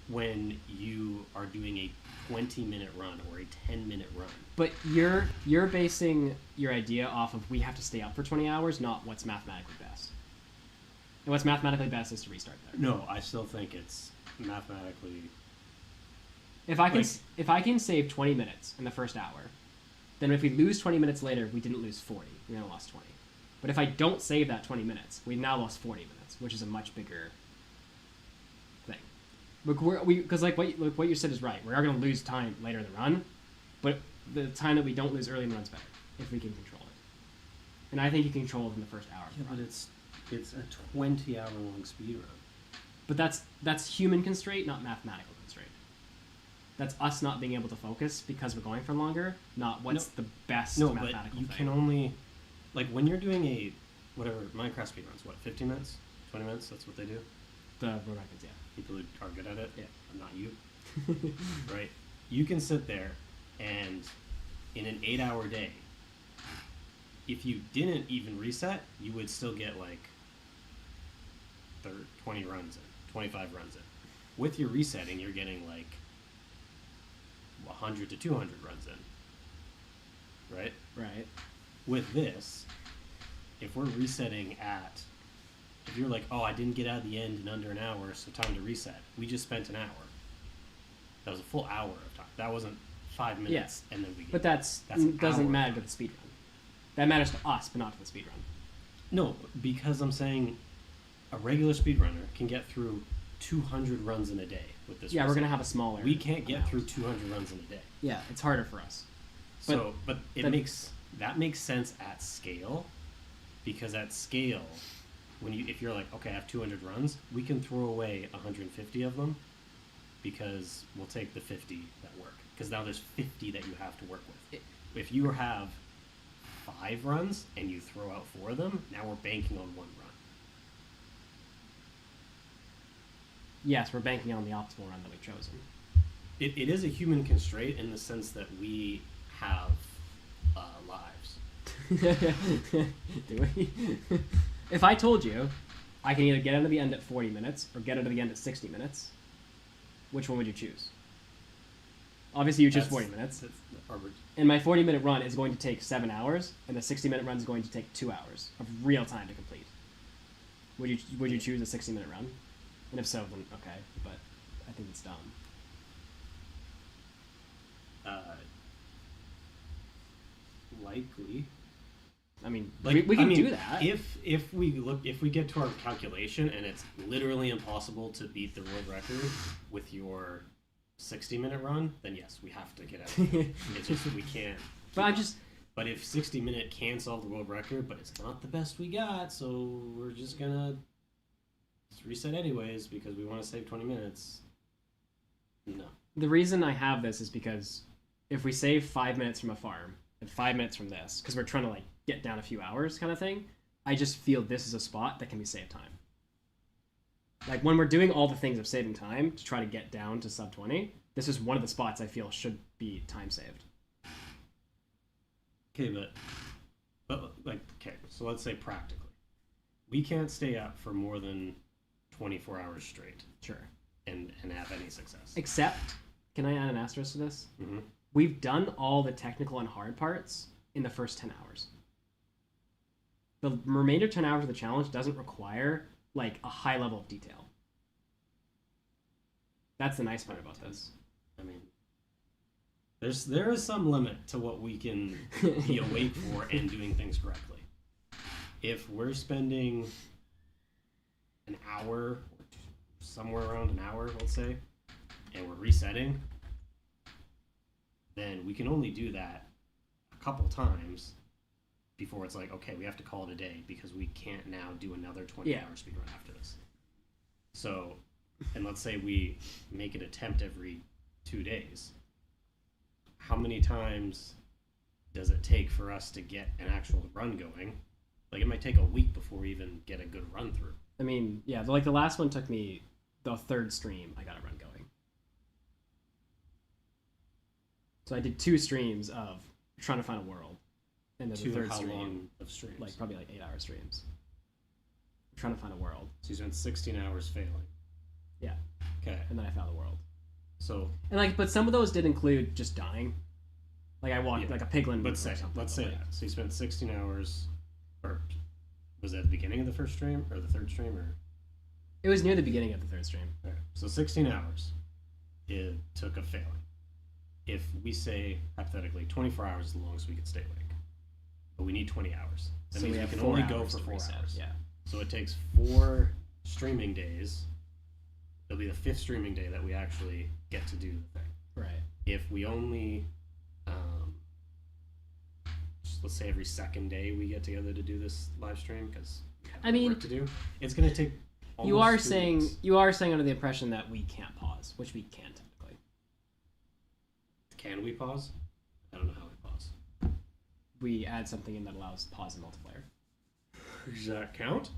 when you are doing a 20-minute run or a 10-minute run. But you're basing your idea off of we have to stay up for 20 hours, not what's mathematically best. And what's mathematically best is to restart there. No, I still think it's mathematically... If I can save 20 minutes in the first hour, then if we lose 20 minutes later, we didn't lose 40. We only lost 20. But if I don't save that 20 minutes, we've now lost 40 minutes, which is a much bigger thing. Because what you said is right. We are going to lose time later in the run, but the time that we don't lose early in the run's better if we can control it. And I think you can control it in the first hour. Yeah, but it's a 20-hour-long speed run. But that's human constraint, not mathematical constraint. That's us not being able to focus because we're going for longer, not what's the best mathematical but you thing. can only... Like, when you're doing a... Whatever, Minecraft speedruns, what, 15 minutes? 20 minutes? That's what they do? The world records, yeah. People who are good at it? Yeah. Not you. Right? You can sit there and in an 8-hour day, if you didn't even reset, you would still get, like, 20 runs in, 25 runs in. With your resetting, you're getting, like, 100 to 200 runs in. Right? Right. With this, if we're resetting at... If you're like, oh, I didn't get out of the end in under an hour, so time to reset. We just spent an hour. That was a full hour of time. That wasn't 5 minutes, and then we... But that's doesn't matter to the speedrun. That matters to us, but not to the speedrun. No, because I'm saying a regular speedrunner can get through 200 runs in a day with this. Yeah, we're gonna have a smaller... We can't get through 200 runs in a day. Yeah, it's harder for us. But that makes sense at scale, because at scale... If you're like, okay, I have 200 runs, we can throw away 150 of them because we'll take the 50 that work. Because now there's 50 that you have to work with. If you have 5 runs and you throw out 4 of them, now we're banking on 1 run. Yes, we're banking on the optimal run that we've chosen. It is a human constraint in the sense that we have lives. Do we? If I told you I can either get out of the end at 40 minutes or get out of the end at 60 minutes, which one would you choose? Obviously, you choose 40 minutes. And my 40-minute run is going to take 7 hours, and the 60-minute run is going to take 2 hours of real time to complete. Would you choose a 60-minute run? And if so, then okay, but I think it's dumb. Likely. I mean, we can do that. If we get to our calculation and it's literally impossible to beat the world record with your 60-minute run, then yes, we have to get out. It's just we can't. But if 60-minute can solve the world record, but it's not the best we got, so we're just gonna reset anyways because we want to save 20 minutes. No. The reason I have this is because if we save 5 minutes from a farm and 5 minutes from this, because we're trying to like get down a few hours kind of thing, I just feel this is a spot that can be saved time. Like when we're doing all the things of saving time to try to get down to sub 20, this is one of the spots I feel should be time saved. Okay, so let's say practically, we can't stay up for more than 24 hours straight. Sure. And have any success. Except, can I add an asterisk to this? Mm-hmm. We've done all the technical and hard parts in the first 10 hours. The remainder 10 hours of the challenge doesn't require like a high level of detail. That's the nice part about this. I mean, there is some limit to what we can be awake for and doing things correctly. If we're spending an hour, somewhere around an hour, let's say, and we're resetting, then we can only do that a couple times before it's like, okay, we have to call it a day because we can't now do another 20-hour speedrun after this. So, and let's say we make an attempt every 2 days. How many times does it take for us to get an actual run going? Like, it might take a week before we even get a good run through. I mean, yeah, like the last one took me the third stream, I got a run going. So I did 2 streams of trying to find a world. And then the third how stream, long of streams? like probably like 8-hour streams. Trying to find a world. So you spent 16 hours failing. Yeah. Okay. And then I found the world. So. And like, but some of those did include just dying. Like I walked like a piglin. Let's say that. So you spent 16 hours, or was that at the beginning of the first stream or the third stream, or? It was near the beginning of the third stream. Okay. So 16 hours, it took a failing. If we say hypothetically 24 hours is the longest we could stay awake, but we need 20 hours. That means we can only go for 4 hours. Yeah. So it takes 4 streaming days. It'll be the 5th streaming day that we actually get to do the thing. Right. If we only, let's say every second day we get together to do this live stream because we have work to do, it's going to take. You are saying under the impression that we can't pause, which we can technically. Can we pause? I don't know how we pause. We add something in that allows pause in multiplayer. Does that count?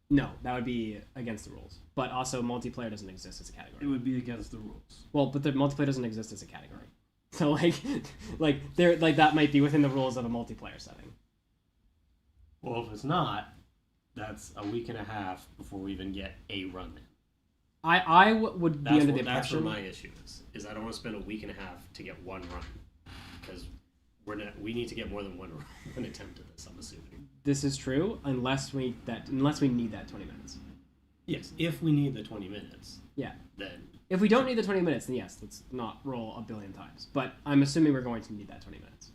No, that would be against the rules. But also, multiplayer doesn't exist as a category. It would be against the rules. Well, but the multiplayer doesn't exist as a category. So like that might be within the rules of a multiplayer setting. Well, if it's not, that's a week and a half before we even get a run in. I would be under the impression. That's where my issue is I don't want to spend a week and a half to get one run because we need to get more than one attempt at this. I'm assuming this is true unless we need that 20 minutes. Yes, if we need the 20 minutes. Yeah. Then. If we don't need the 20 minutes, then yes, let's not roll a billion times. But I'm assuming we're going to need that 20 minutes.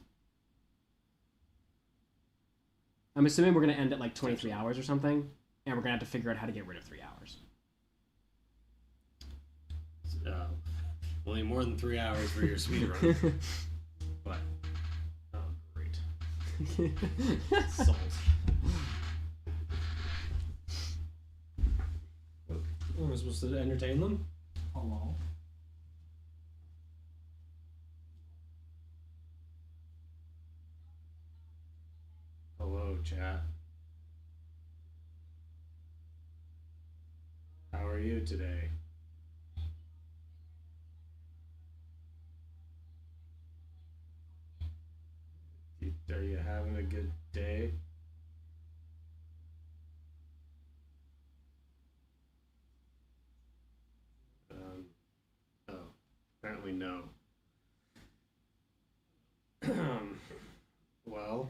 I'm assuming we're going to end at like 23 hours or something, and we're going to have to figure out how to get rid of 3 hours. We'll need more than 3 hours for your speedrun. But, oh, great. Souls. Am I supposed to entertain them? Hello. Hello, chat. How are you today? Are you having a good day? Oh, apparently no. Well,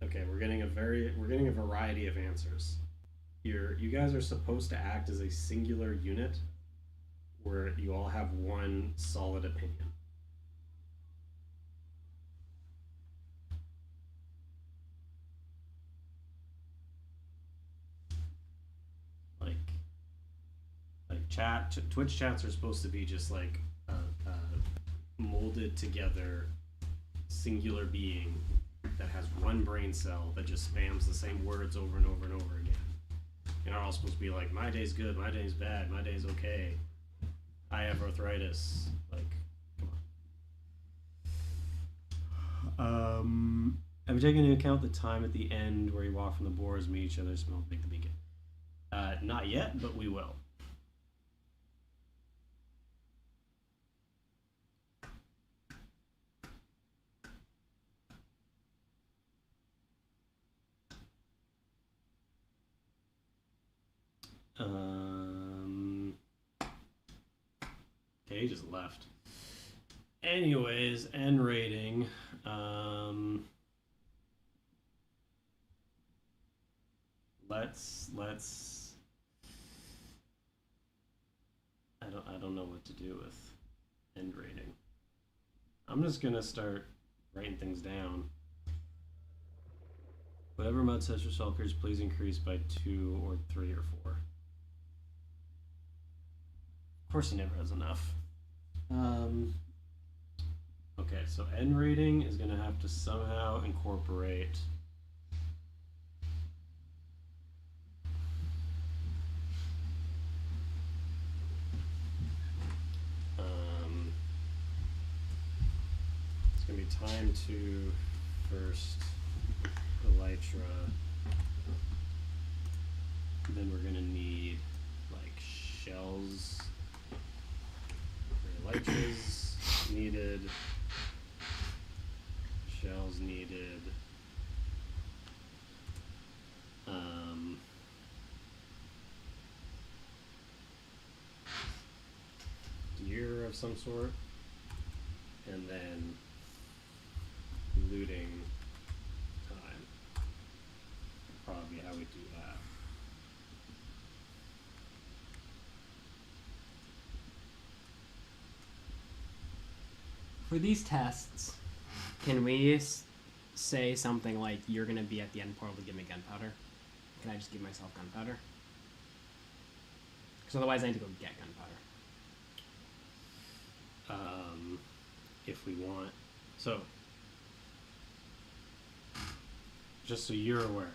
okay, we're getting a variety of answers. You guys are supposed to act as a singular unit where you all have one solid opinion. Twitch chats are supposed to be just like molded together singular being that has one brain cell that just spams the same words over and over and over again. You're not all supposed to be like, my day's good, my day's bad, my day's okay, I have arthritis. Like, come on. Have you taken into account the time at the end where you walk from the boards, meet each other, smell, make the beacon? Not yet, but we will. Okay, he just left. Anyways, N rating. Let's. I don't know what to do with end rating. I'm just gonna start writing things down. Whatever Mud says for Sulkers, please increase by 2 or 3 or 4. Of course he never has enough. Okay, so N rating is gonna have to somehow incorporate it's gonna be time to first elytra. Then we're gonna need like shells for elytras needed. Shells needed. Gear of some sort, and then looting time. Probably how we do that. For these tests, can we say something like, you're going to be at the end portal to give me gunpowder? Can I just give myself gunpowder? Because otherwise I need to go get gunpowder. If we want. So, just so you're aware,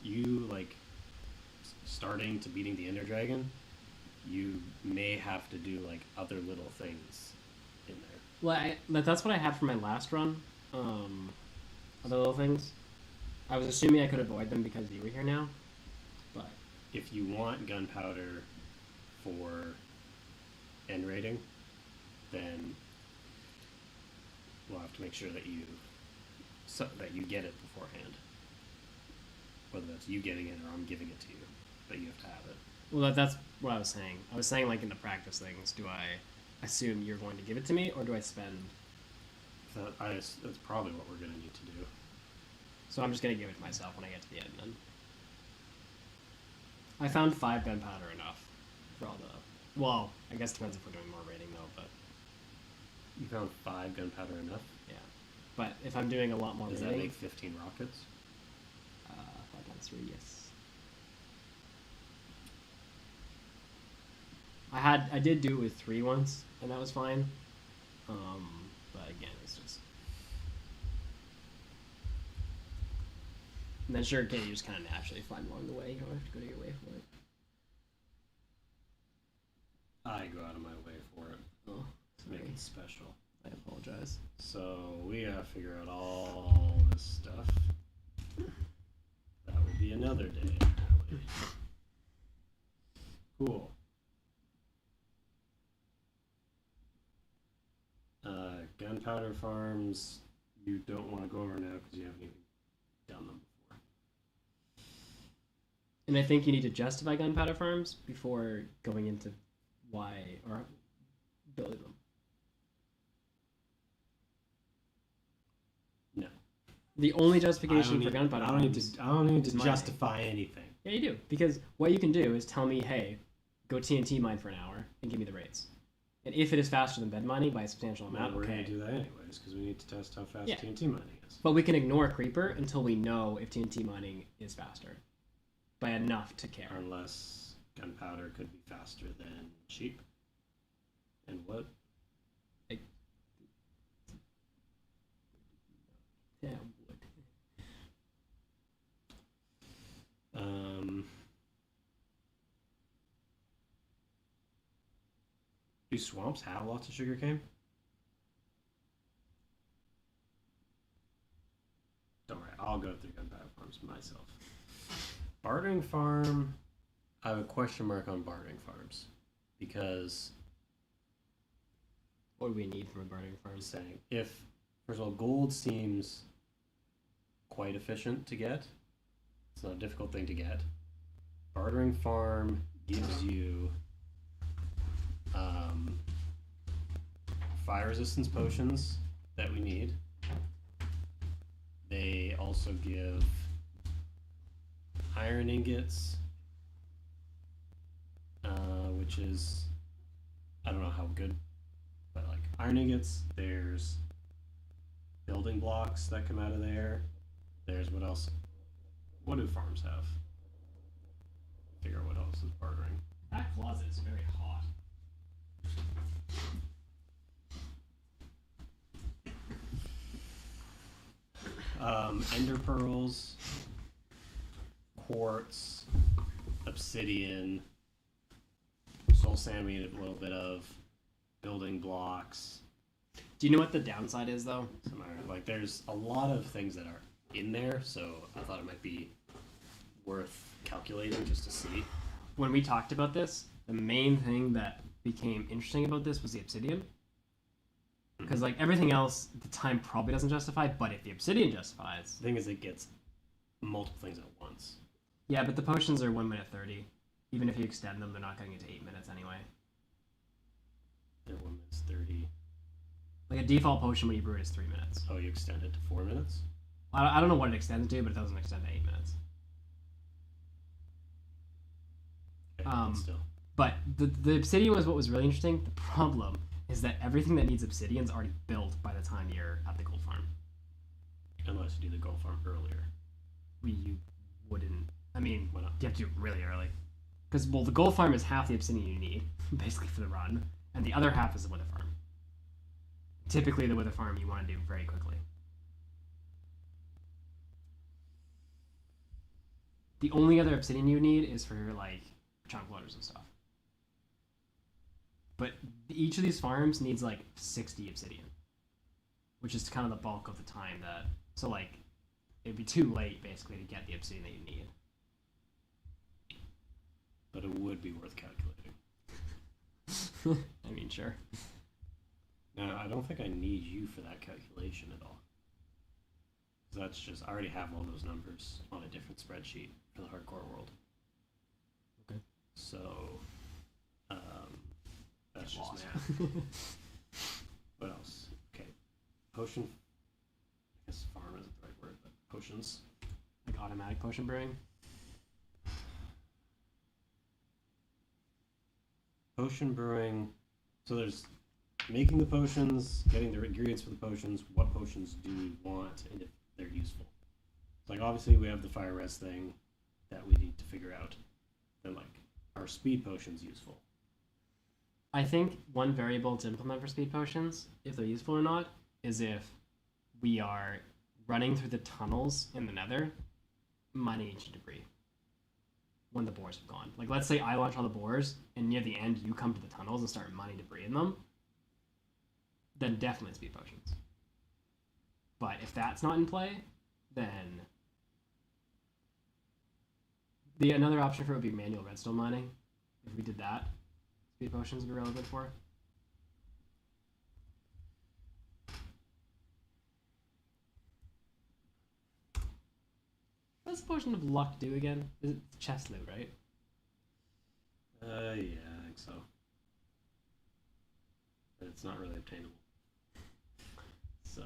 you like starting to beating the Ender Dragon, you may have to do like other little things in there. Well, that's what I had for my last run. Other little things. I was assuming I could avoid them because you were here now, but if you want gunpowder for end rating, then we'll have to make sure that you get it beforehand. Whether that's you getting it or I'm giving it to you, but you have to have it. Well, that's what I was saying. I was saying, like, in the practice things, do I assume you're going to give it to me, or do I spend? That's probably what we're going to need to do. So I'm just going to give it to myself when I get to the end, then. I found 5 gunpowder enough for all the... Well, I guess it depends if we're doing more rating, though, but... You found 5 gunpowder enough? Yeah. But if I'm doing a lot more rating... Does that make 15 rockets? 5 times 3, yes. I did do it with 3 once, and that was fine. But again, it's just... And then sure, you just kind of naturally find along the way. You don't have to go to your way for it. I go out of my way for it. Oh, sorry. Make it special. I apologize. So we gotta figure out all this stuff. That would be another day, apparently. Cool. Gunpowder farms, you don't want to go over now because you haven't even done them before. And I think you need to justify gunpowder farms before going into why or building them. No. The only justification for gunpowder farms I don't need to justify anything. Yeah, you do. Because what you can do is tell me, hey, go TNT mine for an hour and give me the rates. And if it is faster than bed mining by a substantial amount, we're okay. going to do that anyways, because we need to test how fast Yeah. TNT mining is. But we can ignore Creeper until we know if TNT mining is faster by enough to care. Unless gunpowder could be faster than sheep. And what? Yeah, do swamps have lots of sugarcane? Don't worry, I'll go through gunpowder farms myself. Bartering farm, I have a question mark on bartering farms because what do we need from a bartering farm? saying if first of all, gold seems quite efficient to get. It's not a difficult thing to get. Bartering farm gives you fire resistance potions that we need. They also give iron ingots, which is, I don't know how good, but like iron ingots, there's building blocks that come out of there. There's what else? What do farms have? Figure out what else is bartering. That closet is very hot. Ender pearls, quartz, obsidian, soul sand we need a little bit of, building blocks. Do you know what the downside is, though? Some iron. Like, there's a lot of things that are in there, so I thought it might be worth calculating just to see. When we talked about this, the main thing that became interesting about this was the obsidian. Because, like, everything else, the time probably doesn't justify, but if the obsidian justifies... The thing is, it gets multiple things at once. Yeah, but the potions are 1 minute 30. Even if you extend them, they're not getting into 8 minutes anyway. They're 1 minute 30. Like, a default potion when you brew it is 3 minutes. Oh, you extend it to 4 minutes? I don't know what it extends to, but it doesn't extend to 8 minutes. Okay, still. But the obsidian was what was really interesting. The problem is that everything that needs obsidian is already built by the time you're at the gold farm. Unless you do the gold farm earlier. You wouldn't... I mean, Why not? you have to do it really early. Because, well, the gold farm is half the obsidian you need, basically, for the run. And the other half is the wither farm. Typically, the wither farm you want to do very quickly. The only other obsidian you need is for, like, chunk loaders and stuff. But each of these farms needs, like, 60 obsidian. Which is kind of the bulk of the time that... So, like, it'd be too late, basically, to get the obsidian that you need. But it would be worth calculating. I mean, sure. Now, I don't think I need you for that calculation at all. Because that's just... I already have all those numbers on a different spreadsheet for the hardcore world. Okay. So... that's just Lost. math. What else? Okay. Potion... I guess farm isn't the right word, but potions. Like automatic potion brewing. Potion brewing. So there's making the potions, getting the ingredients for the potions, what potions do we want, and if they're useful. Like, obviously we have the fire res thing that we need to figure out. Then, like, are speed potions useful? I think one variable to implement for speed potions, if they're useful or not, is if we are running through the tunnels in the nether, mining ancient debris. When the boars have gone. Like, let's say I launch all the boars, and near the end you come to the tunnels and start mining debris in them, then definitely speed potions. But if that's not in play, then... Another option for it would be manual redstone mining. If we did that, speed potions would be relevant for. What does the potion of luck do again? Is it chest loot, right? Yeah, I think so. But it's not really obtainable. So...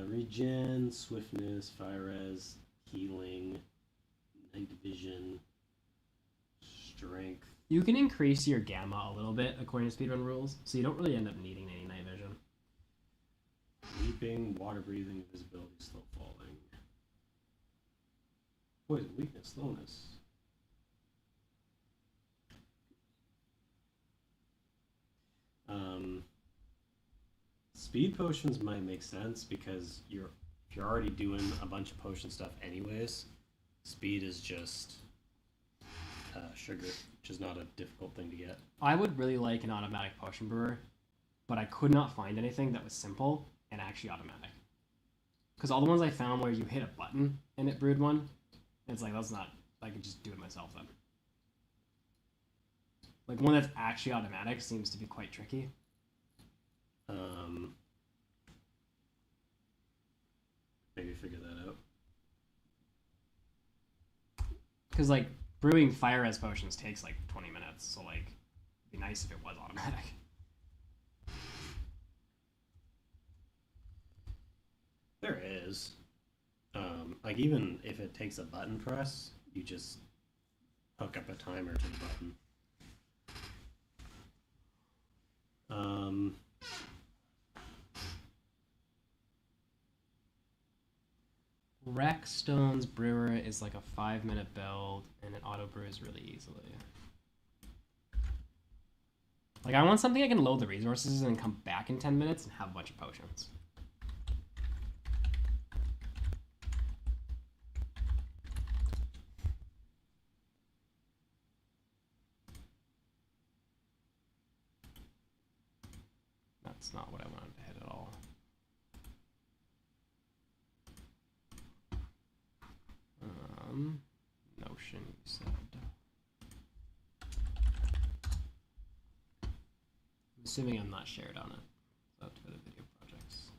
regen, swiftness, fire res, healing, night vision, strength. You can increase your gamma a little bit according to speedrun rules, so you don't really end up needing any night vision. Leaping, water breathing, visibility, slow falling. Poison, weakness, slowness. Speed potions might make sense because if you're already doing a bunch of potion stuff anyways, speed is just sugar, which is not a difficult thing to get. I would really like an automatic potion brewer, but I could not find anything that was simple and actually automatic. Because all the ones I found where you hit a button and it brewed one, it's like, that's not, I could just do it myself then. Like, one that's actually automatic seems to be quite tricky. Maybe figure that out. Because, like, brewing fire res potions takes, like, 20 minutes, so, like, it'd be nice if it was automatic. There is. Like, even if it takes a button press, you just hook up a timer to the button. Rackstone's brewer is like a 5-minute build, and it auto brews really easily. Like, I want something I can load the resources and then come back in 10 minutes and have a bunch of potions. That's not what I wanted to hit at all. Notion, you said. I'm assuming I'm not shared on it. So up to the video projects.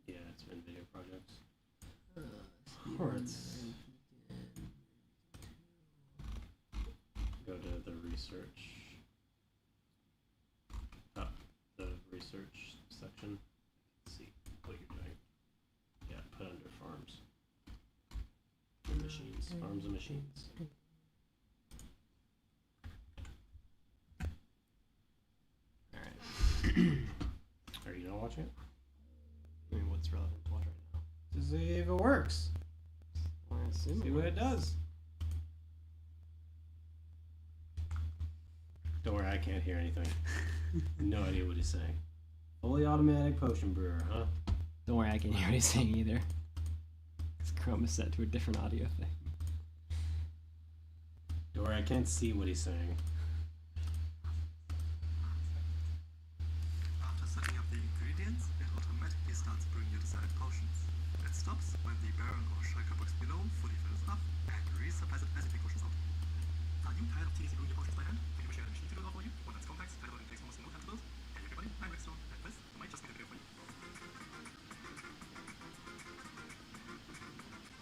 Yeah, it's been video projects. Let's go to the research. The research section. Let's see what you're doing. Yeah, put under farms. And machines. Farms and machines. Alright. Are you not watching it? I mean, what's relevant to watch right now? To see if it works. Well, I assume See what it does. Don't worry, I can't hear anything. No idea what he's saying. Fully automatic potion brewer, huh? Don't worry, I can't hear what he's saying either. This Chrome is set to a different audio thing. Don't worry, I can't see what he's saying. After setting up the ingredients, it automatically starts brewing your desired potions. It stops when the barrel or shaker box below fully fills up and resupplies it as it potions out. Are you tired of tedious brewing your potions by hand? Can you wish you had a machine to do it all for you? One that's complex, tidyable, and takes almost no time to build? Hey everybody, I'm Redstone, and this might just be the video for you.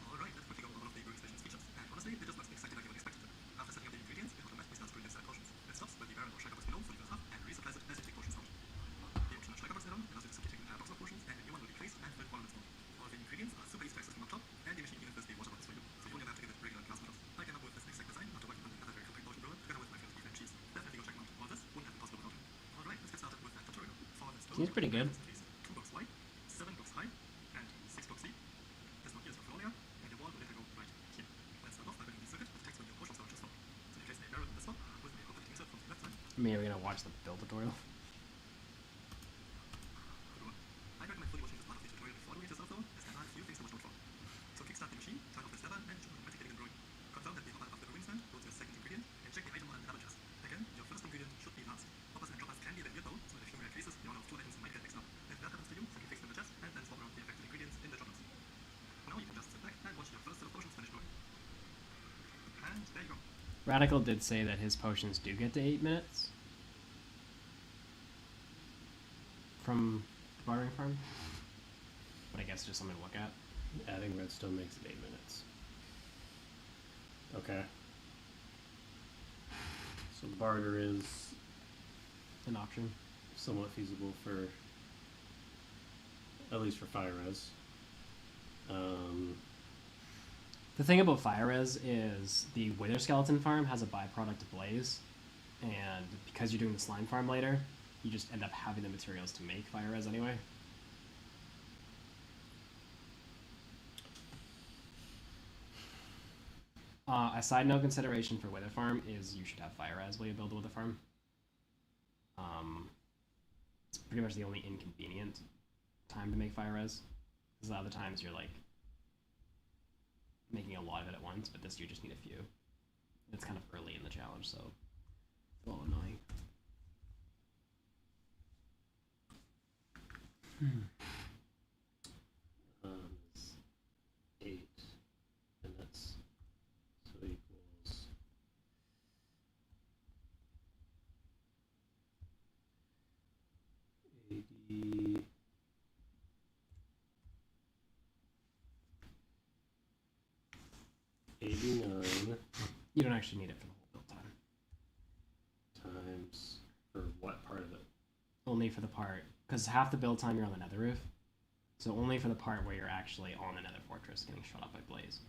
Alright, let's quickly go over all of the brewing station's features. And honestly, it just works exactly like you would expect it to. After setting up the ingredients, it automatically starts brewing your desired potions. It stops when the barrel or shaker box below fully fills up and resupplies it as you take potions out. The optional shaker box add-on allows you to simply take an entire box of potions, and a new one will be placed and filled one minute more. All the ingredients are super easy to access from up top, and the machine even fills the water bottles for you, so you don't even have to give it regular glass bottles. I came up with this exact design after working on another very compact potion brewer together with my friend Ethan Cheese. Definitely go check them out. All this wouldn't have been possible without him. Alright, let's get started with that tutorial. For this build, Seems pretty good. at least 2 blocks wide, 7 blocks high, and 6 blocks deep. This block here is for floor layer, and your wall will later go right here. Let's start off by building the circuit with text where your potion storage is stored. So you place a barrel in this spot with a operating insert from the left side. I mean, are we gonna watch the build tutorial? I recommend fully watching this part of the tutorial before doing it yourself though, as there are a few things to watch out for. So kickstart the machine, turn off the stepper, and choose automatic getting and brewing. Confirm that the hopper of the brewing stand loads your second ingredient, and check the item on the double chest. Again, your first ingredient should be last. Hoppers and droppers can be a bit weird though, so in a few rare cases, the order of 2 items might get mixed up. If that happens to you, simply fix them in the chest, and then swap around the affected ingredients in the droppers. Now you can just sit back and watch your first set of potions finish brewing. And there you go. Radical did say that his potions do get to 8 minutes. From the bartering farm. But I guess just something to look at. Adding redstone makes it 8 minutes. Okay. So barter is An option. somewhat feasible for, at least for fire res. The thing about fire res is the wither skeleton farm has a byproduct of blaze, and because you're doing the slime farm later, you just end up having the materials to make fire res anyway. A side note consideration for wither farm is you should have fire res while you build the wither farm. It's pretty much the only inconvenient time to make fire res, because a lot of the times you're like making a lot of it at once, but this you just need a few. It's kind of early in the challenge, so it's a little annoying. It's 8, and that's so equals 80. 89 You don't actually need it for the whole build time. times for what part of it? Only for the part, because half the build time you're on the nether roof, so only for the part where you're actually on the nether fortress getting shot up by blaze.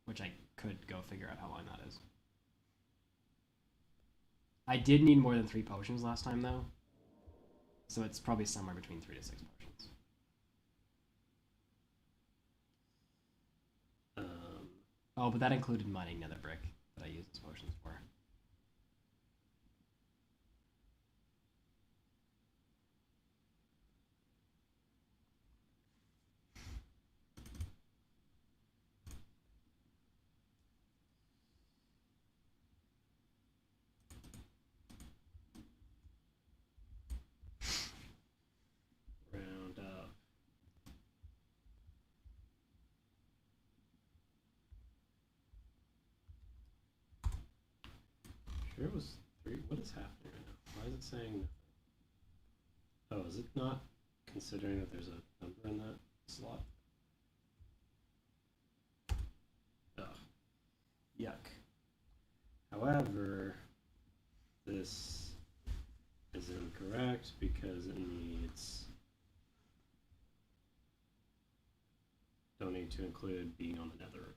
Which I could go figure out how long that is. I did need more than 3 potions last time though, so it's probably somewhere between 3 to 6 potions. Oh, but that included mining nether brick that I used as potions for. Round up. Sure it was 3. What is happening right now? Why is it saying nothing? Oh, is it not considering that there's a number in that slot? Ugh. Yuck. However, this is incorrect because it needs don't need to include being on the nether roof.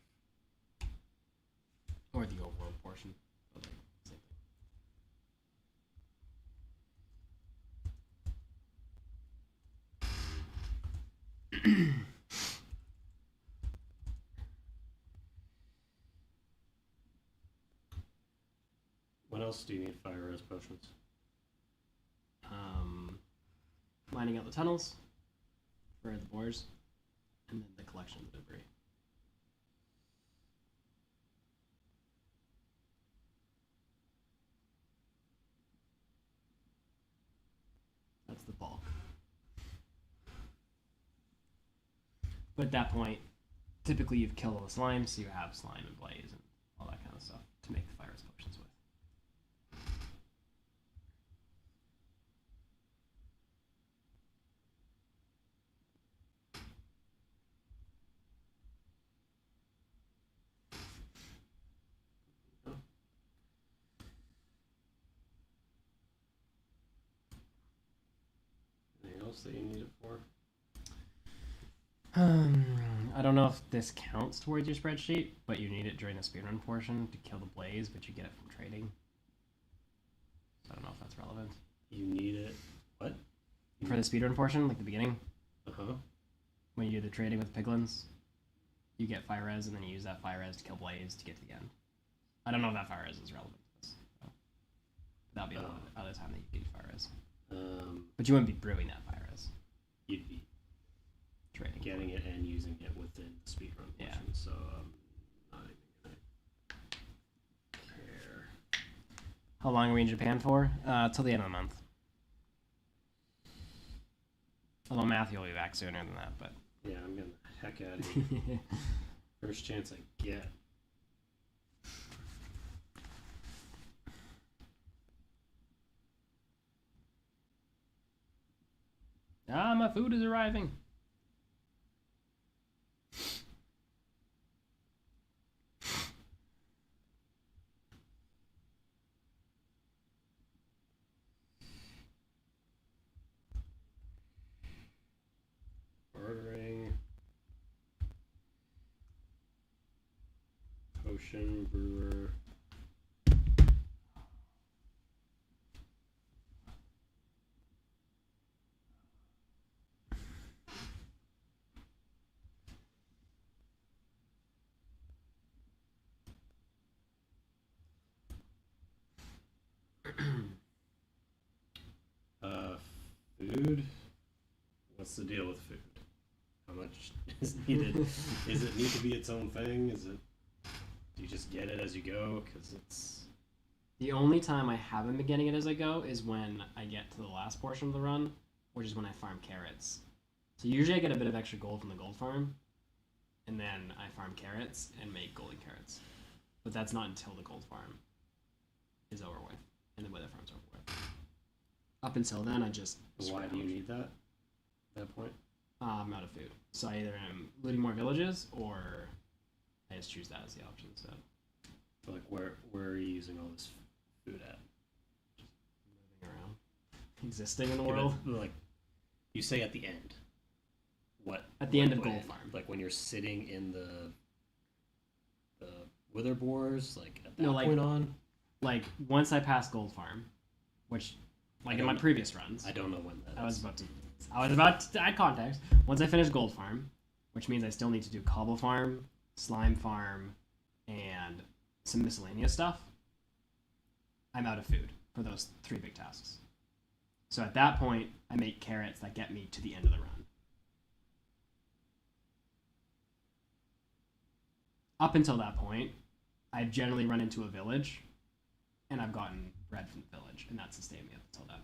Or the overworld portion. But like, same thing. What else do you need fire res potions? Mining out the tunnels for the boars, and then the collection of the debris. That's the bulk. But at that point, typically you've killed all the slime, so you have slime and blaze and all that kind of stuff to make the fire res potions with. Anything else that you need it for? I don't know if this counts towards your spreadsheet, but you need it during the speedrun portion to kill the blaze, but you get it from trading. So I don't know if that's relevant. You need it. What? For the speedrun portion, like the beginning, Uh-huh. when you do the trading with piglins, you get fire res, and then you use that fire res to kill blaze to get to the end. I don't know if that fire res is relevant to this. So that'll be another other time that you need fire res. But you wouldn't be brewing that fire res. You'd be Trading. getting it and using it within the speedrun portion, Yeah. so not even gonna care. How long are we in Japan for? Till the end of the month. Although Matthew will be back sooner than that, but... Yeah, I'm getting the heck out of here. First chance I get. My food is arriving. Ordering. potion brewer. Food. What's the deal with food? How much is needed? Is it need to be its own thing? Is it? Do you just get it as you go? Because it's. The only time I haven't been getting it as I go is when I get to the last portion of the run, which is when I farm carrots. So usually I get a bit of extra gold from the gold farm, and then I farm carrots and make golden carrots. But that's not until the gold farm is over with, and the wither farm's over with. Up until then, I just. Why do you need that? At that point? I'm out of food, so I either am looting more villages or I just choose that as the option instead. But like, where are you using all this food at? Just moving around, existing in the world. But, like, you say at the end. What? At the end of gold farm. Like when you're sitting in the wither boars, like at that No, like, point on. Like once I pass gold farm, which. Like in my previous runs. I don't know when that is. I was about to add context. Once I finish gold farm, which means I still need to do cobble farm, slime farm, and some miscellaneous stuff, I'm out of food for those 3 big tasks. So at that point, I make carrots that get me to the end of the run. Up until that point, I've generally run into a village, and I've gotten bread from the village, and that sustained me up until then.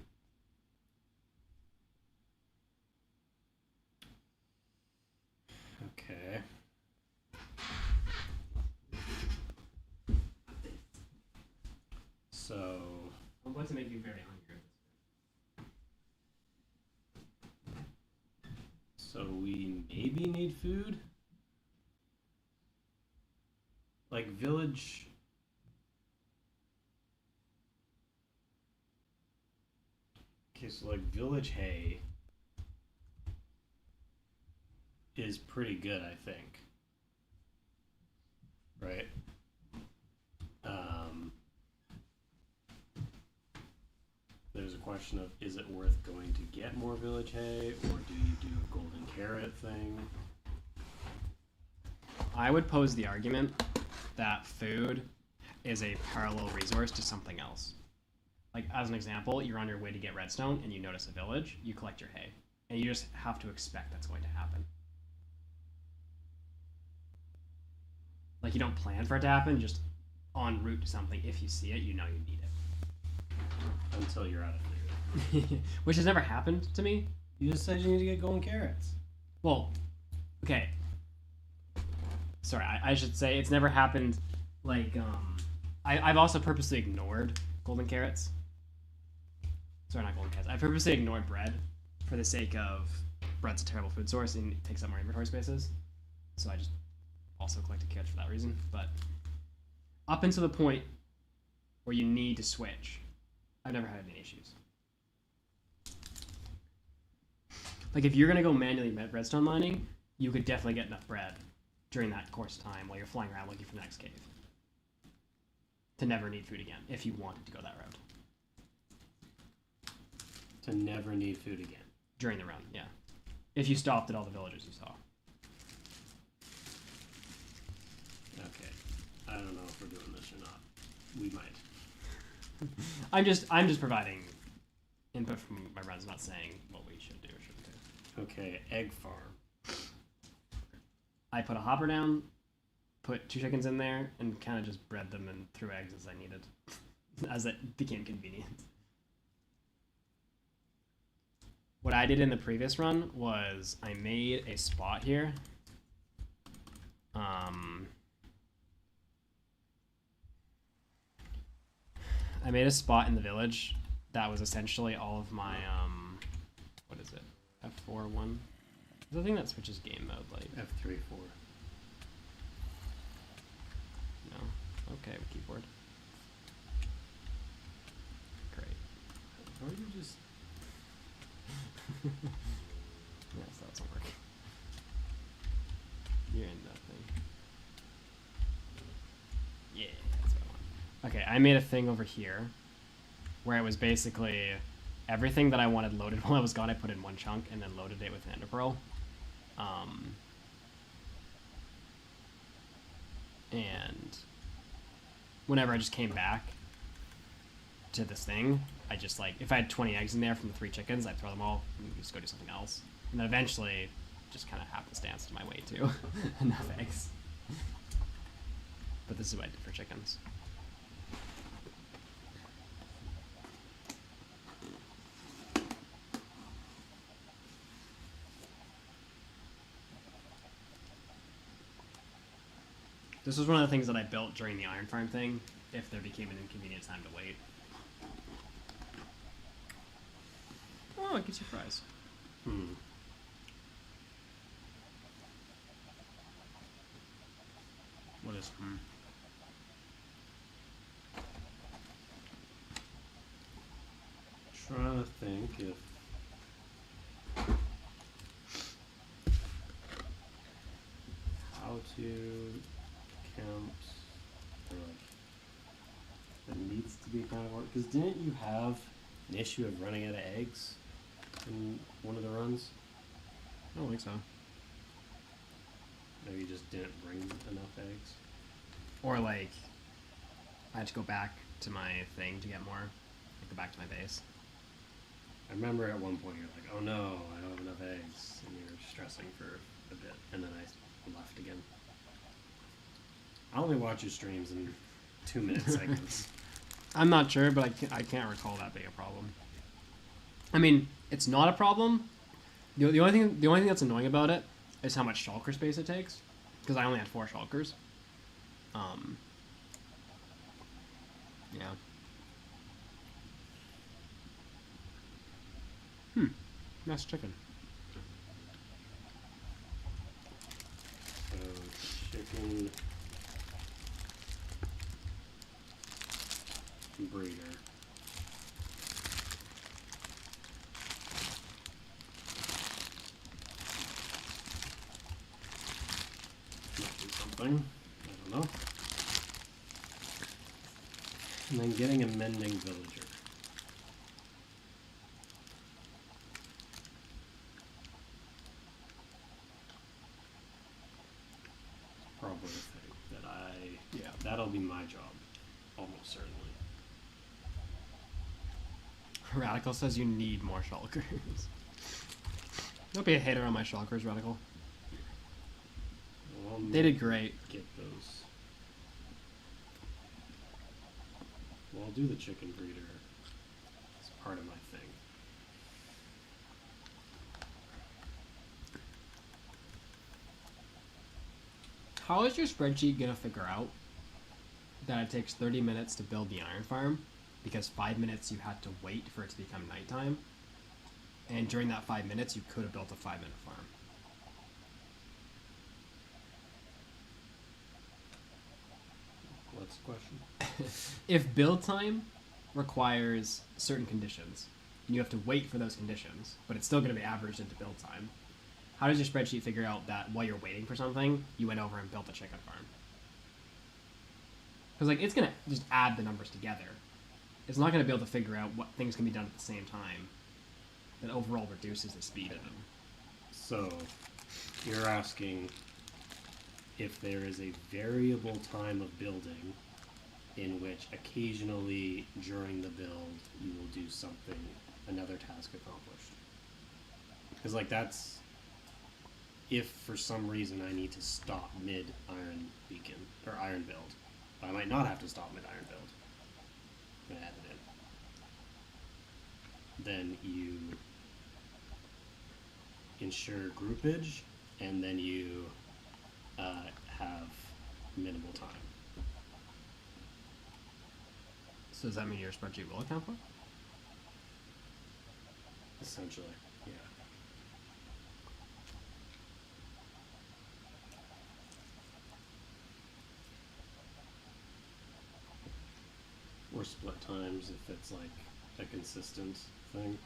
Okay. So. I'm going to make you very hungry. So we maybe need food? Like village. Okay, so like village hay is pretty good, I think. Right? There's a question of, is it worth going to get more village hay, or do you do a golden carrot thing? I would pose the argument that food is a parallel resource to something else. Like, as an example, you're on your way to get redstone and you notice a village, you collect your hay. And you just have to expect that's going to happen. Like, you don't plan for it to happen, just en route to something. If you see it, you know you need it. Until you're out of food. Which has never happened to me. You just said you need to get golden carrots. Well, okay. Sorry, I should say it's never happened, like, I've also purposely ignored golden carrots. Sorry, not golden carrots. I purposely ignored bread for the sake of bread's a terrible food source and it takes up more inventory spaces. So I just also collected carrots for that reason. But up until the point where you need to switch, I've never had any issues. Like, if you're going to go manually redstone mining, you could definitely get enough bread during that course of time while you're flying around looking for the next cave to never need food again, if you wanted to go that route. To never need food again. During the run, yeah. If you stopped at all the villages you saw. Okay. I don't know if we're doing this or not. We might. I'm just providing input from my runs, not saying what we should do or shouldn't do. Okay, egg farm. I put a hopper down, put 2 chickens in there, and kind of just bred them and threw eggs as I needed, as it became convenient. What I did in the previous run was I made a spot here. I made a spot in the village that was essentially all of my, what is it? F4 1? The thing that switches game mode, like F3, 4. No. Okay, with keyboard. Great. Or you just... Yes, that doesn't work. You're in that thing. Yeah, that's what I want. Okay, I made a thing over here where it was basically everything that I wanted loaded while I was gone. I put in one chunk and then loaded it with an ender pearl. And whenever I just came back to this thing, I just like, if I had 20 eggs in there from the 3 chickens, I'd throw them all and just go do something else. And then eventually just kind of happenstance to my way to enough eggs. But this is what I did for chickens. This was one of the things that I built during the iron farm thing, if there became an inconvenient time to wait. Oh, it gives you fries. What is Trying to think if how to count or like it needs to be kind of hard because didn't you have an issue of running out of eggs in one of the runs? I don't think so. Maybe you just didn't bring enough eggs. Or like, I had to go back to my thing to get more. Like, go back to my base. I remember at one point you're like, oh no, I don't have enough eggs, and you're stressing for a bit, and then I left again. I only watch your streams in 2-minute segments. I'm not sure, but I can't recall that being a problem. I mean, it's not a problem. The only thing that's annoying about it is how much shulker space it takes, because I only had 4 shulkers. Yeah. Nice chicken. So chicken breeder. Might be something. I don't know. And then getting a mending villager. Probably a thing that that'll be my job, almost certainly. Radical says you need more shulkers. Don't be a hater on my shulkers, Radical. Well, They did great. Get those. Well, I'll do the chicken breeder as part of my thing. How is your spreadsheet gonna figure out that it takes 30 minutes to build the iron farm because 5 minutes you had to wait for it to become nighttime, and during that 5 minutes you could have built a 5-minute farm? What's the question? If build time requires certain conditions and you have to wait for those conditions, but it's still going to be averaged into build time, how does your spreadsheet figure out that while you're waiting for something, you went over and built a chicken farm? Because like it's going to just add the numbers together. It's not going to be able to figure out what things can be done at the same time that overall reduces the speed of them. So, you're asking if there is a variable time of building in which occasionally during the build you will do something, another task accomplished. Because like that's if for some reason I need to stop mid iron beacon or iron build. But I might not have to stop mid iron build. I'm gonna add it in. Then you ensure groupage, and then you have minimal time. So does that mean your spreadsheet will account for it? Essentially, yeah. Or split times if it's like a consistent thing.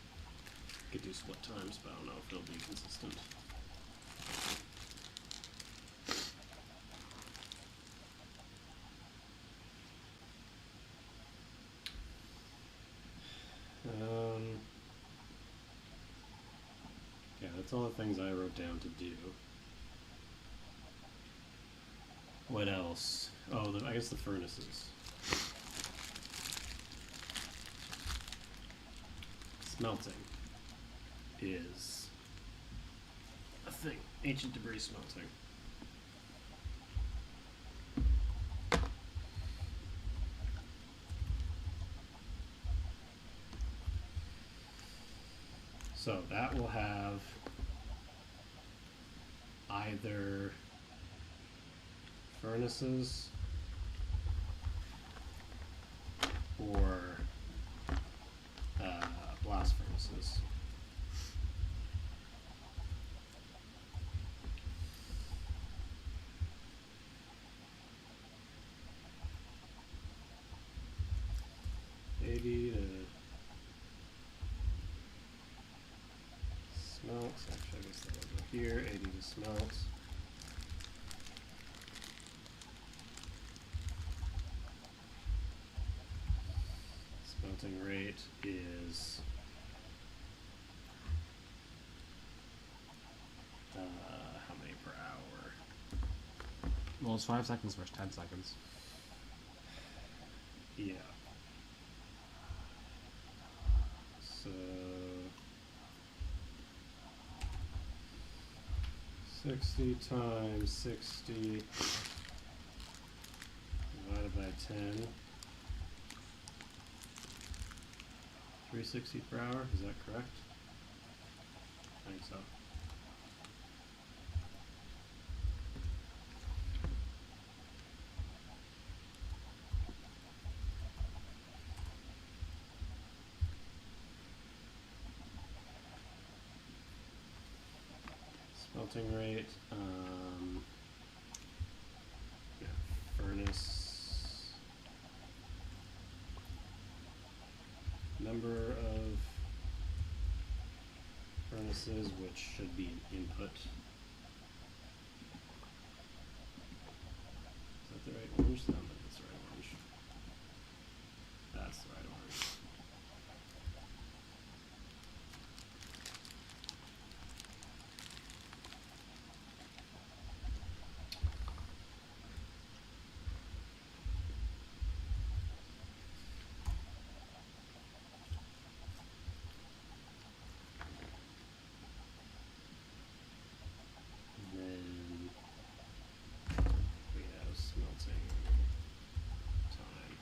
Could do split times, but I don't know if it'll be consistent. that's all the things I wrote down to do. What else? Oh, I guess the furnaces. Smelting is a thing. Ancient debris smelting. So that will have either furnaces or blast furnaces. Maybe to smelts. Actually, I guess that will go here. 80 to smelts. Smelting rate is how many per hour? Well, it's 5 seconds versus 10 seconds. Yeah. So 60 times 60 divided by 10. 360 per hour, is that correct? I think so. Smelting rate, yeah, furnace, number of furnaces, which should be an input. Is that the right orange? No, that's the right orange. That's the right orange. And then we have smelting time,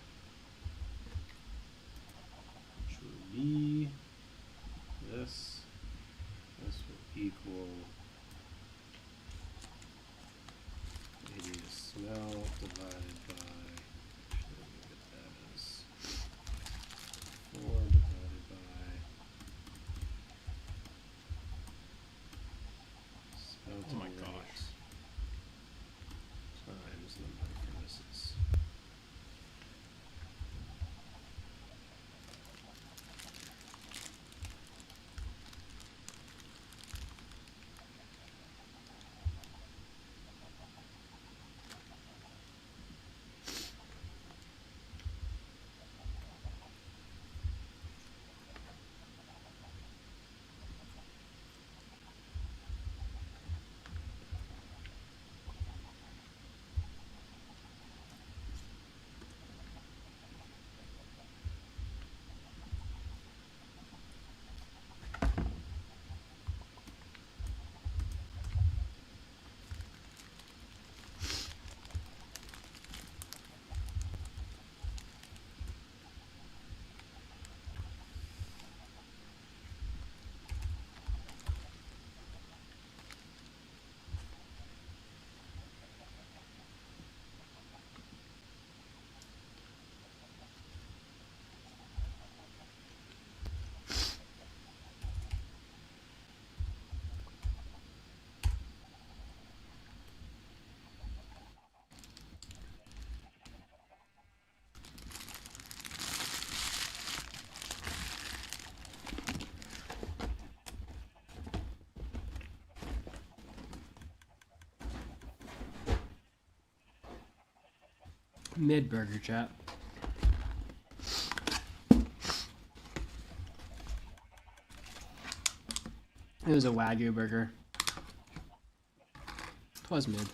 which will be this. This will equal 80 to smelt divided by, actually let me get that as 4 divided by smelting Oh my rate gosh. times number of furnaces. Mid-burger chat. It was a Wagyu burger. Twas mid.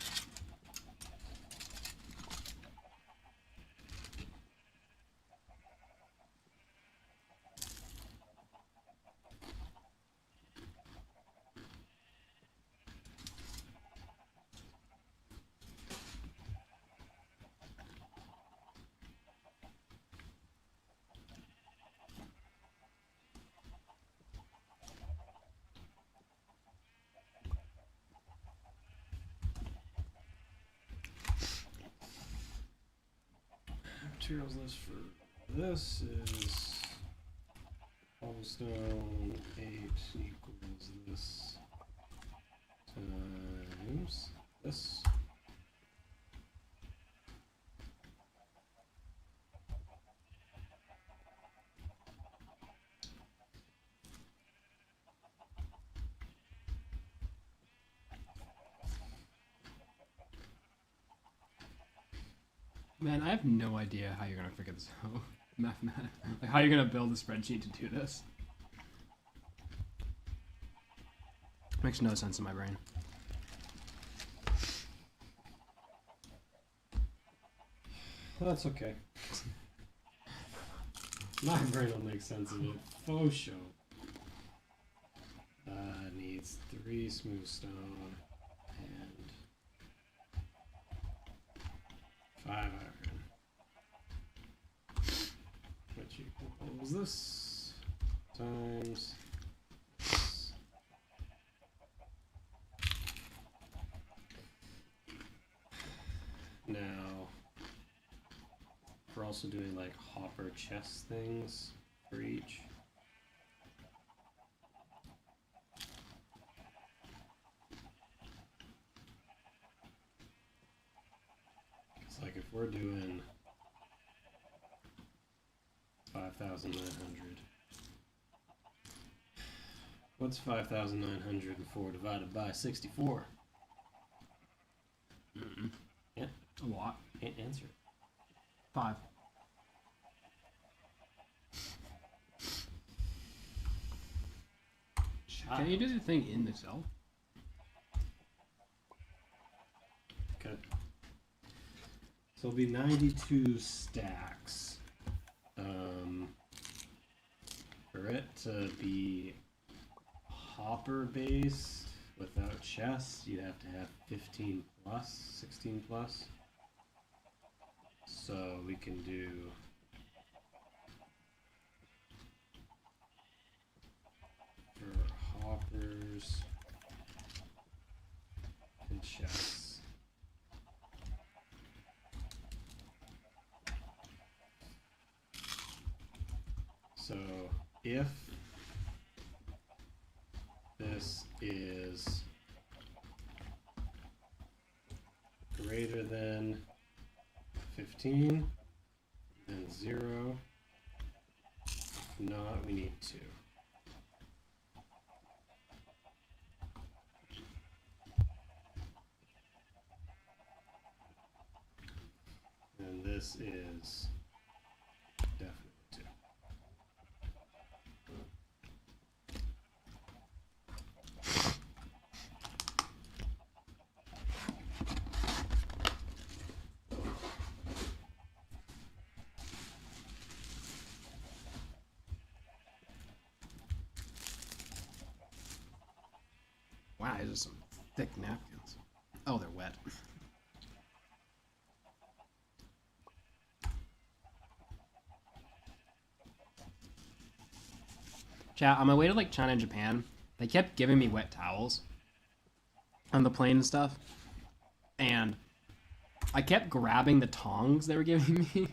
Materials list for this is cobblestone 8 equals this times this. Man, I have no idea how you're gonna figure this out. Mathematics. Like how you're gonna build a spreadsheet to do this. Makes no sense in my brain. Well, that's okay. My brain will make sense of it. Faux show. Needs 3 smooth stone and 5 iron. Which equals this times this. Now, we're also doing like hopper chest things for each. It's like if we're doing 5,900, what's 5,904 divided by 64? Yeah, A lot. can't answer it. 5. Can you do the thing in the cell? Okay. So it'll be 92 stacks. For it to be hopper based without chests, you'd have to have 15 plus, 16 plus. So we can do for hoppers and chests. So if this is greater than 15, then 0. If not, we need 2. And this is definitely 2. Wow, these are some thick napkins. Oh, they're wet. Chat, on my way to like China and Japan, they kept giving me wet towels on the plane and stuff. And I kept grabbing the tongs they were giving me.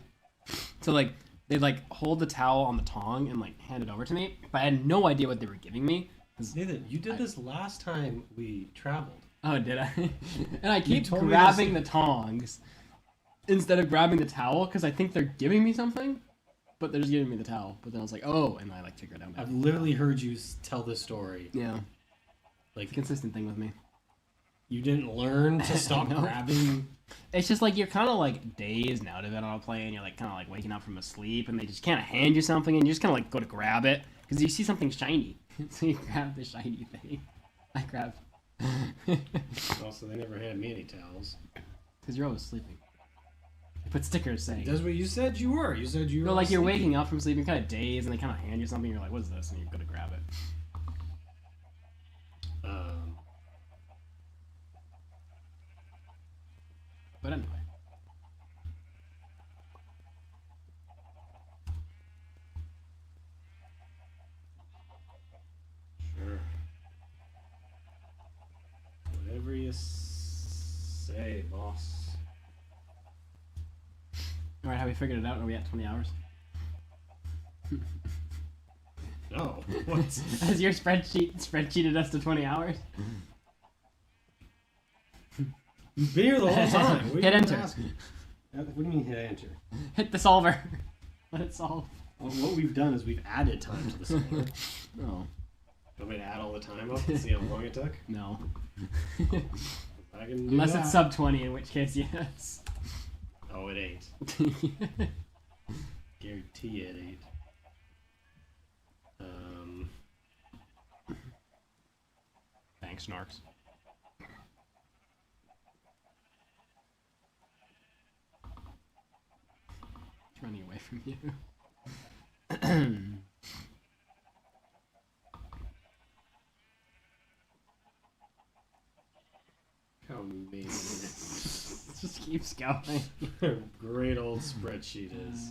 So like they'd like hold the towel on the tong and like hand it over to me. But I had no idea what they were giving me. Nathan, you did this last time we traveled. Oh, did I? And I keep told me grabbing the tongs instead of grabbing the towel because I think they're giving me something, but they're just giving me the towel. But then I was like, oh, and I like figured it out. I've literally heard you tell this story. Yeah, Like, consistent thing with me. you didn't learn to stop No. grabbing. It's just like you're kind of like dazed and out of it on a plane. You're like kind of like waking up from a sleep, and they just kind of hand you something, and you just kind of like go to grab it because you see something shiny. So you grab the shiny thing. I grabbed. Also, they never had me any towels. Because you're always sleeping. They put stickers saying. That's what you said you were. You said you were. No, like you're sleeping. waking up from sleep, you're kind of dazed, and they kind of hand you something, you're like, what's this? And you're going to grab it. But anyway. Sure. Whatever you say, boss. Alright, have we figured it out? Are we at 20 hours? No. What? Has your spreadsheeted us to 20 hours? You've been here the whole time. What Hit are you enter. asking? What do you mean hit enter? Hit the solver. Let it solve. Well, what we've done is we've added time to the solver. No. Want me to add all the time up and see how long it took? No. I can do Unless that. it's sub 20, in which case, yes. Oh, it ain't. Guarantee it ain't. Thanks, Narks. It's running away from you. How amazing. It just keeps going. Great old spreadsheet is.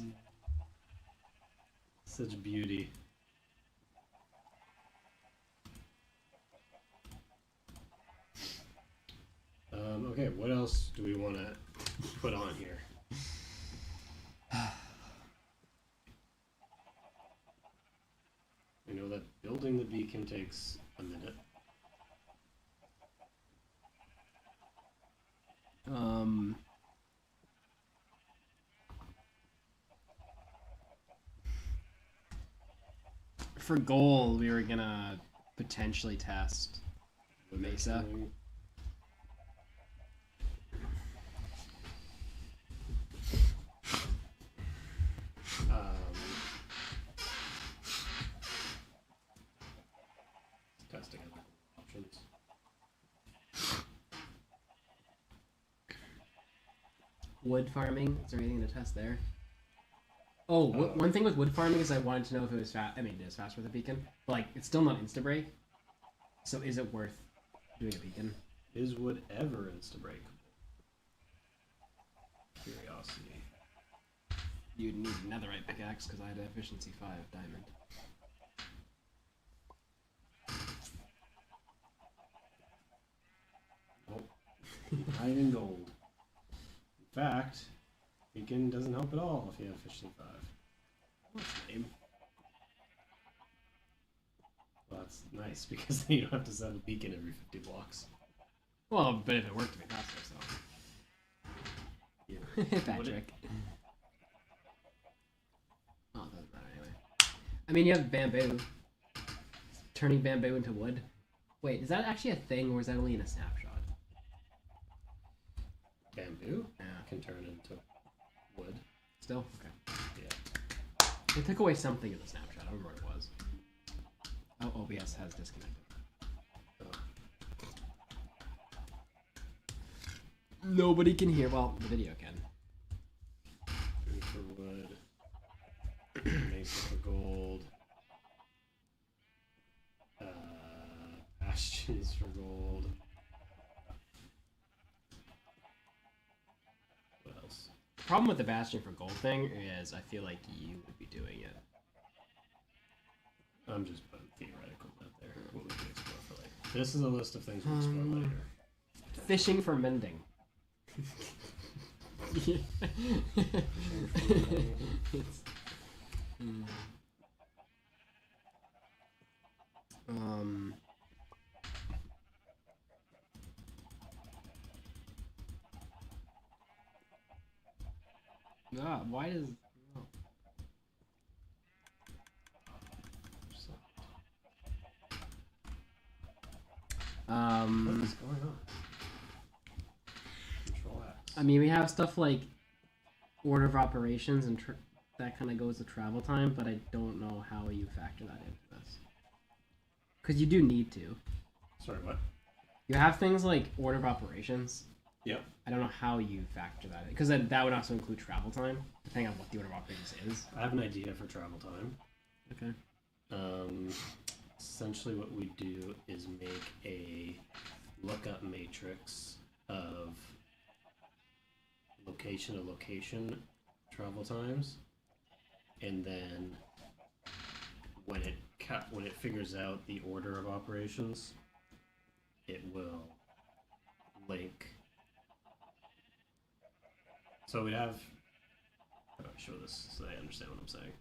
Such beauty. Okay, what else do we want to put on here? We know that building the beacon takes a minute. For gold, we were gonna potentially test The next Mesa. thing- Testing other options. Wood farming. Is there anything to test there? Oh, one thing with wood farming is I wanted to know if it was fast. I mean, it is fast with a beacon, but like it's still not insta break. So is it worth doing a beacon? Is wood ever insta-breakable? Curiosity. You'd need netherite pickaxe because I had efficiency 5 diamond. Not even gold. In fact, beacon doesn't help at all if you have efficiency 5. What's lame? Well, that's nice because then you don't have to set a beacon every 50 blocks. Well, but if it worked, it'd be faster. So. Yeah. Patrick. Oh, it doesn't matter anyway. I mean, you have bamboo. Turning bamboo into wood. Wait, is that actually a thing, or is that only in a snapshot? Bamboo Yeah. can turn into wood. Still? Okay. Yeah. They took away something in the snapshot. I don't remember what it was. Oh, OBS has disconnected. Oh. Nobody can hear. Well, the video can. Food for wood. Mesa for gold. Bastions for gold. What else? The problem with the bastion for gold thing is I feel like you would be doing it. I'm just putting theoretical out there. What we can explore for later. This is a list of things we'll explore later. Fishing for mending. It's, why does... What is going on? Control X. I mean, we have stuff like order of operations and that kind of goes to travel time, but I don't know how you factor that into this. Because you do need to. Sorry, what? You have things like order of operations. Yep. I don't know how you factor that in. Because that would also include travel time, depending on what the order of operations is. I have an idea for travel time. Okay. Essentially what we do is make a lookup matrix of location to location travel times, and then when it figures out the order of operations, it will link. So we'd have. How do I show this so they understand what I'm saying?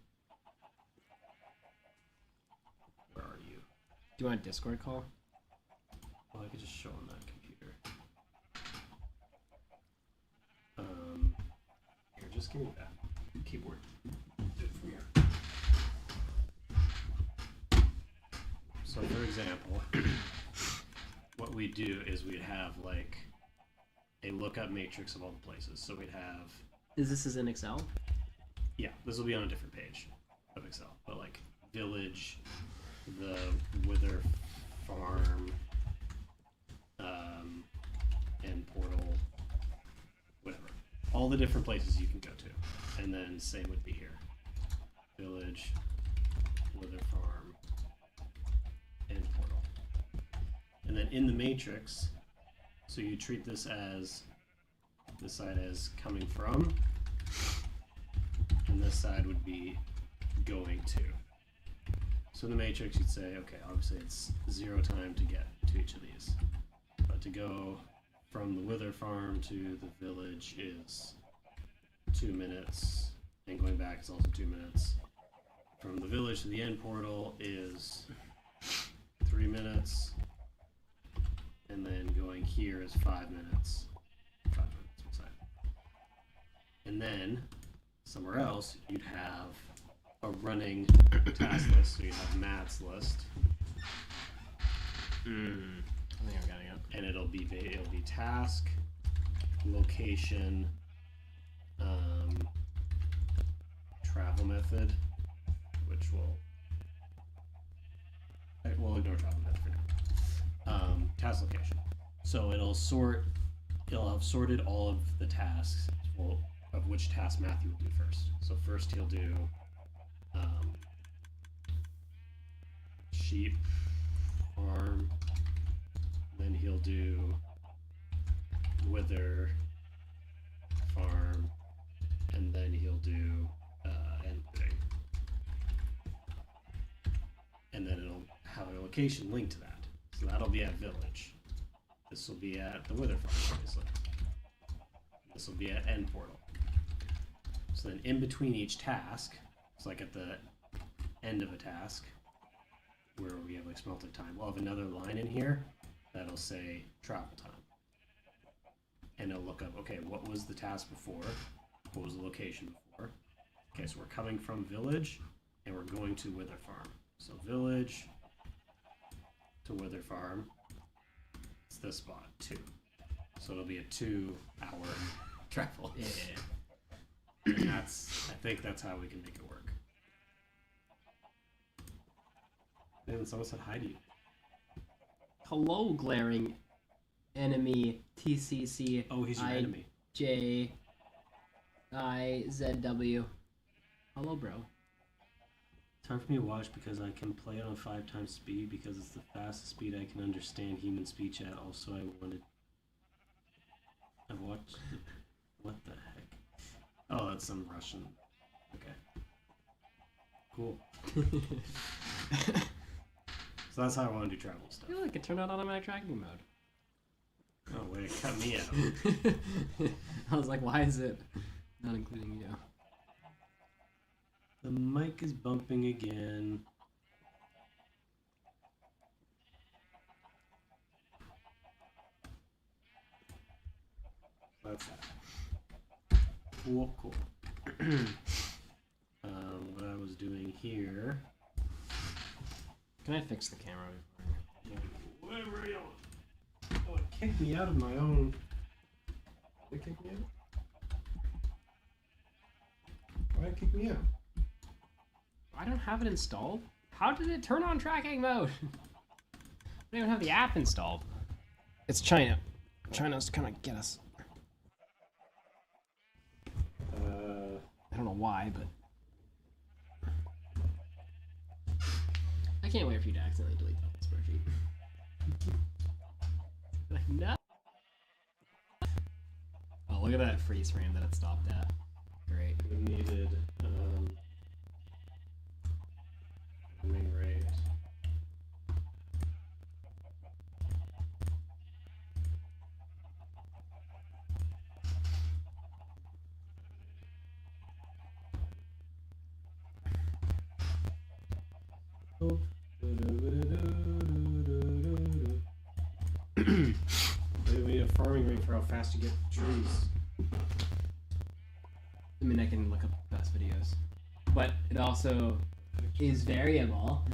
Where are you? Do you want a Discord call? Well, I could just show on that computer. Here, just give me that keyboard. Do it from here. So, for example, what we do is we'd have like a lookup matrix of all the places. So we'd have. Is this in Excel? Yeah, this will be on a different page of Excel, but like village, the Wither farm, and portal, whatever. All the different places you can go to. And then same would be here. Village, Wither farm, and portal. And then in the matrix, so you treat this side as coming from, and this side would be going to. So in the matrix, you'd say, okay, obviously it's 0 time to get to each of these. But to go from the Wither farm to the village is 2 minutes, and going back is also 2 minutes. From the village to the end portal is 3 minutes, and then going here is 5 minutes. 5 minutes, one side. And then somewhere else, you'd have a running task list. So you'd have Matt's list. I think I'm getting it. And it'll be task, location, travel method, which we'll ignore travel method for now. Task location. So it'll have sorted all of the tasks, of which task Matthew will do first. So first he'll do sheep farm, then he'll do Wither farm, and then he'll do ending. And then it'll have a location linked to that. So that'll be at village. This will be at the Wither farm, obviously. This will be at end portal. So then in between each task, it's like at the end of a task, where we have like smelted time, we'll have another line in here that'll say travel time. And it'll look up, okay, what was the task before? What was the location before? Okay, so we're coming from village and we're going to Wither farm. So village to Wither farm, it's this spot, 2. So it'll be a 2-hour travel. Yeah. And I think that's how we can make it work. And someone said hi to you. Hello, glaring enemy TCC. Oh, he's your enemy. JIZW. Hello, bro. It's hard for me to watch because I can play it on 5 times speed because it's the fastest speed I can understand human speech at. Also, I've watched what the heck? Oh, that's some Russian. Okay. Cool. So that's how I want to do travel I stuff. feel like it turned on automatic tracking mode. Oh, way to cut me out. I was like, why is it not including you? The mic is bumping again. That's that. Cool. What I was doing here. Can I fix the camera before? Whatever you want. Oh, it kicked me out of my own. Did it kick me out? Why did it kick me out? I don't have it installed. How did it turn on tracking mode? don't even have the app installed. It's China. China's trying to get us. I don't know why, but I can't wait for you to accidentally delete that spreadsheet. Like, no. Oh, look at that freeze frame that it stopped at. Great. We needed roaming rate. We need a farming rate for how fast you get trees. I mean, I can look up best videos, but it also is variable.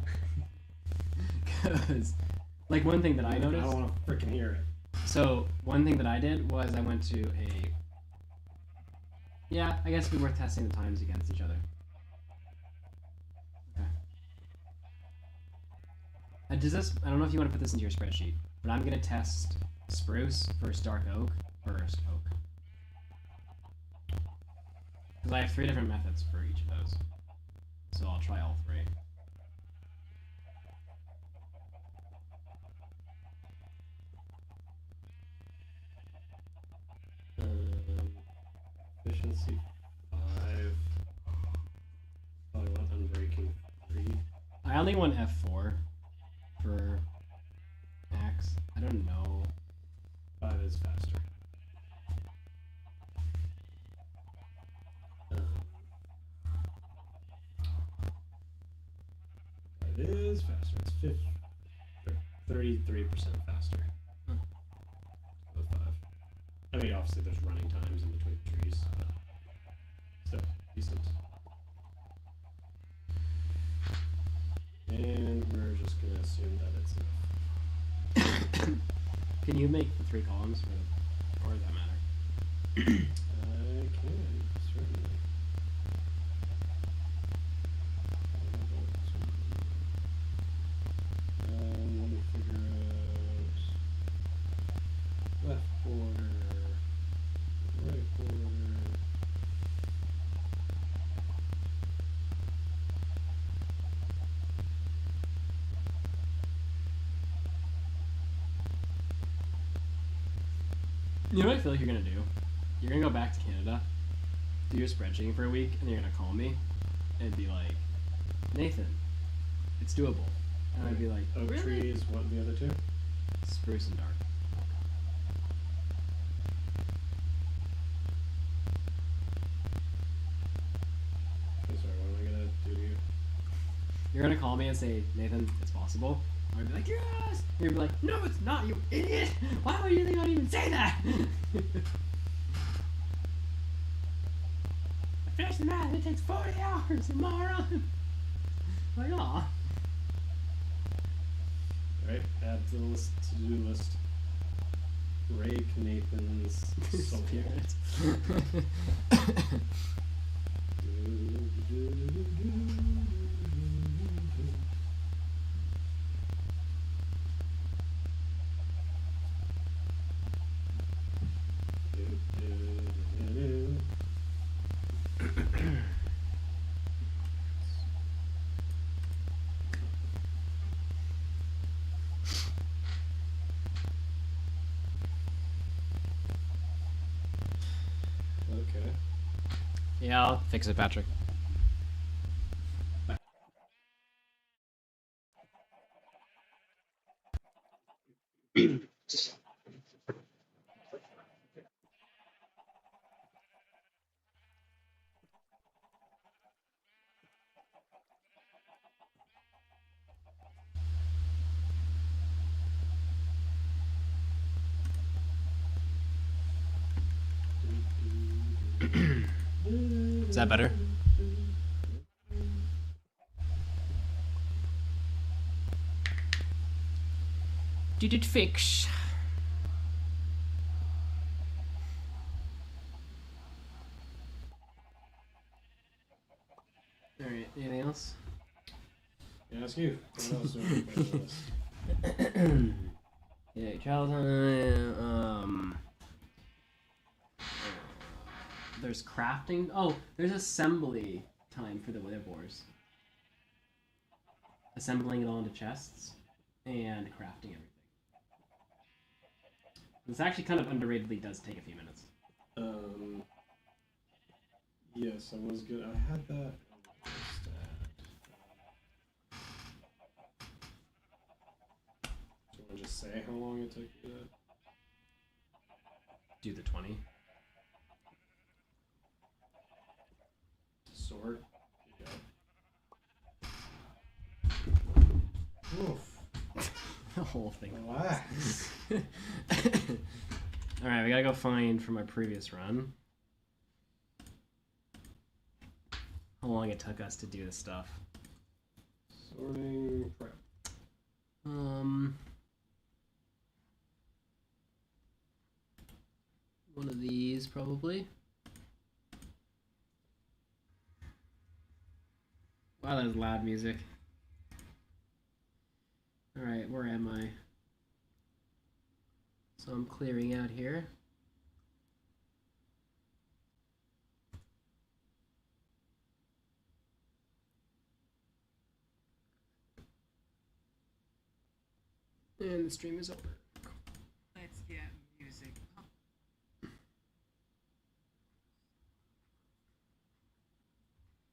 Because, like, one thing that I noticed. I don't want to freaking hear it. So one thing that I did was I went to a. Yeah, I guess it'd be worth testing the times against each other. Okay. Does this? I don't know if you want to put this into your spreadsheet, but I'm gonna test spruce versus dark oak versus oak. Because I have 3 different methods for each of those. So I'll try all 3. Efficiency 5. Probably want unbreaking 3. I only want F4 for max. I don't know. 5 is faster. It is faster. It's 33% faster. Huh. With 5. I mean, obviously there's running times in between trees, but still decent. And we're just gonna assume that it's enough. Can you make the 3 columns for the, or does that matter? I can, certainly. Let me figure out left border, right border. You know what I feel like you're gonna do? You're gonna go back to Canada, do your spreadsheeting for a week, and you're gonna call me and be like, Nathan, it's doable. And I'd be like, Oak really? trees, what are the other 2? Spruce and dark. Okay, sorry, what am I gonna do to you? You're gonna call me and say, Nathan, it's possible. I'd be like, yes! And you'd be like, no, it's not, you idiot! Why would you think I'd even say that? I finished the math, it takes 40 hours, you moron! Like, aw. Alright, add to the list, to-do list. Rake Nathan's soul. Spirit. Okay. Yeah, I'll fix it, Patrick. Is that better? Did it fix? Alright, anything else? Can I ask you? What else do we put on the list? Yeah, child there's crafting. Oh, there's assembly time for the withers. Assembling it all into chests and crafting everything. This actually kind of underratedly does take a few minutes. Yes, I was good. I had that. Do you want to just say how long it took you to Do the 20. sort? Yeah. Oof. The whole thing. Relax. Alright, we gotta go find from our previous run how long it took us to do this stuff. Sorting prep. One of these probably. Wow, that is loud music. Alright, where am I? So I'm clearing out here. And the stream is over. Let's get music up.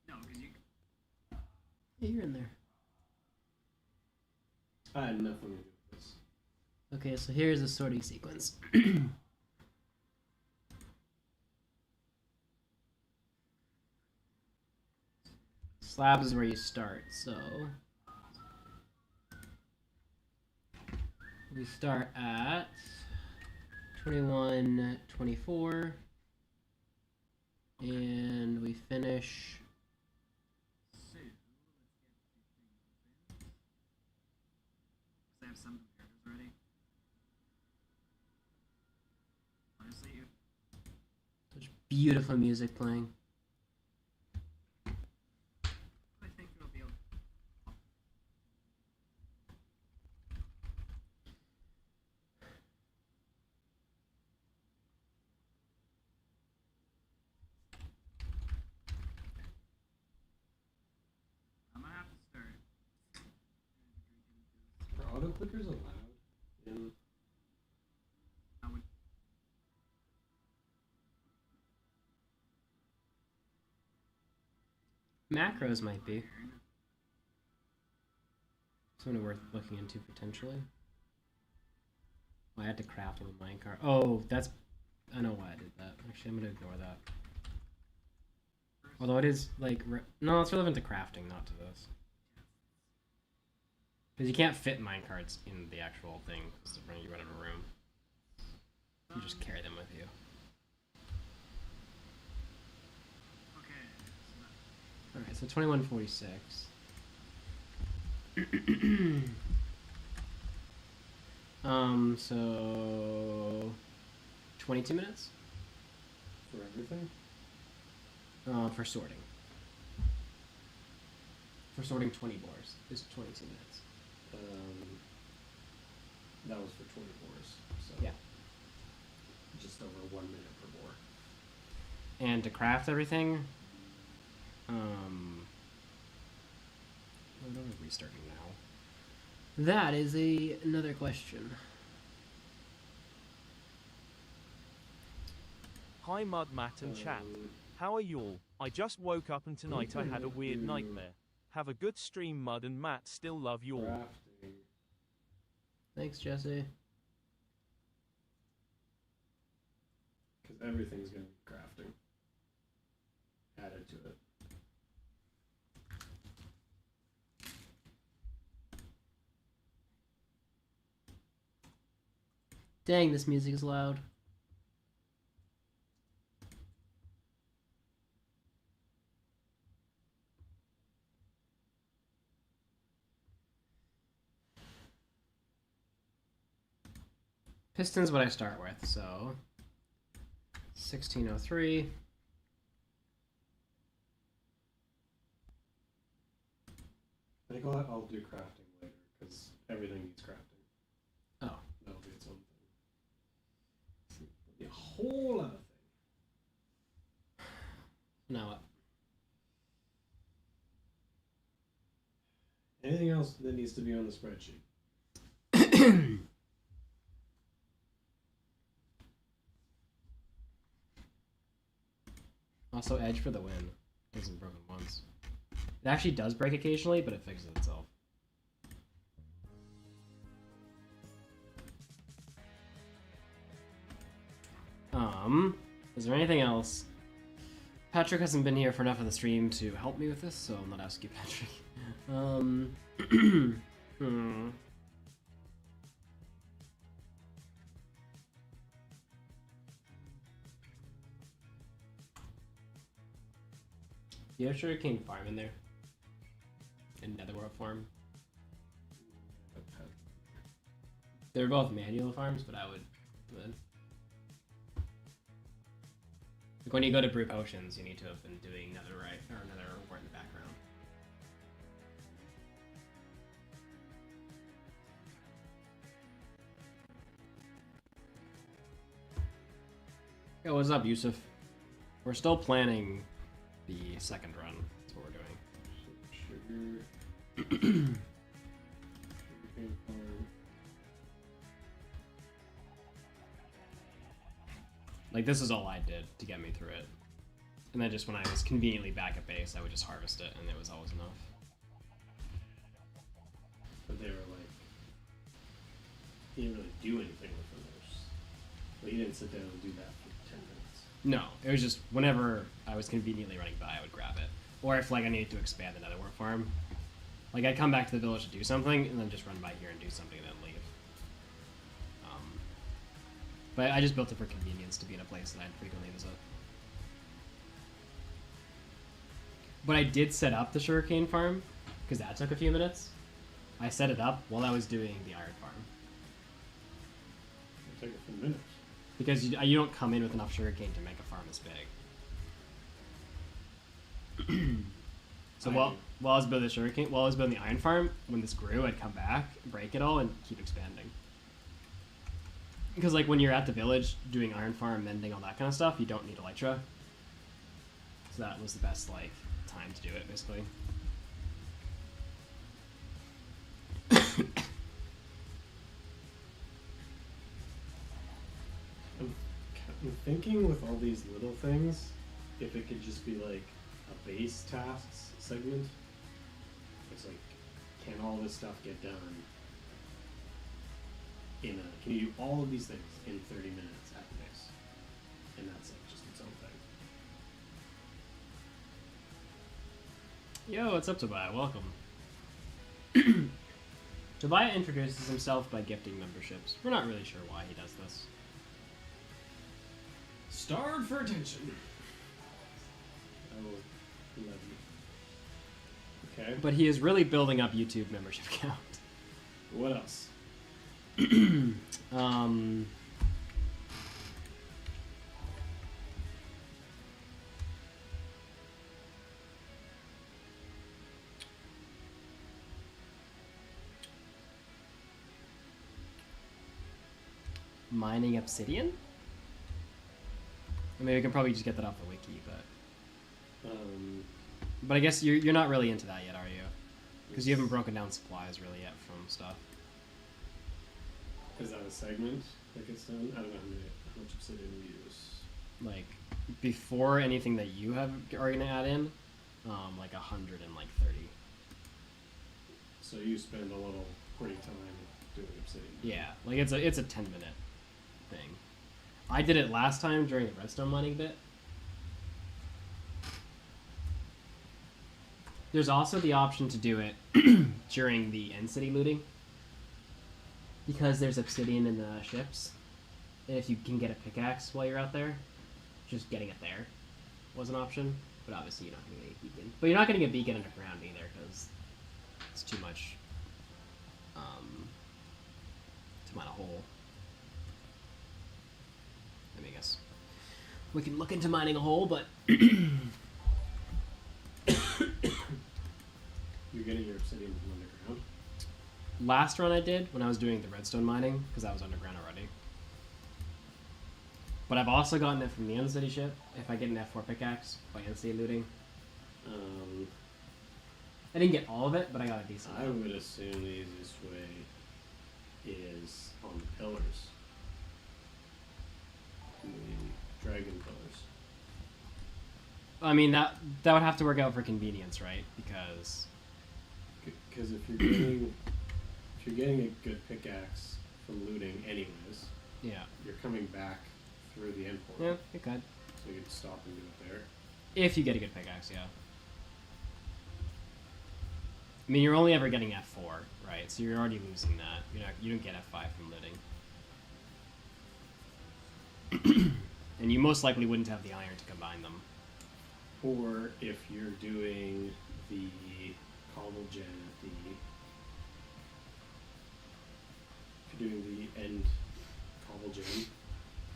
No, because you. Hey, you're in there. I had nothing to do with this. Okay, so here's the sorting sequence. Slabs is where you start, so we start at 21:24 and we finish So, let's get the thing open. Because I have some comparators already. Honestly, such beautiful music playing. I think it'll be okay. I'm gonna have to start. Are auto clickers allowed in? I would. Macros might be something worth looking into potentially. Oh, I had to craft on the minecart. Oh, that's... I know why I did that. Actually, I'm gonna ignore that. Although it is, like... No, it's relevant to crafting, not to this. Because you can't fit minecarts in the actual thing, because when you run out of room. You just carry them with you. Okay. Alright, so 21:46. So 22 minutes For everything? for sorting. For sorting 20 boars is 22 minutes. That was for 20 boars. So Yeah. just over 1 minute per boar. And to craft everything, what are we restarting now? That is another question. Hi Mud, Matt and chat. How are y'all? I just woke up and tonight I had a weird nightmare. Have a good stream, Mud and Matt. Still love y'all. Crafting. Thanks, Jesse. Because everything's going to be crafting. Added to it. Dang, this music is loud. Piston's what I start with, so 1603. I think I'll do crafting later because everything needs crafting. Oh. That'll be its own thing. It'll be a whole other thing. Now what? Anything else that needs to be on the spreadsheet? Also, edge for the win. It hasn't broken once. It actually does break occasionally, but it fixes itself. Is there anything else? Patrick hasn't been here for enough of the stream to help me with this, so I'm not asking Patrick. You have Sugarcane Farm in there? And Netherworld Farm? They're both manual farms, but I would. Like when you go to brew potions, you need to have been doing Netherite or Netherworld in the background. Yo, what's up, Yusuf? We're still planning the second run. That's what we're doing. Sugar. Like, this is all I did to get me through it. And then just when I was conveniently back at base, I would just harvest it, and it was always enough. But they were like, you didn't really do anything with them. But you didn't sit down and do that for 10 minutes. No, it was just whenever I was conveniently running by, I would grab it. Or if, like, I needed to expand the Netherworld farm. Like, I'd come back to the village to do something, and then just run by here and do something, and then leave. But I just built it for convenience to be in a place that I'd frequently visit. But I did set up the sugarcane farm, because that took a few minutes. I set it up while I was doing the iron farm. It'll take a few minutes. Because you don't come in with enough sugarcane to make a farm this big. So while I was building the sugarcane, while I was building the iron farm, when this grew, I'd come back, break it all, and keep expanding. Because like when you're at the village doing iron farm, mending, all that kind of stuff, you don't need elytra. So that was the best like time to do it, basically. I'm thinking with all these little things, if it could just be like a base tasks segment. It's like, can all this stuff get done can you do all of these things in 30 minutes at the base? And that's like just its own thing. Yo, what's up, Tobiah? Welcome. Tobiah introduces himself by gifting memberships. We're not really sure why he does this. Starved for attention. I will love you. Okay. But he is really building up YouTube membership count. What else? Mining obsidian? I mean, we can probably just get that off the wiki, but I guess you're not really into that yet, are you? Because you haven't broken down supplies really yet from stuff. Is that a segment that gets done? I don't know how much obsidian we use. Like, before anything that you are going to add in, like 130. So you spend a little free time doing obsidian. Yeah, like it's a 10-minute thing. I did it last time during the redstone mining bit. There's also the option to do it during the end city looting. Because there's obsidian in the ships. And if you can get a pickaxe while you're out there, just getting it there was an option. But obviously you're not going to get a beacon. But you're not going to get beacon underground either, because it's too much to mine a hole. I mean, I guess we can look into mining a hole, but You're getting your obsidian from underground? last run I did when I was doing the redstone mining, because I was underground already. But I've also gotten it from the End City ship, if I get an F4 pickaxe by End City looting. I didn't get all of it, but I got a decent I amount. would assume the easiest way is on the pillars. The dragon pillars. I mean, that would have to work out for convenience, right? Because Because if you're getting a good pickaxe from looting anyways, yeah, you're coming back through the end yeah, portal. it could. So you could stop and do it there. If you get a good pickaxe, yeah. I mean, you're only ever getting F4, right? So you're already losing that. You don't get F5 from looting. And you most likely wouldn't have the iron to combine them. Or if you're doing the cobble gen at if you're doing the end cobble gen,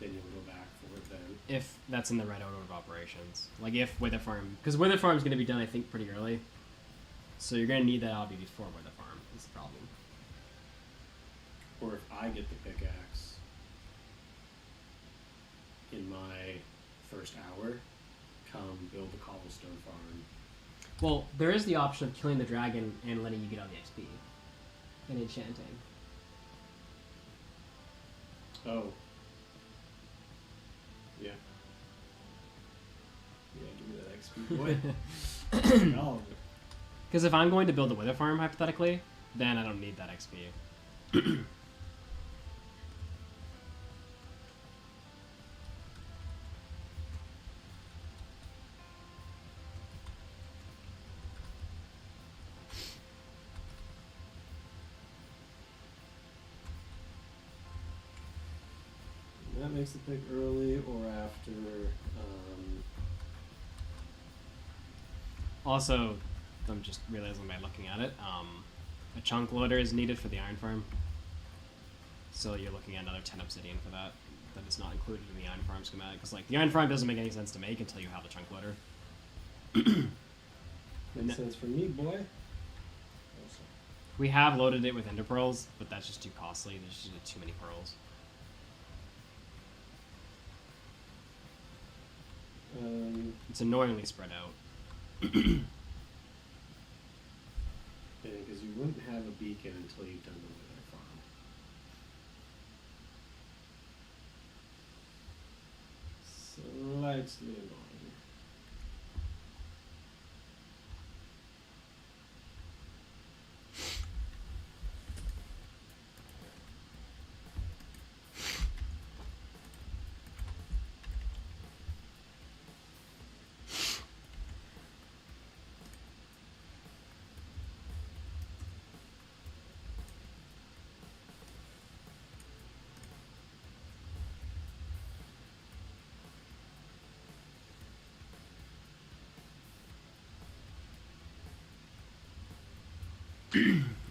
then you'll go back for it then. If that's in the red order of operations. Like if Wither Farm... Because Wither Farm is going to be done, I think, pretty early. So you're going to need that obby before Wither Farm is the problem. Or if I get the pickaxe in my first hour, come build the cobblestone farm. Well, there is the option of killing the dragon and letting you get all the XP. And enchanting. Oh. Yeah. Yeah, give me that XP, boy. All of it. Because if I'm going to build a Wither Farm, hypothetically, then I don't need that XP. That makes the pick early or after. Also, I'm just realizing by looking at it, a chunk loader is needed for the iron farm. So you're looking at another 10 obsidian for that. That is not included in the iron farm schematic. Because like, the iron farm doesn't make any sense to make until you have the chunk loader. Makes sense for me, boy. We have loaded it with ender pearls, but that's just too costly. There's just too many pearls. It's annoyingly spread out. Yeah, because you wouldn't have a beacon until you've done the wither farm. Slightly annoying.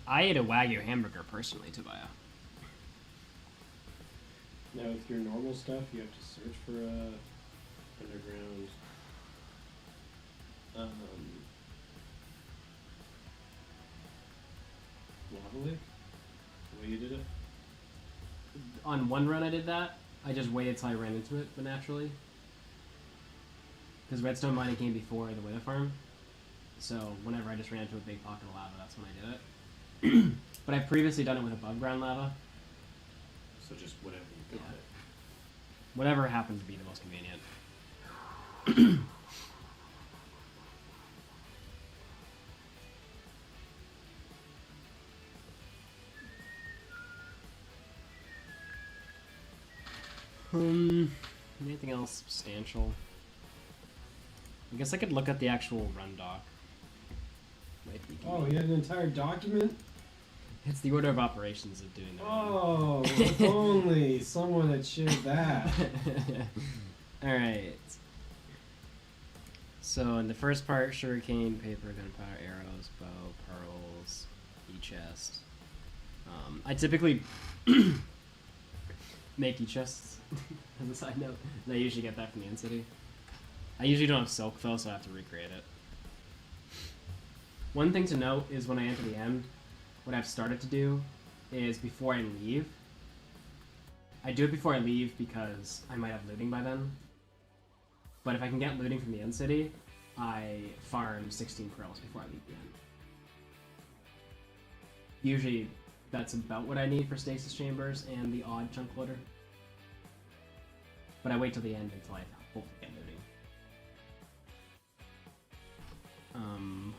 I ate a Wagyu hamburger personally, Tobiah. Now with your normal stuff, you have to search for a underground lava lake? The way you did it? On one run I did that. I just waited till I ran into it, but naturally. Because redstone mining came before the wither farm. So whenever I just ran into a big pocket of lava, that's when I did it. But I've previously done it with above ground lava. So just whatever you got Yeah. it. Whatever happens to be the most convenient. Anything else substantial? I guess I could look at the actual run doc. Might be Oh, you had an entire document? It's the order of operations of doing the run. Oh, if only someone had shared that. Alright. So in the first part, sugarcane, paper, gunpowder, arrows, bow, pearls, e-chest. I typically make e-chests as a side note. And I usually get that from the End City. I usually don't have silk though, so I have to recreate it. One thing to note is when I enter the end, what I've started to do is before I leave. I do it before I leave because I might have looting by then. But if I can get looting from the end city, I farm 16 pearls before I leave the end. Usually, that's about what I need for stasis chambers and the odd chunk loader. But I wait till the end until I hopefully get looting.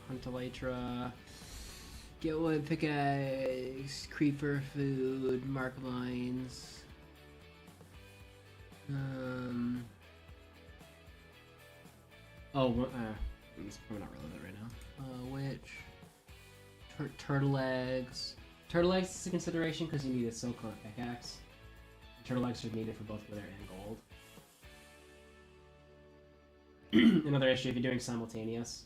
Hunt Elytra, get wood, pickaxe, creeper food, mark mines. It's probably not relevant right now. Turtle eggs. Turtle eggs is a consideration because you need a silk on a pickaxe. Turtle eggs are needed for both wither and gold. Another issue if you're doing simultaneous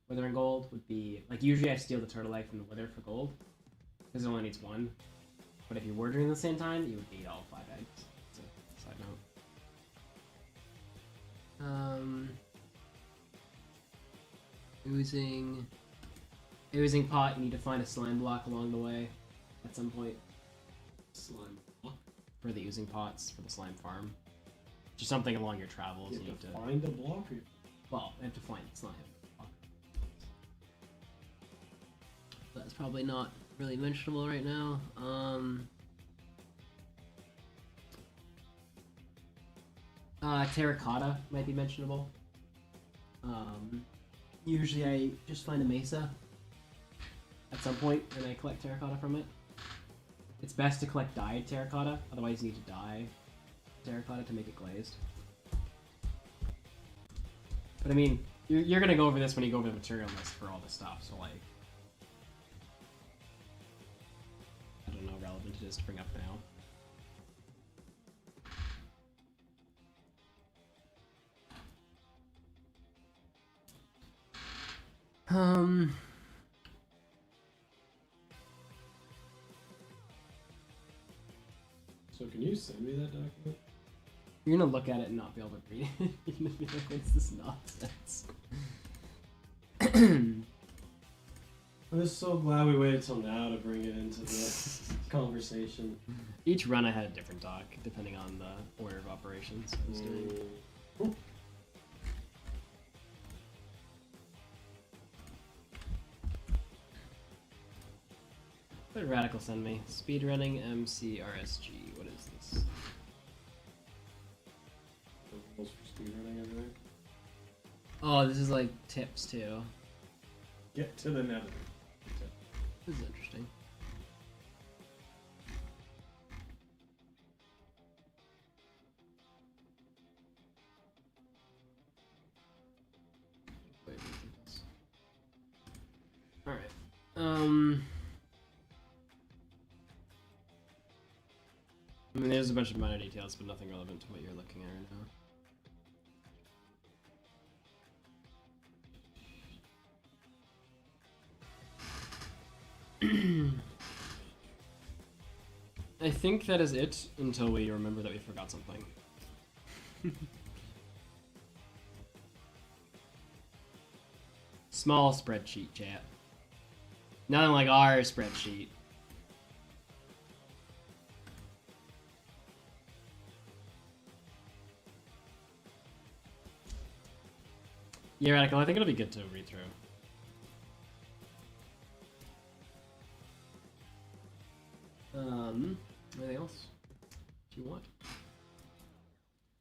wither and gold would be like usually I steal the turtle egg from the wither for gold because it only needs one. But if you were doing it at the same time, you would need all 5 eggs. That's a side note. Oozing pot, you need to find a slime block along the way at some point. Slime block? For the oozing pots, for the slime farm. Just something along your travels. You have to find a block? Or... Well, I have to find slime block. That's probably not really mentionable right now. Terracotta might be mentionable. Usually I just find a mesa at some point and I collect terracotta from it. It's best to collect dyed terracotta, otherwise you need to dye terracotta to make it glazed. But I mean, you're gonna go over this when you go over the material list for all this stuff, so like... I don't know how relevant it is to bring up now. So can you send me that document? You're gonna look at it and not be able to read it. You're gonna be like, what's this nonsense? I'm just so glad we waited till now to bring it into the conversation. Each run I had a different doc, depending on the order of operations I was doing. What did Radical send me? Speedrunning MCRSG. What is this? Rules for speedrunning, everything. Oh, this is like tips too. Get to the nether. This is interesting. Wait, alright. I mean, there's a bunch of minor details, but nothing relevant to what you're looking at right now. I think that is it until we remember that we forgot something. Small spreadsheet, chat. Nothing like our spreadsheet. Yeah, Radical, I think it'll be good to read through. Anything else? Do you want?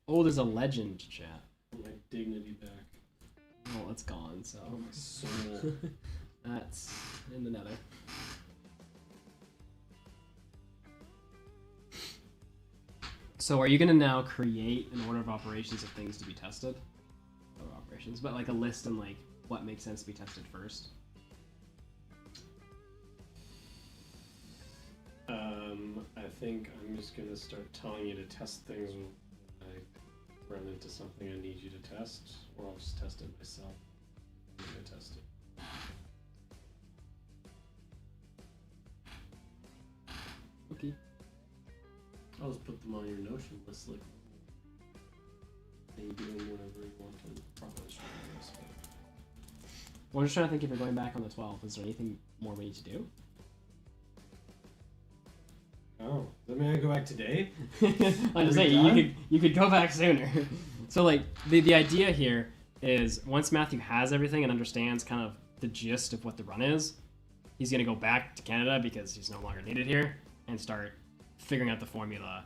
Oh, there's a legend, chat. My dignity back. Well, it's gone, so... Oh, my soul. That's in the nether. So are you gonna now create an order of operations of things to be tested? Or operations, but like a list and like what makes sense to be tested first? I think I'm just gonna start telling you to test things when I run into something I need you to test, or I'll just test it myself. I'm gonna test it. Okay. I'll just put them on your Notion list, like, and you do them whenever you want them. Probably just running this, but... Well, I'm just trying to think if you're going back on the 12th, is there anything more we need to do? Oh, does that mean I go back today? I'm just saying, you could go back sooner. So like the idea here is once Matthew has everything and understands kind of the gist of what the run is, he's gonna go back to Canada because he's no longer needed here and start figuring out the formula.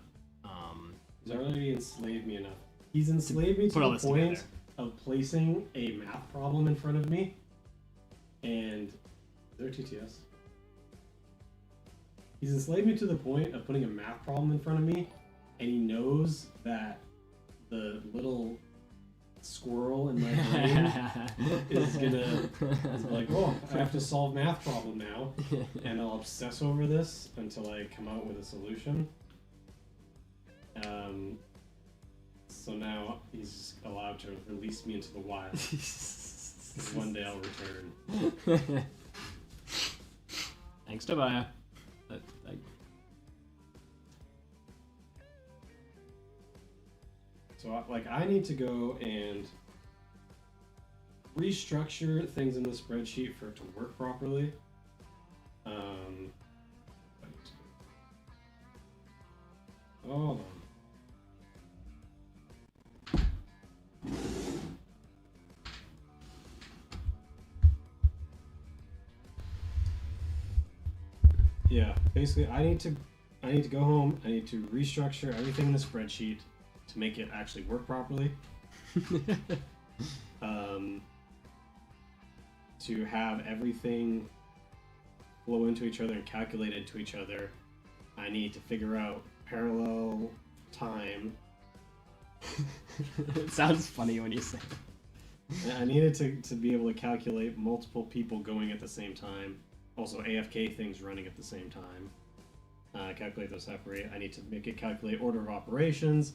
He's already enslaved me enough. He's enslaved me to the point of placing a math problem in front of me, and is there a TTS? He's enslaved me to the point of putting a math problem in front of me, and he knows that the little squirrel in my brain is like, oh, I have to solve math problem now, and I'll obsess over this until I come out with a solution. So now he's just allowed to release me into the wild. One day I'll return. Thanks, Tobiah. So, I need to go and restructure things in the spreadsheet for it to work properly. Hold on. Yeah, basically, I need to go home. I need to restructure everything in the spreadsheet to make it actually work properly. To have everything flow into each other and calculate into each other, I need to figure out parallel time. It sounds funny when you say it. I needed to be able to calculate multiple people going at the same time. Also, AFK things running at the same time. Calculate those separate. I need to make it calculate order of operations.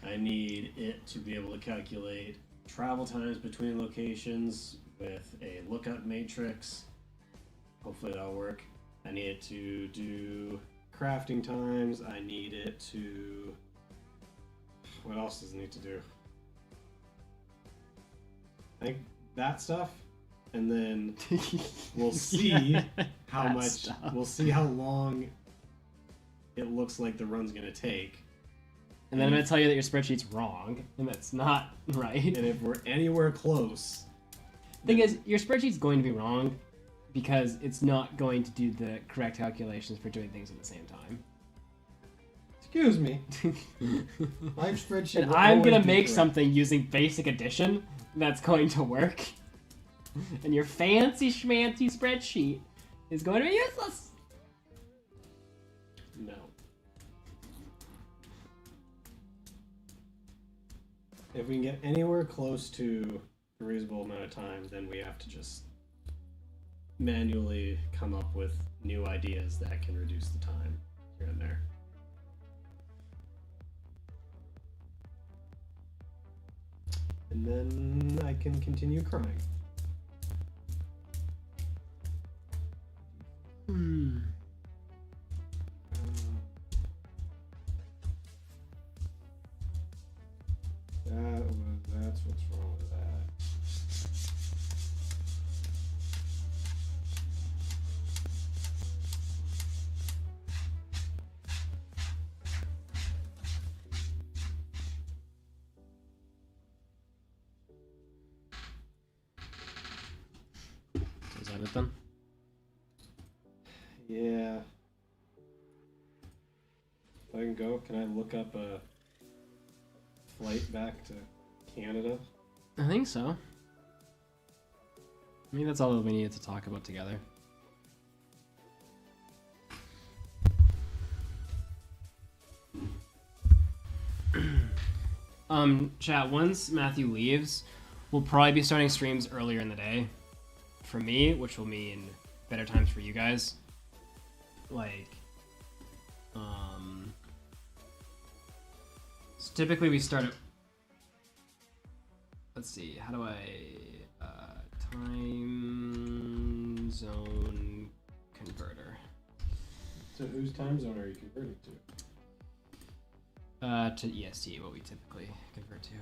I need it to be able to calculate travel times between locations with a lookup matrix. Hopefully that'll work. I need it to do crafting times. I need it to... What else does it need to do? I think that stuff. And then we'll see how much... Stuff. We'll see how long it looks like the run's going to take. And then I'm going to tell you that your spreadsheet's wrong, and that's not right. And if we're anywhere close... Thing is, your spreadsheet's going to be wrong because it's not going to do the correct calculations for doing things at the same time. Excuse me. My spreadsheet. And I'm going to make something using basic addition that's going to work. And your fancy schmancy spreadsheet is going to be useless. No. If we can get anywhere close to a reasonable amount of time, then we have to just manually come up with new ideas that can reduce the time here and there. And then I can continue crying. That's what's wrong with that. Is that it then? Yeah. If I can go, can I look up a flight back to Canada? I think so. I mean, that's all that we needed to talk about together. Chat, once Matthew leaves, we'll probably be starting streams earlier in the day. For me, which will mean better times for you guys. Like, so typically we start at, let's see, how do I, time zone converter. So whose time zone are you converting to? To EST, what we typically convert to.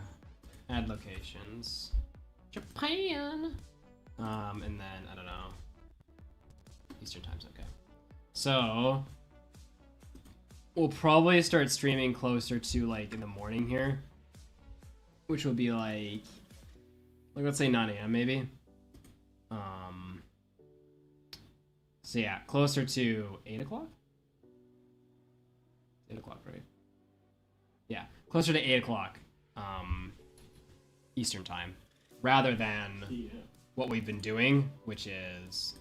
Add locations. Japan! And then, I don't know. Eastern time's okay. So, we'll probably start streaming closer to like in the morning here, which will be like let's say 9 a.m. maybe. So yeah, closer to 8 o'clock. 8 o'clock, right? Yeah, closer to 8 o'clock Eastern time, rather than what we've been doing, which is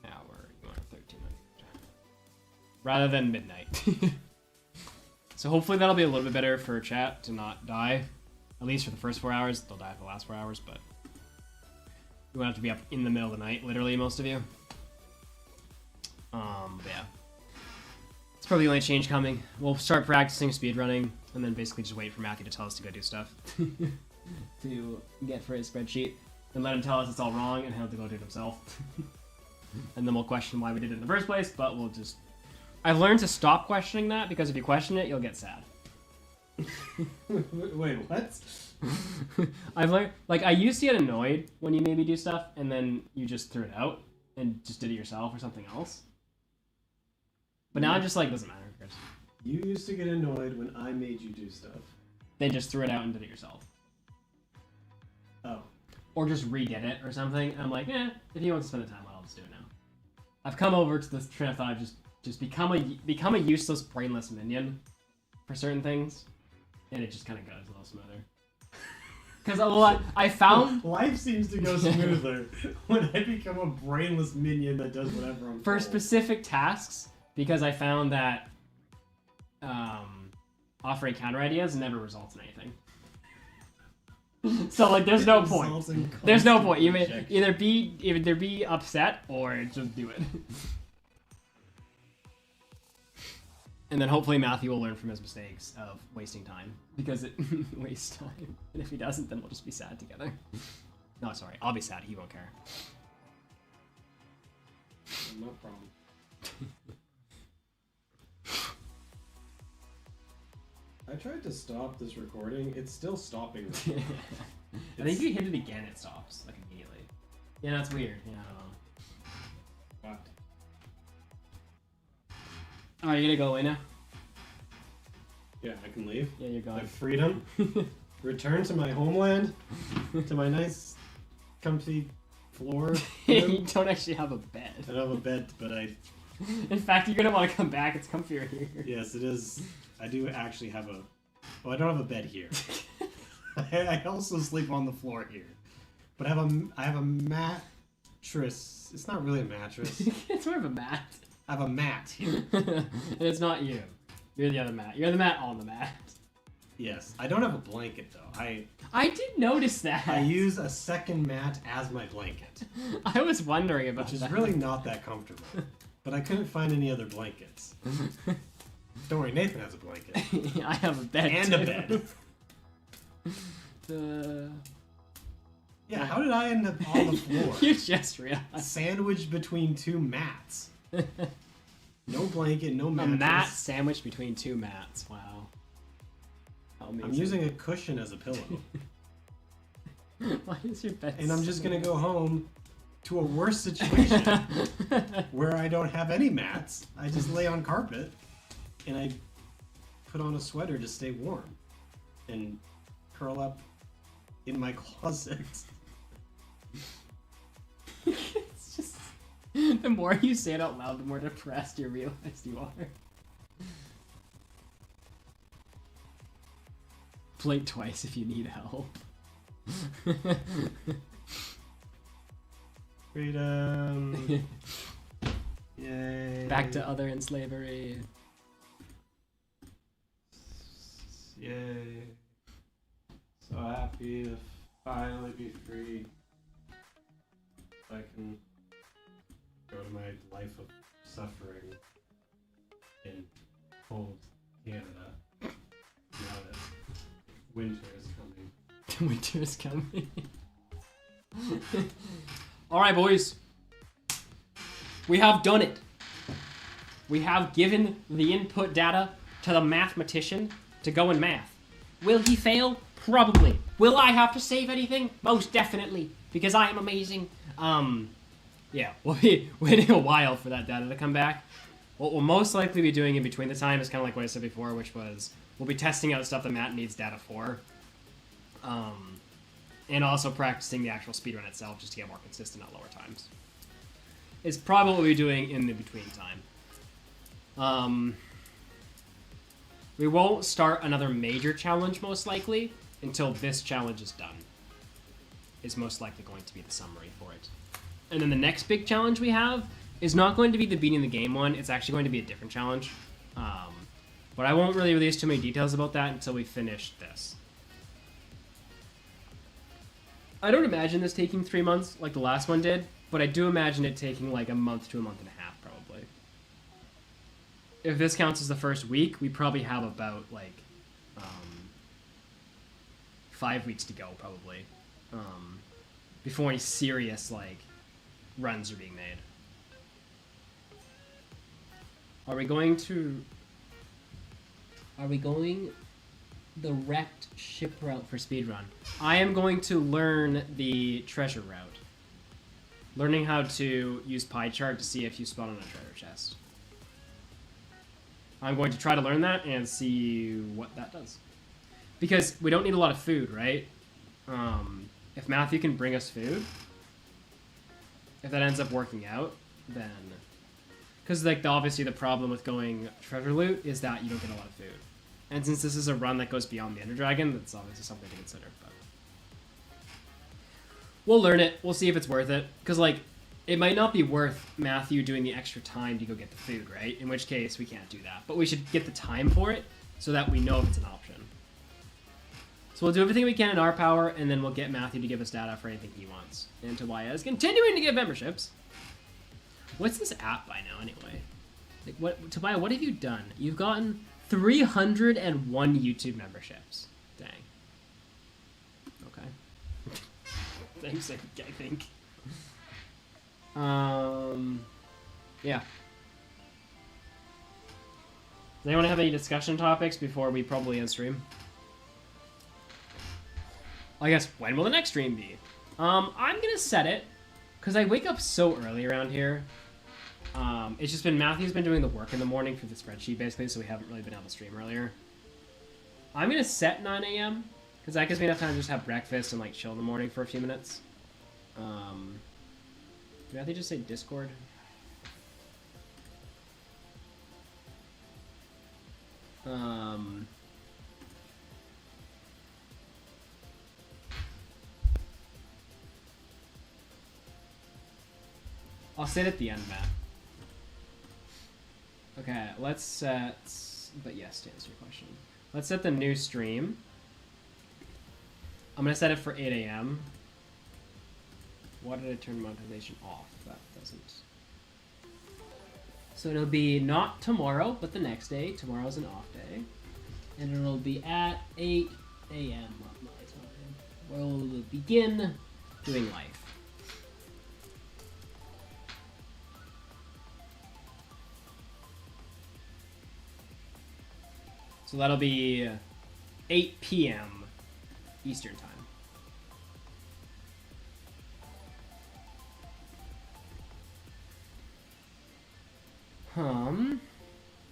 hour 1300, rather than midnight. So hopefully that'll be a little bit better for chat to not die, at least for the first 4 hours. They'll die for the last 4 hours, but you won't have to be up in the middle of the night, literally, most of you. But yeah. It's probably the only change coming. We'll start practicing speedrunning, and then basically just wait for Matthew to tell us to go do stuff. To get for his spreadsheet. And let him tell us it's all wrong, and he'll have to go do it himself. And then we'll question why we did it in the first place, but we'll just... I've learned to stop questioning that, because if you question it, you'll get sad. Wait, what? I've learned... Like, I used to get annoyed when you maybe do stuff, and then you just threw it out, and just did it yourself or something else. But now I'm just like, doesn't matter, Chris. You used to get annoyed when I made you do stuff. Then just threw it out and did it yourself. Oh. Or just redid it or something. And I'm like, if you want to spend the time, I'll just do it now. I've come over to this train of thought. I've just become a useless, brainless minion for certain things, and it just kind of goes a little smoother. Because I found life seems to go smoother when I become a brainless minion that does whatever I'm for told. specific tasks. Because I found that offering counter ideas never results in anything. So like, there's no point. There's no point. Either be upset or just do it. And then hopefully Matthew will learn from his mistakes of wasting time, because it wastes time. And if he doesn't, then we'll just be sad together. No, sorry, I'll be sad. He won't care. No problem. I tried to stop this recording. It's still stopping. I think if you hit it again, it stops, like, immediately. Yeah, that's weird. Yeah, I don't know. What? Oh, are you gonna go away now? Yeah, I can leave. Yeah, you're gone. My freedom. Return to my homeland. To my nice, comfy floor. You don't actually have a bed. I don't have a bed, but In fact, you're gonna want to come back. It's comfier here. Yes, it is. I do actually have a... Oh, I don't have a bed here. I also sleep on the floor here. But I have a mattress. It's not really a mattress. It's more of a mat. I have a mat here. And it's not you. You're the other mat. You're the mat on the mat. Yes. I don't have a blanket, though. I did notice that. I use a second mat as my blanket. I was wondering about that. Which is really not that comfortable. But I couldn't find any other blankets. Don't worry, Nathan has a blanket. I have a bed and too. A bed. Yeah, how did I end up on the floor? You just realized. Sandwiched between two mats. No blanket, no mattress. A mat sandwiched between two mats. Wow. I'm using a cushion as a pillow. Why is your bed And I'm just gonna go home to a worse situation where I don't have any mats. I just lay on carpet and I put on a sweater to stay warm and curl up in my closet. It's just, the more you say it out loud, the more depressed you realize you are. Blink twice if you need help. Freedom. Yay. Back to other in slavery. Yay. So happy to finally be free. I can go to my life of suffering in cold Canada now that winter is coming. Winter is coming. Alright, boys. We have done it. We have given the input data to the mathematician to go and math. Will he fail? Probably. Will I have to save anything? Most definitely. Because I am amazing. Yeah, Yeah, we'll be waiting a while for that data to come back. What we'll most likely be doing in between the time is kind of like what I said before, which was we'll be testing out stuff that Matt needs data for. And also practicing the actual speedrun itself just to get more consistent at lower times. It's probably what we'll be doing in the between time. We won't start another major challenge most likely until this challenge is done. Is most likely going to be the summary for it. And then the next big challenge we have is not going to be the beating the game one. It's actually going to be a different challenge. But I won't really release too many details about that until we finish this. I don't imagine this taking 3 months like the last one did, but I do imagine it taking like a month to a month and a half probably. If this counts as the first week, we probably have about like 5 weeks to go probably before any serious like runs are being made. Are we going the wrecked ship route for speedrun? I am going to learn the treasure route. Learning how to use pie chart to see if you spawn on a treasure chest. I'm going to try to learn that and see what that does. Because we don't need a lot of food, right? If Matthew can bring us food, if that ends up working out, then... Because like obviously the problem with going treasure loot is that you don't get a lot of food. And since this is a run that goes beyond the Ender Dragon, that's obviously something to consider. But we'll learn it. We'll see if it's worth it. Because like, it might not be worth Matthew doing the extra time to go get the food, right? In which case we can't do that. But we should get the time for it so that we know if it's an option. So we'll do everything we can in our power, and then we'll get Matthew to give us data for anything he wants. And Tobias is continuing to give memberships. What's this app by now, anyway? Like, what, Tobias, what have you done? You've gotten 301 YouTube memberships. Dang. Okay. Thanks, I think. Yeah. Does anyone have any discussion topics before we probably end stream? I guess, when will the next stream be? I'm gonna set it, because I wake up so early around here. It's just been, Matthew's been doing the work in the morning for the spreadsheet, basically, so we haven't really been able to stream earlier. I'm gonna set 9 a.m., because that gives me enough time to just have breakfast and, like, chill in the morning for a few minutes. Did Matthew just say Discord? I'll say it at the end, Matt. Okay, let's set... But yes, to answer your question. Let's set the new stream. I'm going to set it for 8 a.m. Why did I turn monetization off? That doesn't... So it'll be not tomorrow, but the next day. Tomorrow's an off day. And it'll be at 8 a.m. my time. We'll begin doing life. So that'll be 8 p.m. Eastern time.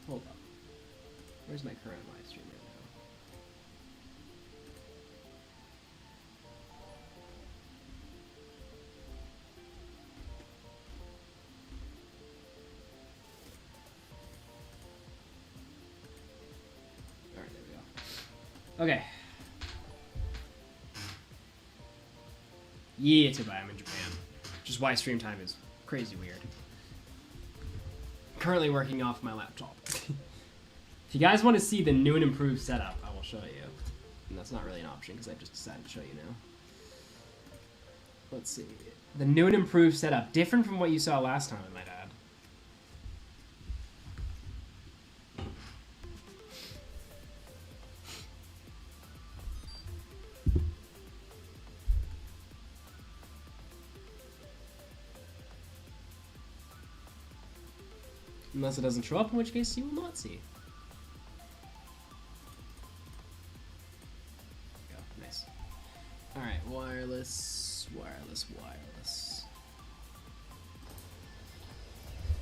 Hold up. Where's my current live stream right now? Alright, there we go. Okay. Yeah, Tobias, I'm in Japan. Which is why stream time is crazy weird. Currently working off my laptop. If you guys want to see the new and improved setup, I will show you. And that's not really an option because I just decided to show you now. Let's see. The new and improved setup. Different from what you saw last time, I might add. Unless it doesn't show up, in which case you will not see. There we go. Nice. Alright, wireless, wireless, wireless.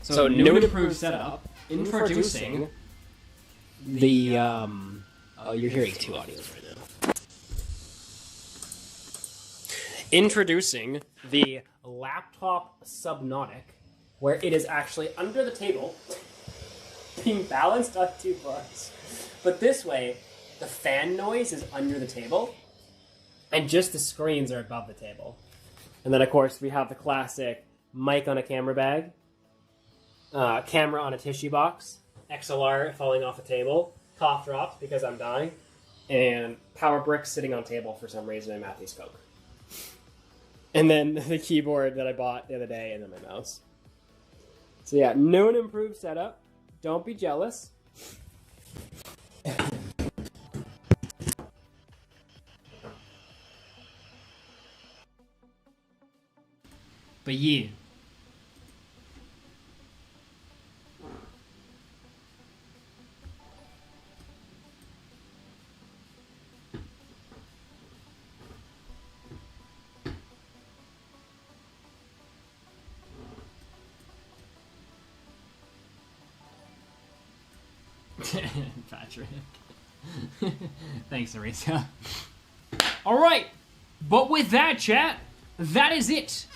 So new and improved setup. Introducing the oh, you're hearing two audios right now. Introducing the laptop Subnautic, where it is actually under the table, being balanced on 2 bars. But this way, the fan noise is under the table, and just the screens are above the table. And then, of course, we have the classic mic on a camera bag, camera on a tissue box, XLR falling off the table, cough drops because I'm dying, and power bricks sitting on table for some reason in Matthew's Coke. And then the keyboard that I bought the other day, and then my mouse. So yeah, new and improved setup. Don't be jealous. But yeah. Patrick. Thanks, Arisa. Alright, but with that, chat, that is it.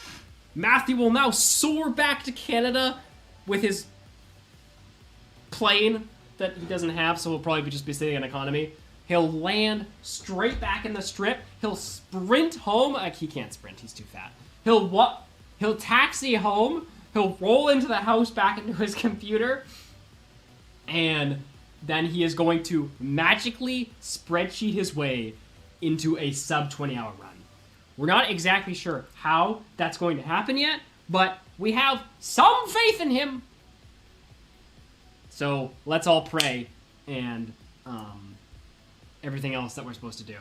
Matthew will now soar back to Canada with his plane that he doesn't have, so he'll probably just be sitting in economy. He'll land straight back in the strip. He'll sprint home. He can't sprint, he's too fat. He'll taxi home. He'll roll into the house back into his computer. And then he is going to magically spreadsheet his way into a sub 20-hour run. We're not exactly sure how that's going to happen yet, but we have some faith in him. So let's all pray and everything else that we're supposed to do.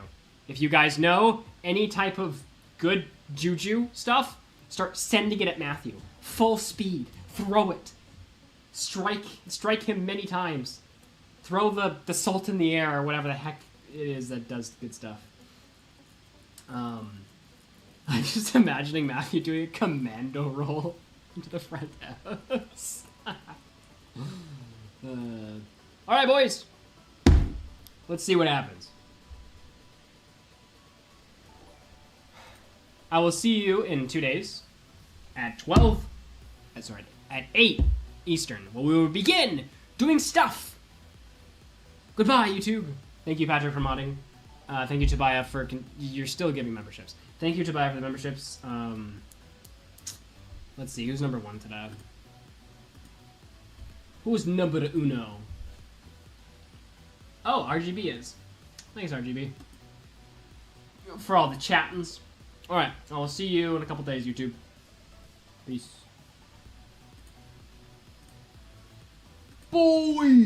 If you guys know any type of good juju stuff, start sending it at Matthew. Full speed. Throw it. Strike him many times. Throw the salt in the air or whatever the heck it is that does good stuff. I'm just imagining Matthew doing a commando roll into the front house. Alright, boys. Let's see what happens. I will see you in 2 days at 8 Eastern, where we will begin doing stuff. Goodbye, YouTube. Thank you, Patrick, for modding. Thank you, Tobiah, for... You're still giving memberships. Thank you, Tobiah, for the memberships. Let's see, who's number 1 today? Who's number uno? Oh, RGB is. Thanks, RGB. For all the chattins. Alright, I'll see you in a couple days, YouTube. Peace. Boy!